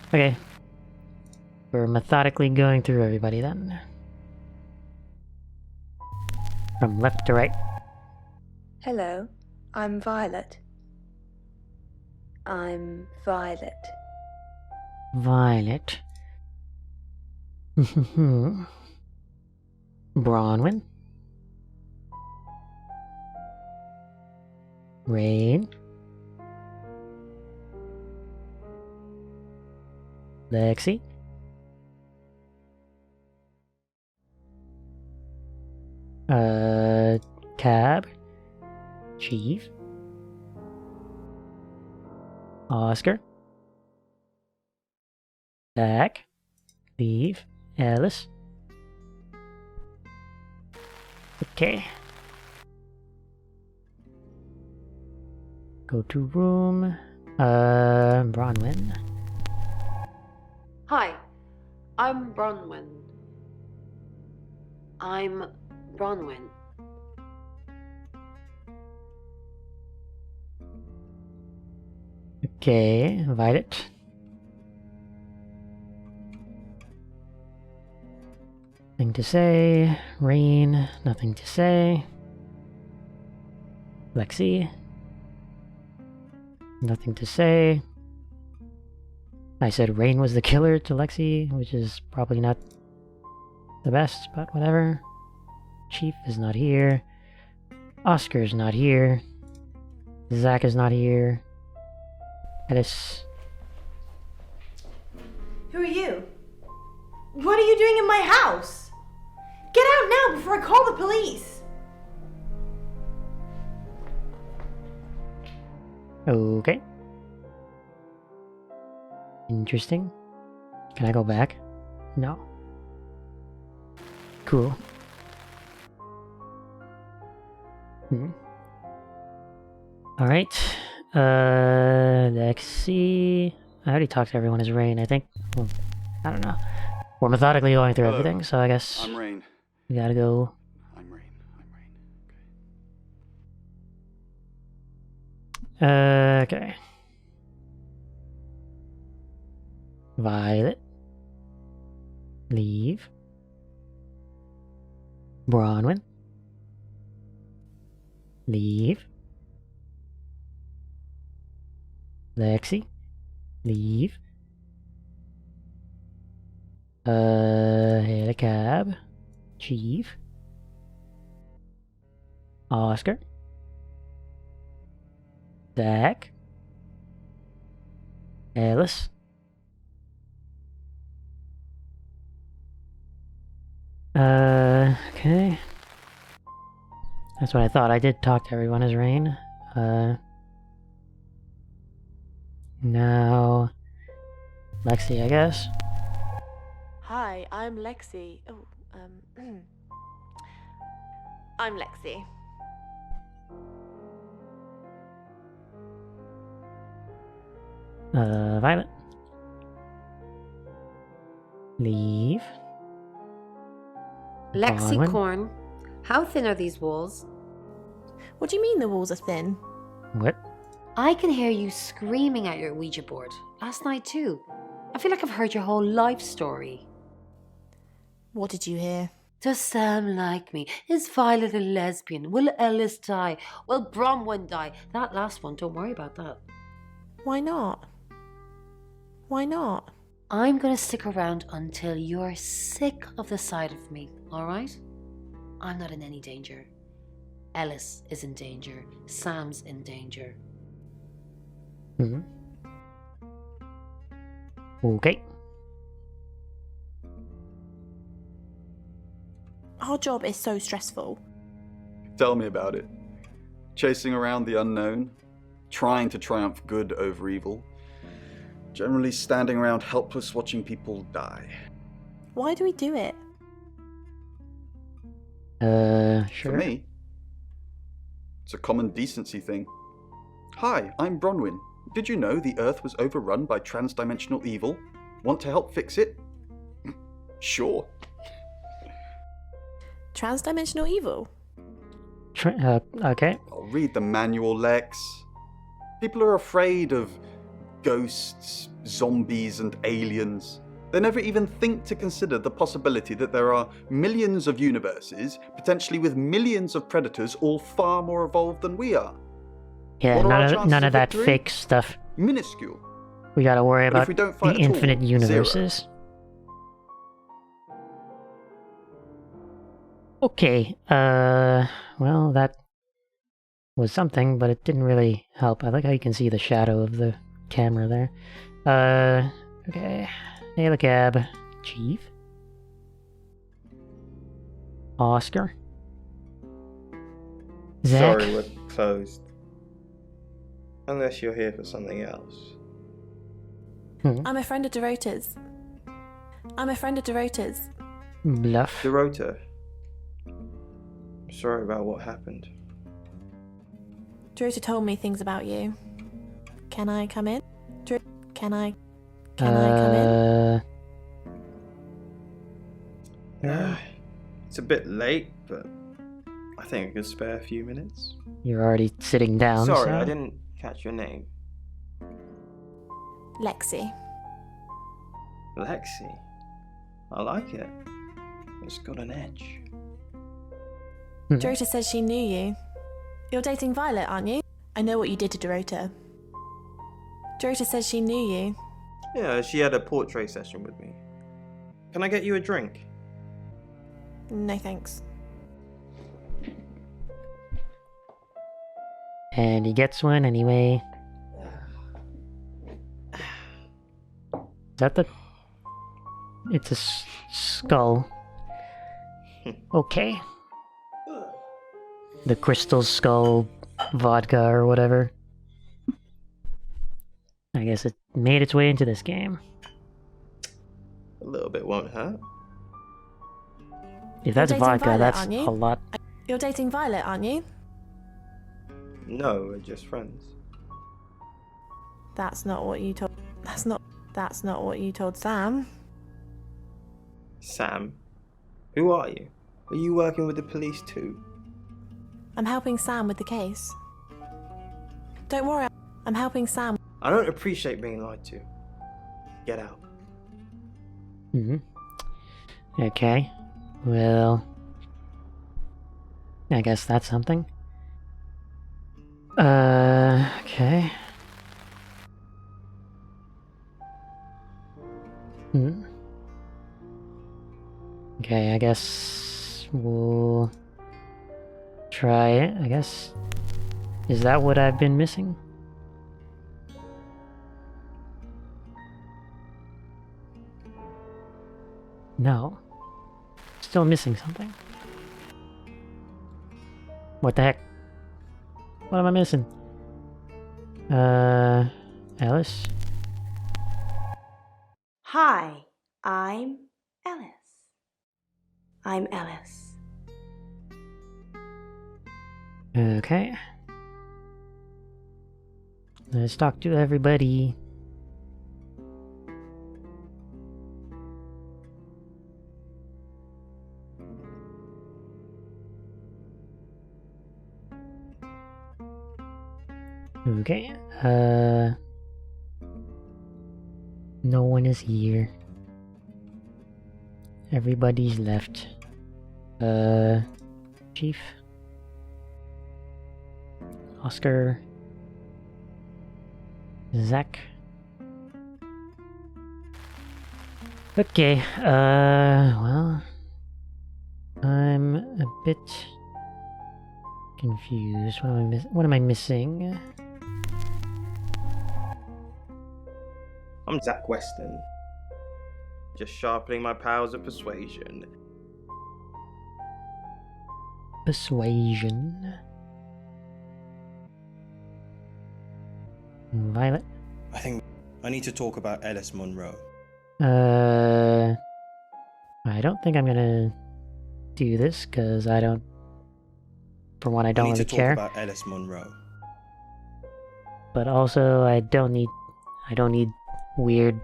Okay. We're methodically going through everybody then. From left to right. Hello, I'm Violet. I'm Violet. Violet. Bronwyn. Rain. Lexi. Cab. Chief. Oscar. Zach. Leave. Alice. Okay. Go to room. Bronwyn. Hi, I'm Bronwyn. I'm Bronwyn. Okay, Violet. Nothing to say. Rain, nothing to say. Lexi. Nothing to say. I said Rain was the killer to Lexi, which is probably not the best, but whatever. Chief is not here. Oscar's not here. Zach is not here. Ellis. Who are you? What are you doing in my house? Get out now before I call the police! Okay. Interesting. Can I go back? No. Cool. Alright. Let's see. I already talked to everyone as Rain, I think. Well, I don't know. We're methodically going through everything, so I guess I'm Rain. we gotta go. I'm Rain. Okay. Violet. Leave. Bronwyn. Leave. Lexi. Leave. Hail a cab. Chief. Oscar. Zach. Alice. Okay. That's what I thought. I did talk to everyone as Rain. Now... Lexi, I guess. Hi, I'm Lexi. Oh, I'm Lexi. Violet. Leave. Lexicorn, how thin are these walls? What do you mean the walls are thin? What? I can hear you screaming at your Ouija board. Last night too. I feel like I've heard your whole life story. What did you hear? Does Sam like me? Is Violet a lesbian? Will Ellis die? Will Bronwyn die? That last one, don't worry about that. Why not? Why not? I'm gonna stick around until you're sick of the sight of me, alright? I'm not in any danger. Ellis is in danger. Sam's in danger. Okay. Our job is so stressful. Tell me about it. Chasing around the unknown, trying to triumph good over evil, generally standing around helpless watching people die. Why do we do it? Sure. For me, it's a common decency thing. Hi, I'm Bronwyn. Did you know the Earth was overrun by trans-dimensional evil? Want to help fix it? Sure. Trans-dimensional evil? Okay. I'll read the manual, Lex. People are afraid of ghosts, zombies, and aliens. They never even think to consider the possibility that there are millions of universes, potentially with millions of predators, all far more evolved than we are. Yeah, What are our chances none of of that victory? fake stuff. Minuscule. We gotta worry But if about we don't the fight at all, infinite universes. Okay, well, that was something, but it didn't really help. I like how you can see the shadow of the camera there. Okay. Hail a cab. Chief. Oscar. Zach. Sorry, we're closed. Unless you're here for something else. I'm a friend of Dorota's. Bluff. Dorota. Sorry about what happened. Dorota told me things about you. Can I come in? Can I come in? It's a bit late, but I think I could spare a few minutes. You're already sitting down, Sorry, so... I didn't catch your name. Lexi. Lexi. I like it. It's got an edge. Dorota says she knew you. You're dating Violet, aren't you? I know what you did to Dorota. Dorota says she knew you. Yeah, she had a portrait session with me. Can I get you a drink? No thanks. And he gets one anyway. Is that the... It's a skull. Okay. The crystal skull vodka or whatever. I guess it made its way into this game. A little bit won't hurt. If that's vodka, Violet, that's aren't you? a lot. You're dating Violet, aren't you? No, we're just friends. That's not what you told... That's not what you told Sam. Sam? Who are you? Are you working with the police too? I'm helping Sam with the case. Don't worry, I'm helping Sam. I don't appreciate being lied to. Get out. Okay. Well... I guess that's something. Okay. Okay, I guess we'll try it, I guess. Is that what I've been missing? No. Still missing something. What the heck? What am I missing? Alice? Hi, I'm Alice. I'm Alice. Okay. Let's talk to everybody. Okay, no one is here. Everybody's left. Chief? Oscar? Zach? Okay, well... I'm a bit... confused. What am I missing? I'm Zach Weston. Just sharpening my powers of persuasion. Persuasion. Violet? I think I need to talk about Alice Monroe. I don't think I'm gonna do this, because I don't... For one, I don't really care. I need to talk about Alice Monroe. But also, I don't need weird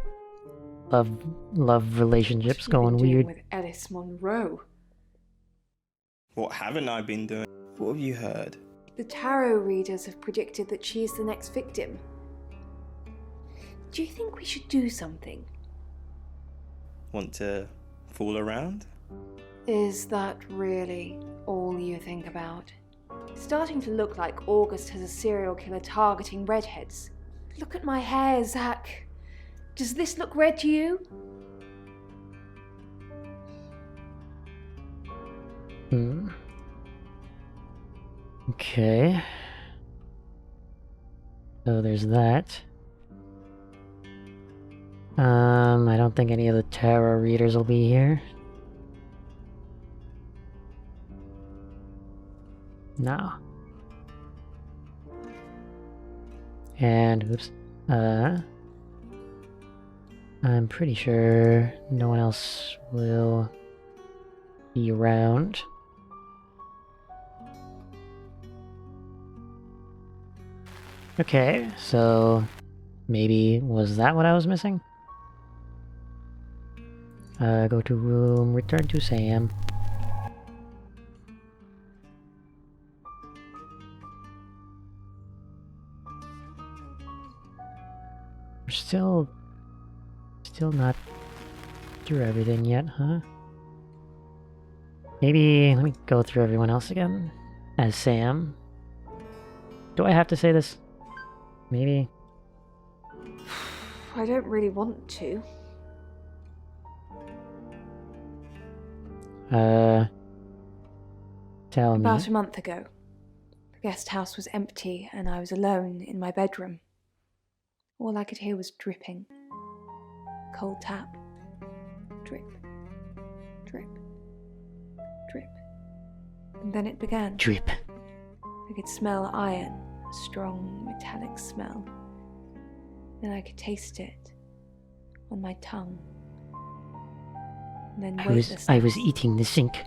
love relationships going weird. With Alice Monroe. What haven't I been doing? What have you heard? The tarot readers have predicted that she is the next victim. Do you think we should do something? Want to fool around? Is that really all you think about? It's starting to look like August has a serial killer targeting redheads. Look at my hair, Zach. Does this look red to you? Okay. So there's that. I don't think any of the tarot readers will be here. No. And, oops. I'm pretty sure no one else will be around. Okay, so Maybe was that what I was missing? Go to room, return to Sam. We're still not through everything yet, huh? Maybe let me go through everyone else again as Sam. Do I have to say this? Maybe. I don't really want to. Tell me. About a month ago, the guest house was empty and I was alone in my bedroom. All I could hear was dripping. A cold tap. Drip. Drip. Drip. And then it began. Drip. I could smell iron, a strong metallic smell. Then I could taste it on my tongue. And then I was eating the sink.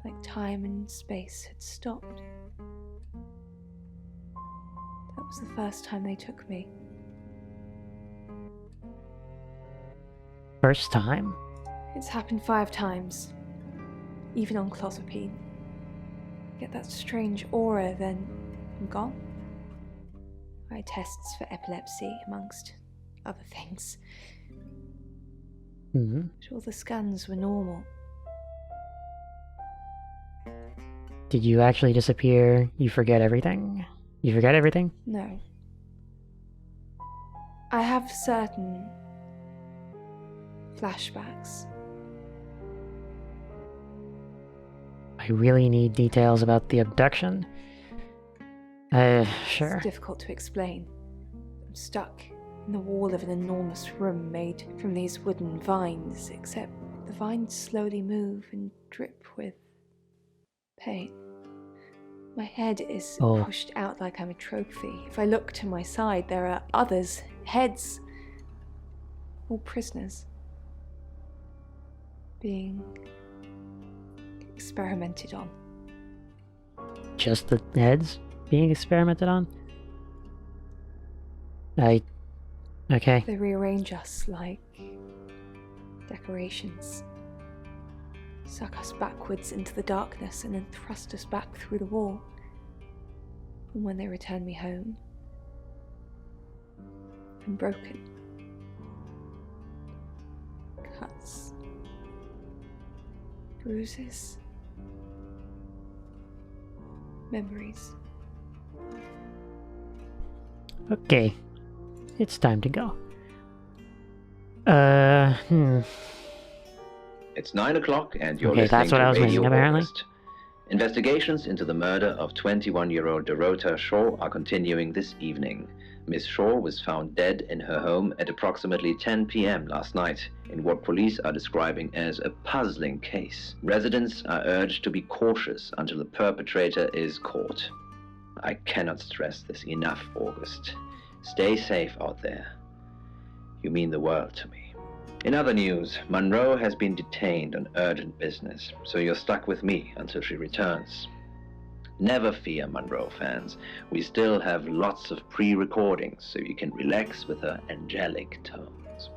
Like time and space had stopped. That was the first time they took me. First time? It's happened 5 times. Even on clozapine. Get that strange aura, then I'm gone. Eye tests for epilepsy, amongst other things. Mm-hmm. But all the scans were normal. Did you actually disappear? You forget everything? You forget everything? No. I have certain flashbacks. I really need details about the abduction. Sure. It's difficult to explain. I'm stuck in the wall of an enormous room made from these wooden vines, except the vines slowly move and drip with pain. My head is pushed out like I'm a trophy. If I look to my side, there are others, heads, all prisoners, being experimented on. Just the heads being experimented on? Okay. They rearrange us like decorations. Suck us backwards into the darkness and then thrust us back through the wall. And when they return me home, I'm broken. Cuts. Bruises. Memories. Okay. It's time to go. It's 9 o'clock and you're Okay, listening that's what to I was Radio missing, apparently. August. Investigations into the murder of 21-year-old Dorota Shaw are continuing this evening. Miss Shaw was found dead in her home at approximately 10 p.m. last night in what police are describing as a puzzling case. Residents are urged to be cautious until the perpetrator is caught. I cannot stress this enough, August. Stay safe out there. You mean the world to me. In other news, Monroe has been detained on urgent business, so you're stuck with me until she returns. Never fear, Monroe fans. We still have lots of pre-recordings, so you can relax with her angelic tones.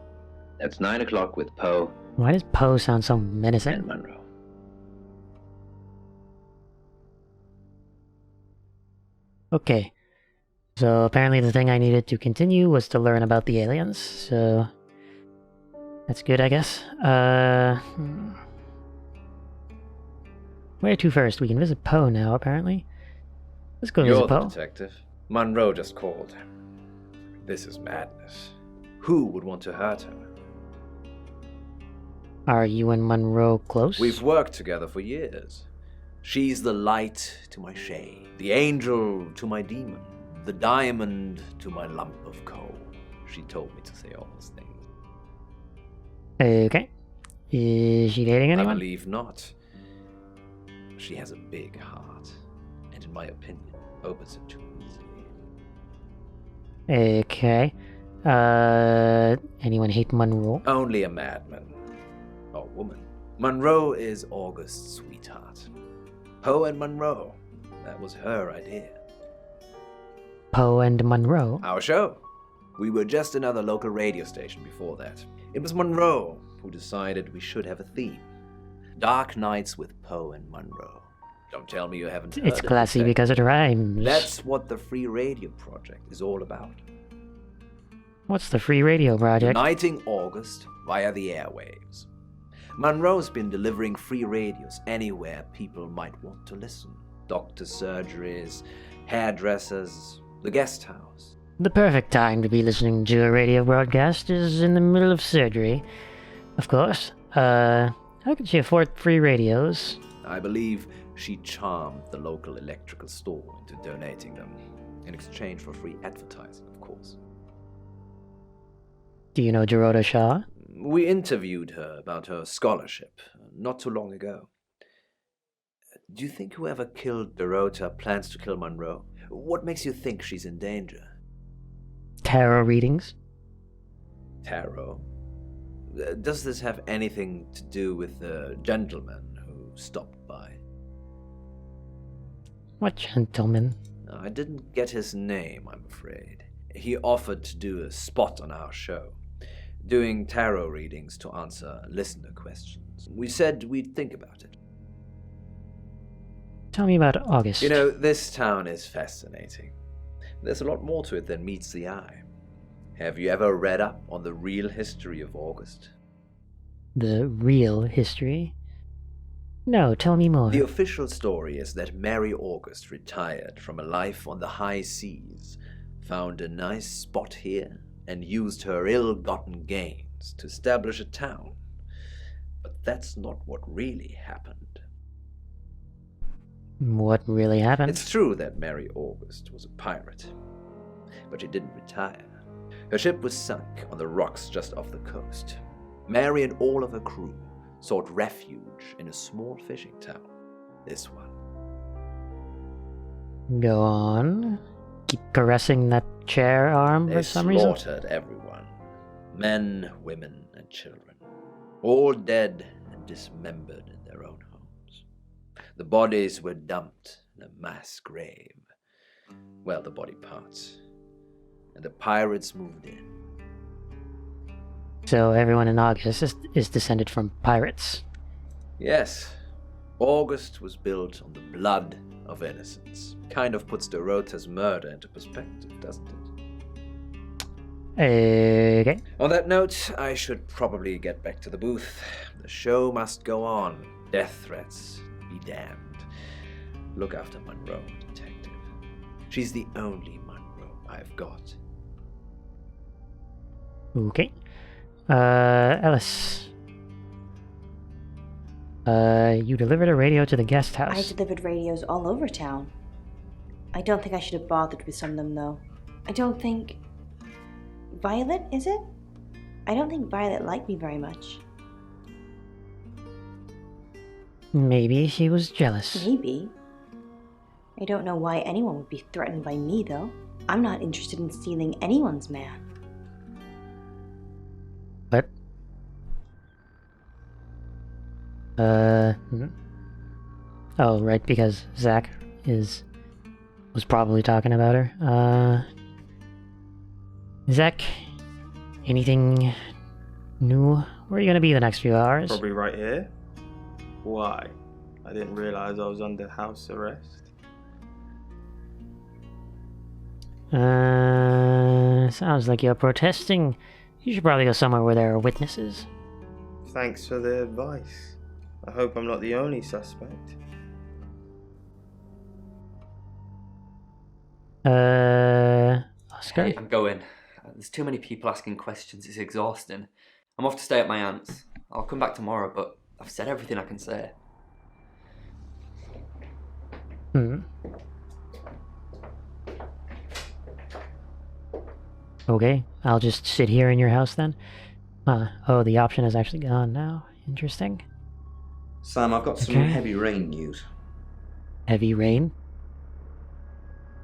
That's 9 o'clock with Poe. Why does Poe sound so menacing? And Monroe. Okay. So apparently the thing I needed to continue was to learn about the aliens, so that's good, I guess. Where to first? We can visit Poe now, apparently. Let's go visit You're the Poe. detective. Monroe just called. This is madness. Who would want to hurt her? Are you and Monroe close? We've worked together for years. She's the light to my shade, the angel to my demon, the diamond to my lump of coal. She told me to say all those things. Okay. Is she dating anyone? I believe not. She has a big heart, and in my opinion, opens it too easily. Okay. Anyone hate Monroe? Only a madman. Or woman. Monroe is August's sweetheart. Poe and Monroe. That was her idea. Poe and Monroe? Our show. We were just another local radio station before that. It was Monroe who decided we should have a theme. Dark Nights with Poe and Monroe. Don't tell me you haven't heard It's of classy it. because it rhymes. That's what the Free Radio Project is all about. What's the Free Radio Project? Uniting August via the airwaves. Monroe's been delivering free radios anywhere people might want to listen. Doctor surgeries, hairdressers, the guest house. The perfect time to be listening to a radio broadcast is in the middle of surgery. Of course. How could she afford free radios? I believe she charmed the local electrical store into donating them, in exchange for free advertising, of course. Do you know Dorota Shaw? We interviewed her about her scholarship not too long ago. Do you think whoever killed Dorota plans to kill Monroe? What makes you think she's in danger? Tarot readings? Tarot? Does this have anything to do with the gentleman who stopped by? What gentleman? I didn't get his name, I'm afraid. He offered to do a spot on our show, doing tarot readings to answer listener questions. We said we'd think about it. Tell me about August. You know, this town is fascinating. There's a lot more to it than meets the eye. Have you ever read up on the real history of August? The real history? No, tell me more. The official story is that Mary August retired from a life on the high seas, found a nice spot here, and used her ill-gotten gains to establish a town. But that's not what really happened. What really happened? It's true that Mary August was a pirate, but she didn't retire. Her ship was sunk on the rocks just off the coast. Mary and all of her crew sought refuge in a small fishing town. This one. Go on. Keep caressing that chair arm They for some reason. slaughtered everyone. Men, women, and children. All dead and dismembered in their own homes. The bodies were dumped in a mass grave. Well, the body parts. And the pirates moved in. So everyone in August is descended from pirates. Yes, August was built on the blood of innocents. Kind of puts Dorota's murder into perspective, doesn't it? Okay. On that note, I should probably get back to the booth. The show must go on. Death threats be damned. Look after Monroe, detective. She's the only Monroe I've got. Okay. Ellis. You delivered a radio to the guest house. I delivered radios all over town. I don't think I should have bothered with some of them, though. I don't think... Violet, is it? I don't think Violet liked me very much. Maybe she was jealous. Maybe. I don't know why anyone would be threatened by me, though. I'm not interested in stealing anyone's man. What? Oh, right, because Zach was probably talking about her. Zach, anything new? Where are you gonna be the next few hours? Probably right here. Why? I didn't realize I was under house arrest. Sounds like you're protesting. You should probably go somewhere where there are witnesses. Thanks for the advice. I hope I'm not the only suspect. Oscar? Hey, I'm going. There's too many people asking questions. It's exhausting. I'm off to stay at my aunt's. I'll come back tomorrow, but I've said everything I can say. Okay, I'll just sit here in your house then. Oh, the option is actually gone now. Interesting. Sam, I've got some Okay. heavy rain news. Heavy rain?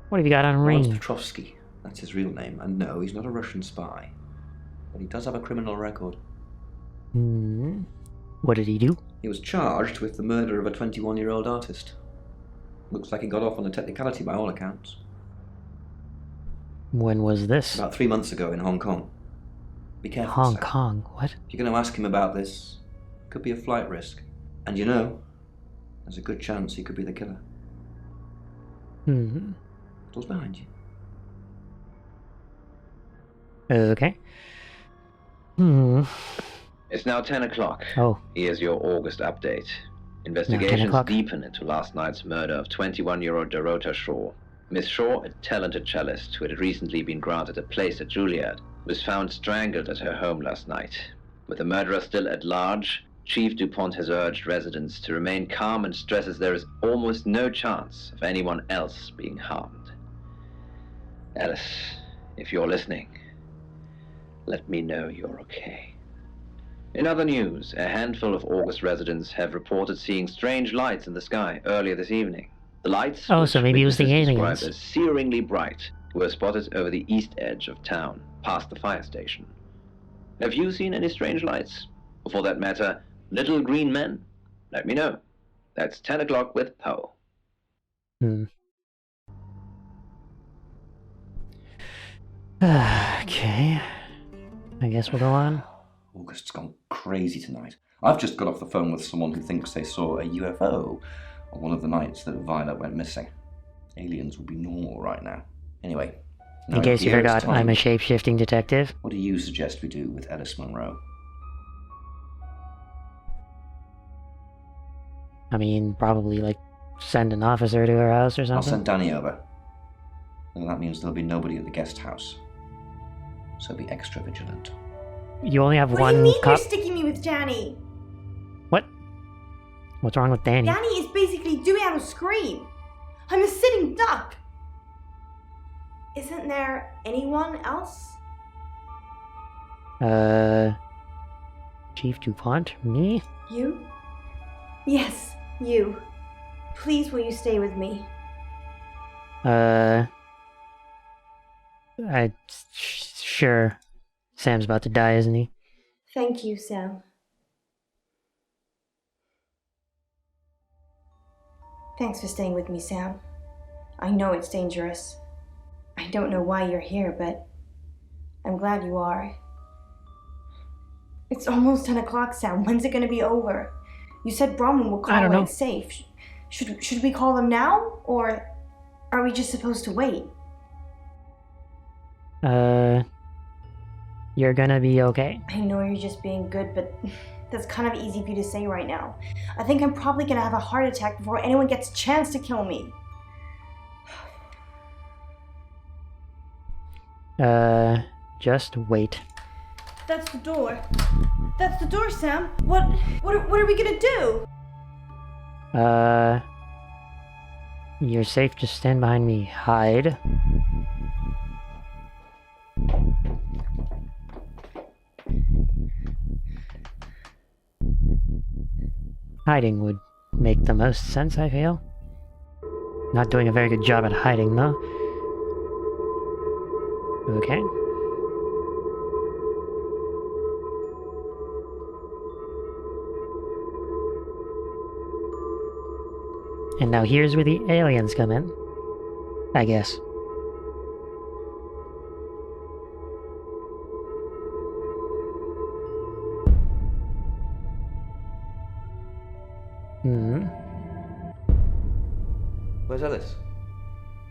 What have you got on Lawrence rain? Petrovsky, that's his real name, and no, he's not a Russian spy. But he does have a criminal record. What did he do? He was charged with the murder of a 21-year-old artist. Looks like he got off on a technicality by all accounts. When was this? About 3 months ago in Hong Kong. Be careful, Hong Sam. Kong, what? If you're going to ask him about this, could be a flight risk. And you know, there's a good chance he could be the killer. Door's behind you. Okay. It's now 10 o'clock. Oh. Here's your August update. Investigations deepen into last night's murder of 21-year-old Dorota Shaw. Miss Shaw, a talented cellist who had recently been granted a place at Juilliard, was found strangled at her home last night. With the murderer still at large, Chief DuPont has urged residents to remain calm and stresses there is almost no chance of anyone else being harmed. Alice, if you're listening, let me know you're okay. In other news, a handful of August residents have reported seeing strange lights in the sky earlier this evening. The lights, so maybe it was the aliens. Described as searingly bright, were spotted over the east edge of town, past the fire station. Have you seen any strange lights? Or for that matter, little green men? Let me know. That's 10 o'clock with Poe. Okay. I guess we'll go on. August's gone crazy tonight. I've just got off the phone with someone who thinks they saw a UFO on one of the nights that Violet went missing. Aliens would be normal right now. Anyway, in case you forgot, I'm a shape-shifting detective. What do you suggest we do with Alice Monroe? I mean, probably, like, send an officer to her house or something. I'll send Danny over. And that means there'll be nobody at the guest house. So be extra vigilant. You only have one What do you mean cop? you're sticking me with Danny? What? What's wrong with Danny? Danny is basically doing out a scream. I'm a sitting duck. Isn't there anyone else? Chief DuPont? Me? You? Yes, you. Please, will you stay with me? Sure. Sam's about to die, isn't he? Thank you, Sam. Thanks for staying with me, Sam. I know it's dangerous. I don't know why you're here, but I'm glad you are. It's almost 10 o'clock, Sam. When's it going to be over? You said Bronwyn will call when it's safe. Should we call them now? Or are we just supposed to wait? You're gonna be okay. I know you're just being good, but that's kind of easy for you to say right now. I think I'm probably gonna have a heart attack before anyone gets a chance to kill me. Just wait. That's the door. That's the door, Sam. What are we gonna do? You're safe. Just stand behind me. Hide. Hiding would make the most sense, I feel. Not doing a very good job at hiding, though. Okay. And now here's where the aliens come in. I guess. Where's Ellis?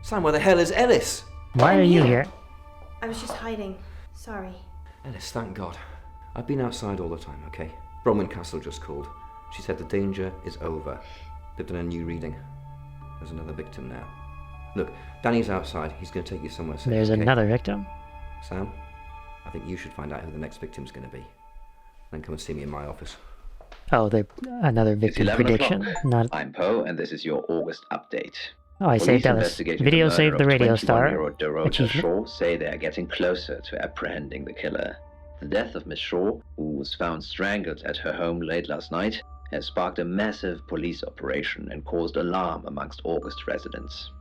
Sam, where the hell is Ellis? Why are you here? I was just hiding. Sorry. Ellis, thank God. I've been outside all the time, okay? Bronwyn Castle just called. She said the danger is over. They've done a new reading. There's another victim now. Look, Danny's outside. He's going to take you somewhere safe. There's another victim? Sam, I think you should find out who the next victim's going to be. Then come and see me in my office. Oh, another victim prediction. Not. I'm Poe, and this is your August update. Oh, I saved Ellis. Video saved the radio star. Dorota Shaw say they are getting closer to apprehending the killer. The death of Miss Shaw, who was found strangled at her home late last night, has sparked a massive police operation and caused alarm amongst August residents.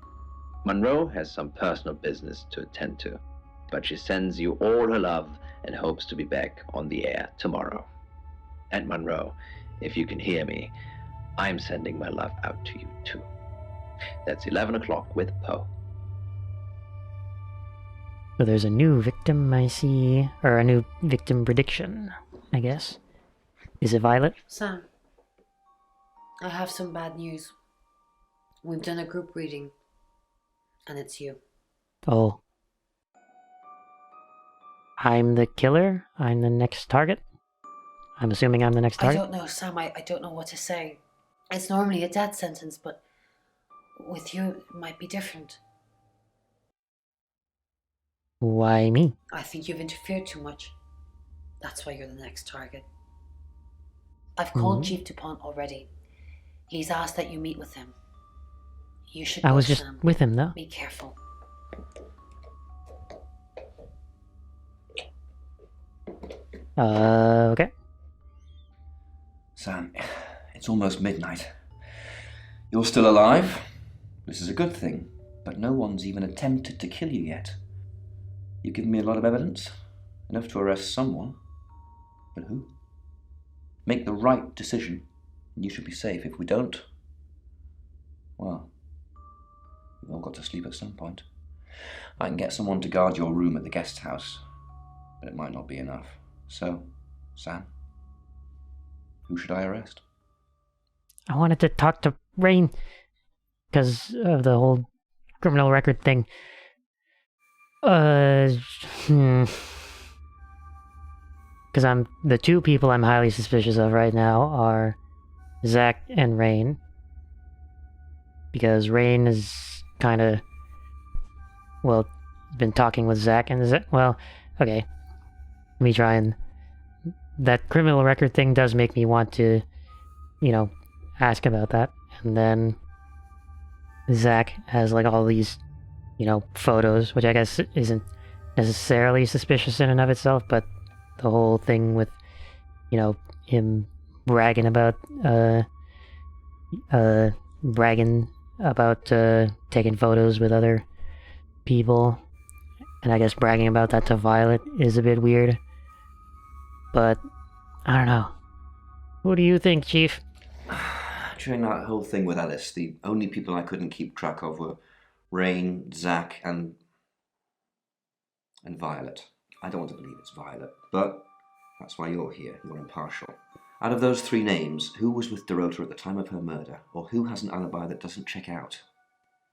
Monroe has some personal business to attend to, but she sends you all her love and hopes to be back on the air tomorrow. And Monroe, if you can hear me, I'm sending my love out to you too. That's 11 o'clock with Poe. So there's a new victim I see, or a new victim prediction, I guess. Is it Violet? Sam, I have some bad news. We've done a group reading, and it's you. Oh. I'm the killer? I'm the next target? I'm assuming I'm the next target? I don't know, Sam. I don't know what to say. It's normally a death sentence, but with you, it might be different. Why me? I think you've interfered too much. That's why you're the next target. I've called Chief DuPont already. He's asked that you meet with him. You should go, I was just Sam. with him, though. Be careful. Okay. Sam, it's almost midnight. You're still alive. This is a good thing, but no one's even attempted to kill you yet. You've given me a lot of evidence, enough to arrest someone. But who? Make the right decision, and you should be safe. If we don't, well, we've all got to sleep at some point. I can get someone to guard your room at the guest house, but it might not be enough. So, Sam, who should I arrest? I wanted to talk to Rain because of the whole criminal record thing. Because the two people I'm highly suspicious of right now are Zach and Rain. Because Rain is kind of, well, been talking with Zach, and Zach, well, okay. Let me try and... That criminal record thing does make me want to, ask about that. And then Zach has, like, all these, photos, which I guess isn't necessarily suspicious in and of itself, but the whole thing with, him bragging about, taking photos with other people, and I guess bragging about that to Violet is a bit weird. But, I don't know. Who do you think, Chief? During that whole thing with Alice, the only people I couldn't keep track of were Rain, Zach, and Violet. I don't want to believe it's Violet, but that's why you're here. You're impartial. Out of those three names, who was with Dorota at the time of her murder, or who has an alibi that doesn't check out?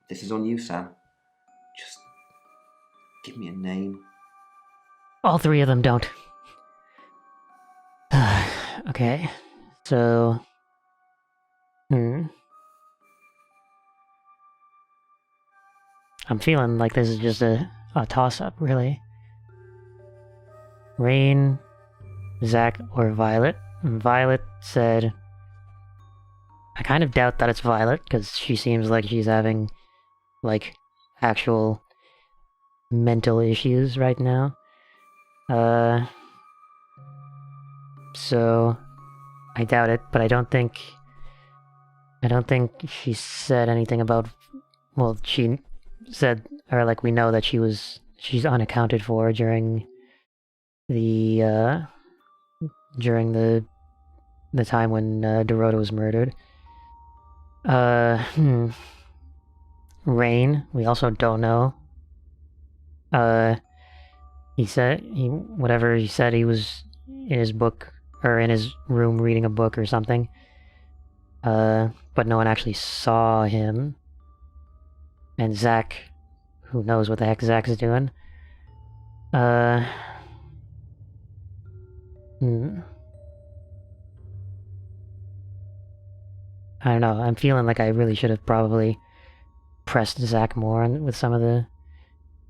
This is on you, Sam. Just give me a name. All three of them don't. Okay, so... I'm feeling like this is just a toss-up, really. Rain, Zach, or Violet. And Violet said... I kind of doubt that it's Violet, because she seems like she's having, like, actual mental issues right now. So... I doubt it, but I don't think she said anything about... Well, she said, or like we know that she's unaccounted for during the time when Dorota was murdered. Rain, we also don't know. Whatever he said, he was in his book, or in his room reading a book or something. But no one actually saw him. And Zach, who knows what the heck Zach is doing. I don't know, I'm feeling like I really should have probably pressed Zach more with some of the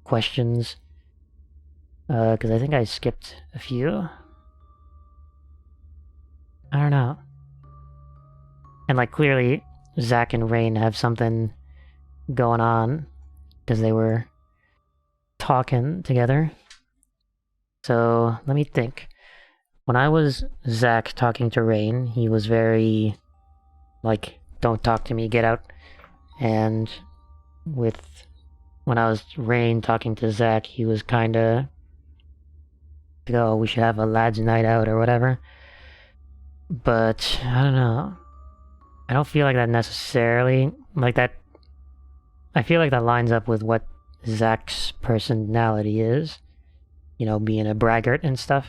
questions. Because I think I skipped a few. I don't know. And like clearly Zach and Rain have something going on because they were talking together. So let me think. When I was Zach talking to Rain, he was very like, don't talk to me, get out. And when I was Rain talking to Zach, he was kinda, oh, we should have a lads night out or whatever. But I don't know. I don't feel like that necessarily, like that. I feel like that lines up with what Zach's personality is. You know, being a braggart and stuff.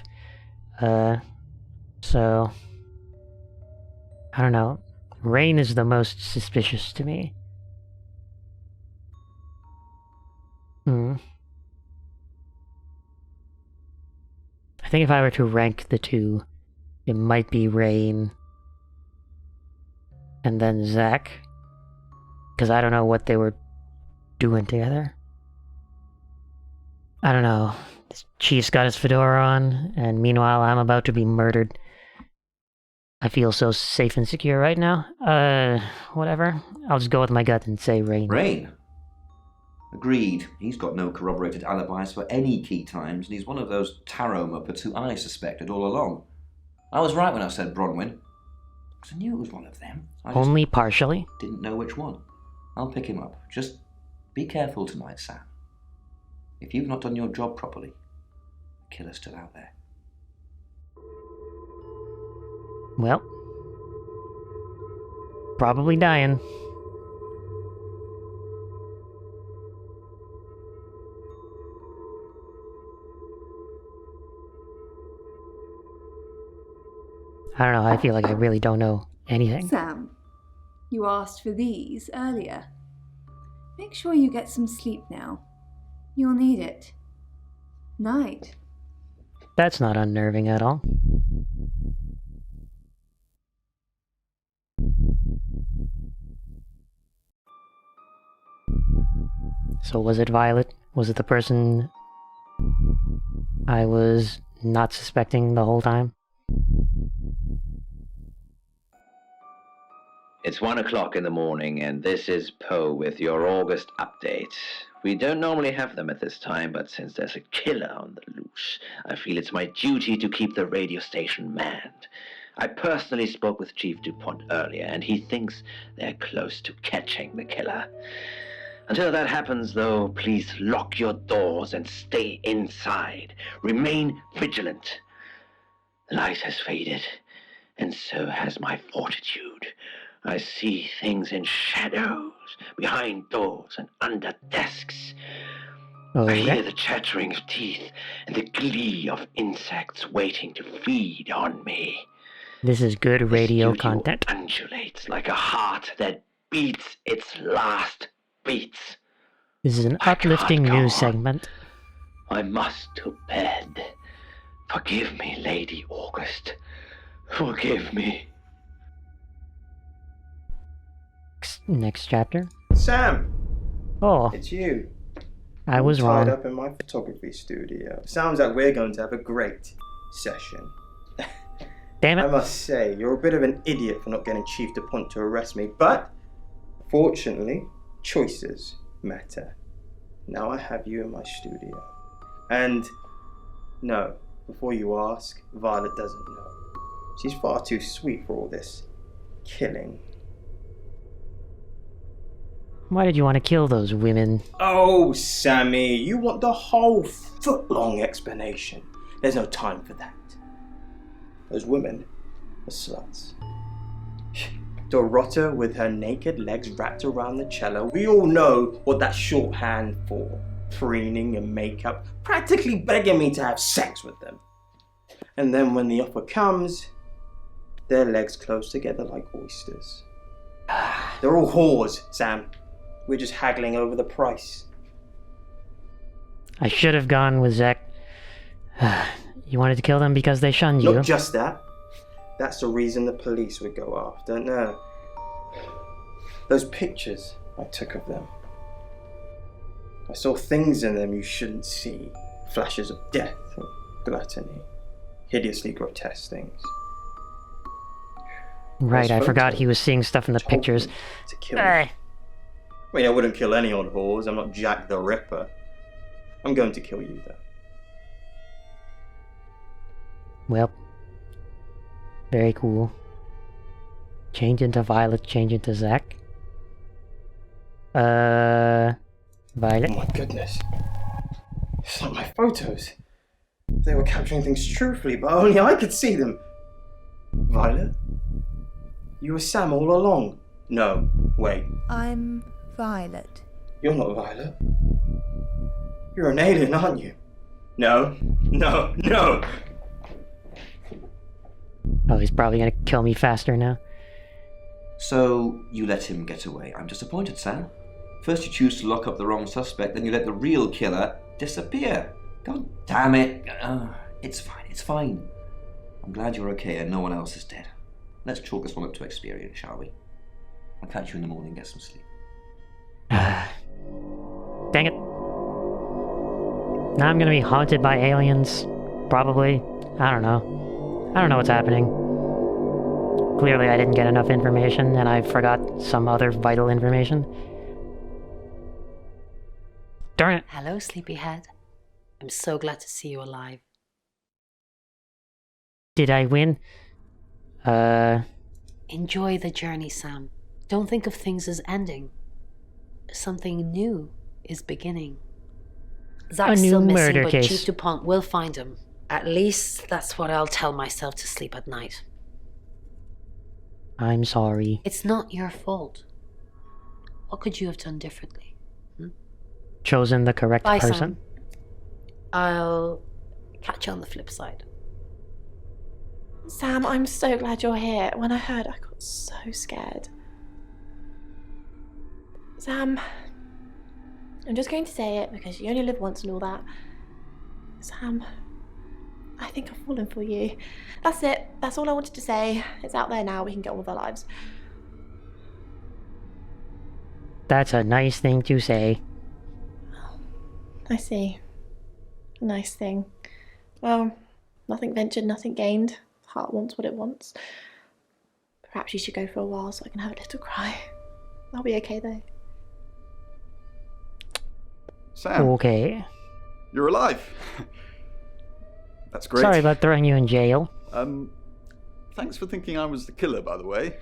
So... I don't know. Rain is the most suspicious to me. I think if I were to rank the two, it might be Rain and then Zach. Because I don't know what they were doing together. I don't know. This Chief's got his fedora on, and meanwhile I'm about to be murdered. I feel so safe and secure right now. Whatever. I'll just go with my gut and say Rain. Rain? Agreed. He's got no corroborated alibis for any key times, and he's one of those tarot muppets who I suspected all along. I was right when I said Bronwyn, because I knew it was one of them. Only partially? Didn't know which one. I'll pick him up. Just be careful tonight, Sam. If you've not done your job properly, the killer's still out there. Well, probably dying. I don't know, I feel like I really don't know anything. Sam, you asked for these earlier. Make sure you get some sleep now. You'll need it. Night. That's not unnerving at all. So was it Violet? Was it the person I was not suspecting the whole time? It's 1 o'clock in the morning, and this is Poe with your August update. We don't normally have them at this time, but since there's a killer on the loose, I feel it's my duty to keep the radio station manned. I personally spoke with Chief DuPont earlier, and he thinks they're close to catching the killer. Until that happens, though, please lock your doors and stay inside. Remain vigilant. The light has faded, and so has my fortitude. I see things in shadows, behind doors and under desks. I hear the chattering of teeth and the glee of insects waiting to feed on me. This is good radio The studio content. undulates like a heart that beats its last beats. This is an uplifting news segment. I must to bed. Forgive me, Lady August. Forgive me. Next chapter. Sam! Oh. It's you. I was Tied wrong. up in my photography studio. Sounds like we're going to have a great session. Damn it. I must say, you're a bit of an idiot for not getting Chief DuPont to arrest me, but fortunately, choices matter. Now I have you in my studio. And no, before you ask, Violet doesn't know. She's far too sweet for all this killing. Why did you want to kill those women? Oh, Sammy, you want the whole foot-long explanation. There's no time for that. Those women are sluts. Dorota with her naked legs wrapped around the cello. We all know what that's shorthand for. Preening and makeup, practically begging me to have sex with them. And then when the offer comes, their legs close together like oysters. They're all whores, Sam. We're just haggling over the price. I should have gone with Zach. You wanted to kill them because they shunned you. Not just that. That's the reason the police would go after. No. Those pictures I took of them. I saw things in them you shouldn't see. Flashes of death and gluttony. Hideously grotesque things. Right, I Those forgot photos he was seeing stuff in the told pictures. me to kill me. I mean, I wouldn't kill any old whores. I'm not Jack the Ripper. I'm going to kill you, though. Well, very cool. Change into Violet, change into Zach. Violet. Oh my goodness. It's not my photos. They were capturing things truthfully, but only I could see them. Violet? You were Sam all along. No, wait. I'm Violet. You're not Violet. You're an alien, aren't you? No, no, no! Oh, he's probably gonna kill me faster now. So, you let him get away. I'm disappointed, Sam. First you choose to lock up the wrong suspect, then you let the real killer disappear. God damn it. It's fine, it's fine. I'm glad you're okay and no one else is dead. Let's chalk this one up to experience, shall we? I'll catch you in the morning, get some sleep. Dang it. Now I'm gonna be haunted by aliens. Probably. I don't know. I don't know what's happening. Clearly I didn't get enough information and I forgot some other vital information. Darn it. Hello, sleepyhead. I'm so glad to see you alive. Did I win? Enjoy the journey, Sam. Don't think of things as ending. Something new is beginning. Zach's new still missing, murder but case. Chief DuPont will find him. At least that's what I'll tell myself to sleep at night. I'm sorry. It's not your fault. What could you have done differently? Chosen the correct Bye, person. Sam. I'll catch you on the flip side. Sam, I'm so glad you're here. When I heard, I got so scared. Sam, I'm just going to say it because you only live once and all that. Sam, I think I've fallen for you. That's it. That's all I wanted to say. It's out there now. We can get on with our lives. That's a nice thing to say. I see. Nice thing. Well, nothing ventured, nothing gained. Heart wants what it wants. Perhaps you should go for a while so I can have a little cry. I'll be okay though. Sam. Okay. You're alive. That's great. Sorry about throwing you in jail. Thanks for thinking I was the killer, by the way.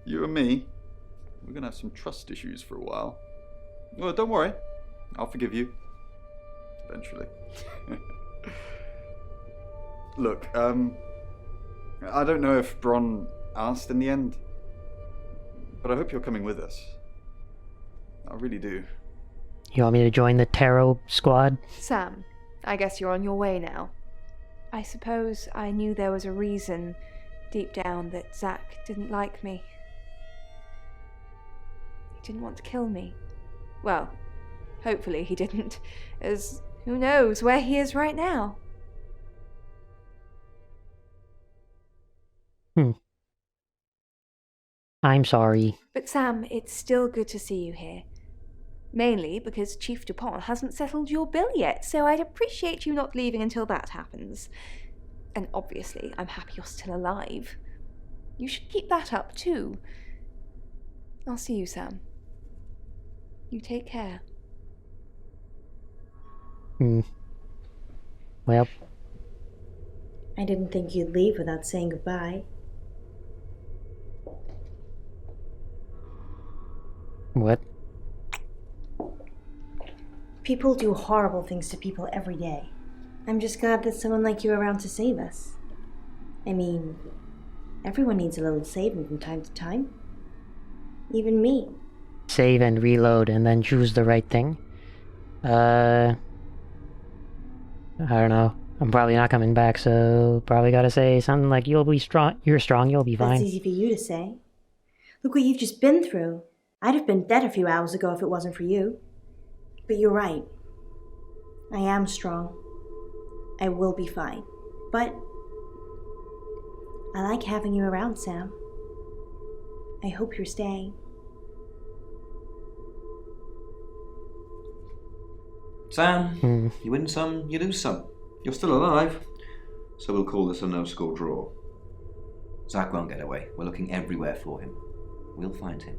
You and me, we're gonna have some trust issues for a while. Well, don't worry. I'll forgive you. Eventually. Look, I don't know if Bron asked in the end, but I hope you're coming with us. I really do. You want me to join the tarot squad? Sam, I guess you're on your way now. I suppose I knew there was a reason deep down that Zach didn't like me. He didn't want to kill me. Well, hopefully he didn't, as who knows where he is right now. I'm sorry. But Sam, it's still good to see you here. Mainly because Chief DuPont hasn't settled your bill yet, so I'd appreciate you not leaving until that happens. And obviously, I'm happy you're still alive. You should keep that up too. I'll see you, Sam. You take care. Well. I didn't think you'd leave without saying goodbye. What? People do horrible things to people every day. I'm just glad there's someone like you around to save us. I mean, everyone needs a little saving from time to time. Even me. Save and reload and then choose the right thing. I don't know. I'm probably not coming back, so probably gotta say something like, you'll be strong, you're strong, you'll be fine. That's easy for you to say. Look what you've just been through. I'd have been dead a few hours ago if it wasn't for you. But you're right. I am strong. I will be fine. But I like having you around, Sam. I hope you're staying. Sam, you win some, you lose some. You're still alive, so we'll call this a no-score draw. Zach won't get away. We're looking everywhere for him. We'll find him,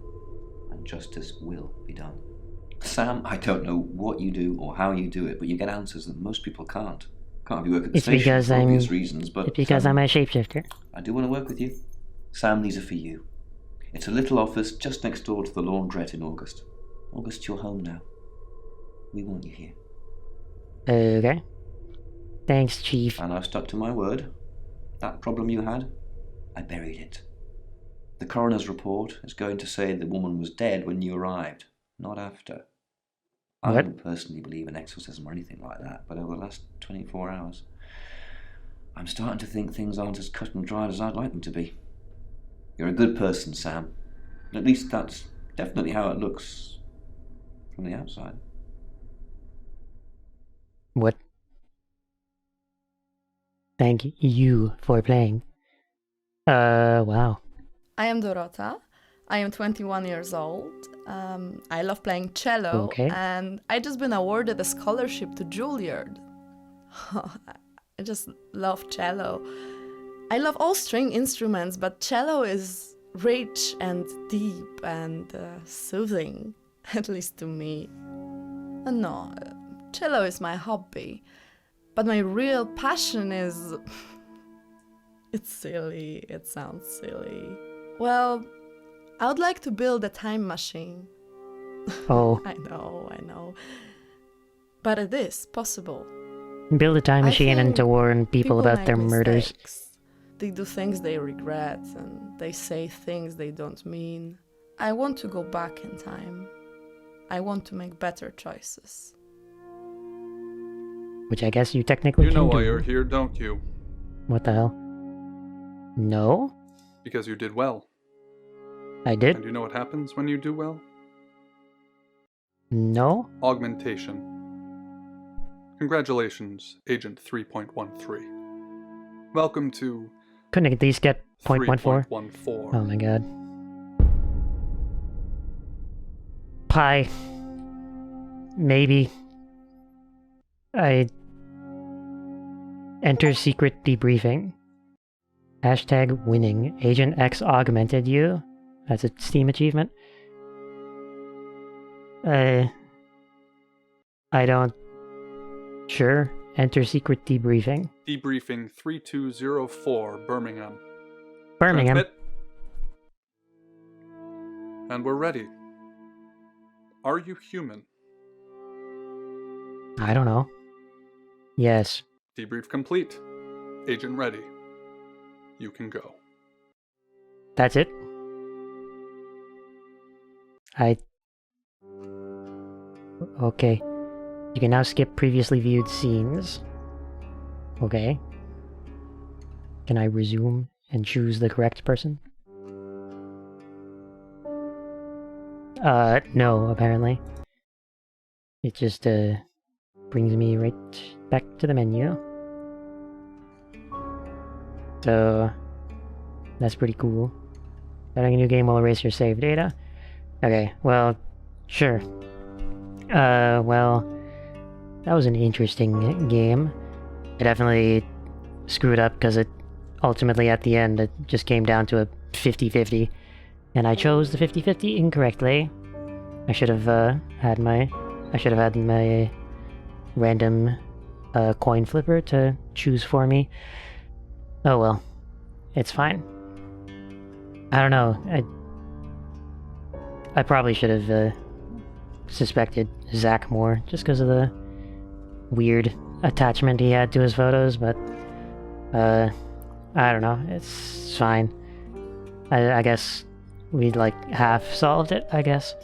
and justice will be done. Sam, I don't know what you do or how you do it, but you get answers that most people can't. Can't have you work at the It's station because for obvious reasons, but it's because I'm a shapeshifter. I do want to work with you. Sam, these are for you. It's a little office just next door to the laundrette in August. August, you're home now. We want you here. Okay. Thanks, Chief. And I've stuck to my word. That problem you had, I buried it. The coroner's report is going to say the woman was dead when you arrived, not after. I What? don't personally believe in exorcism or anything like that, but over the last 24 hours, I'm starting to think things aren't as cut and dried as I'd like them to be. You're a good person, Sam. At least that's definitely how it looks from the outside. What? Thank you for playing. Wow. I am Dorota. I am 21 years old. I love playing cello, Okay. and I just been awarded a scholarship to Juilliard. I just love cello. I love all string instruments, but cello is rich and deep and soothing, at least to me. No, cello is my hobby, but my real passion is... It's silly, it sounds silly. Well, I would like to build a time machine. Oh. I know. But it is possible. Build a time machine and to warn people about their make murders. mistakes. They do things they regret and they say things they don't mean. I want to go back in time. I want to make better choices. Which I guess you technically You can know do. why you're here, don't you? What the hell? No? Because you did well. I did? And you know what happens when you do well? No? Augmentation. Congratulations, Agent 3.13. Welcome to... Couldn't at least get 0.14? 3.14. Oh my god. Pi. Maybe. I... Enter secret debriefing. Hashtag winning. Agent X augmented you. That's a Steam achievement. I don't... Sure. Enter secret debriefing. Debriefing 3204, Birmingham. Birmingham. Transmit. And we're ready. Are you human? I don't know. Yes. Debrief complete. Agent ready. You can go. That's it? Okay. You can now skip previously viewed scenes. Okay. Can I resume and choose the correct person? No, apparently. It just, brings me right back to the menu. So, that's pretty cool. Starting a new game will erase your save data. Okay, well, sure. Well, that was an interesting game. I definitely screwed up because it ultimately at the end it just came down to a 50-50. And I chose the 50-50 incorrectly. I should have had my random coin flipper to choose for me. Oh well. It's fine. I don't know. I probably should have suspected Zach more just because of the weird attachment he had to his photos, but I don't know. It's fine. I guess we like half solved it, I guess.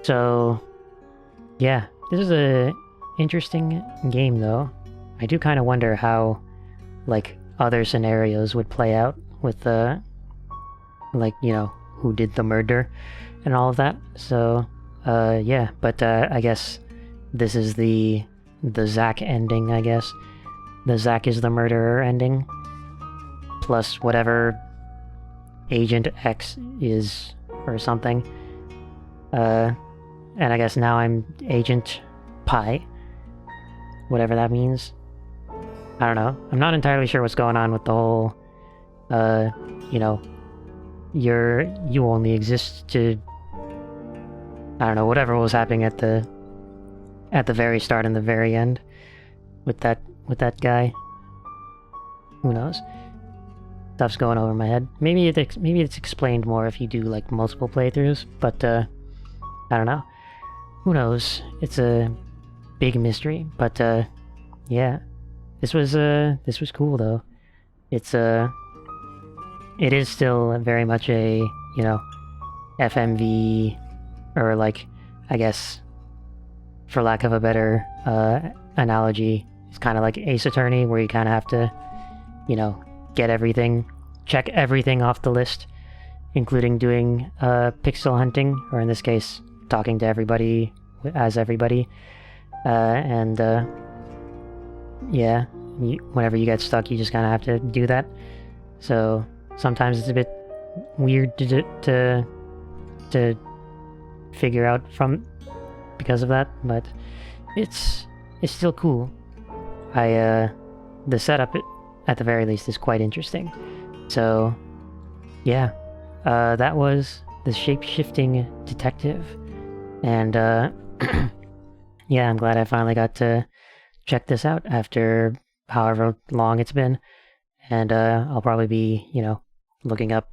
So yeah, this is a interesting game though. I do kind of wonder how like other scenarios would play out with like, you know, who did the murder and all of that. So yeah, but I guess this is the Zach ending, I guess. The Zach is the murderer ending. Plus whatever Agent X is or something. And I guess now I'm Agent Pi. Whatever that means. I don't know. I'm not entirely sure what's going on with the whole, you know, you only exist to, I don't know, whatever was happening at the very start and the very end with that guy. Who knows? Stuff's going over my head. Maybe it's explained more if you do like multiple playthroughs, but I don't know. Who knows? It's a big mystery, but yeah. This was cool though. It is still very much a, you know, FMV or like I guess for lack of a better analogy, it's kind of like Ace Attorney, where you kind of have to, you know, check everything off the list, including doing pixel hunting, or in this case, talking to everybody as everybody. Yeah, whenever you get stuck, you just kind of have to do that. So sometimes it's a bit weird to figure out because of that, but it's still cool. The setup at the very least is quite interesting. So yeah, that was the Shapeshifting Detective, and yeah, I'm glad I finally got to check this out after however long it's been, and I'll probably be, you know, looking up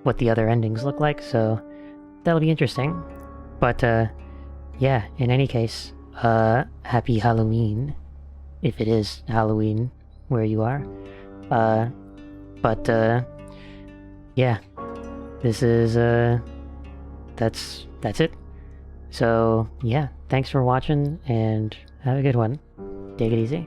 what the other endings look like, so that'll be interesting. But yeah, in any case, happy Halloween, if it is Halloween where you are. But yeah, this is that's it. So yeah, thanks for watching and have a good one. Take it easy.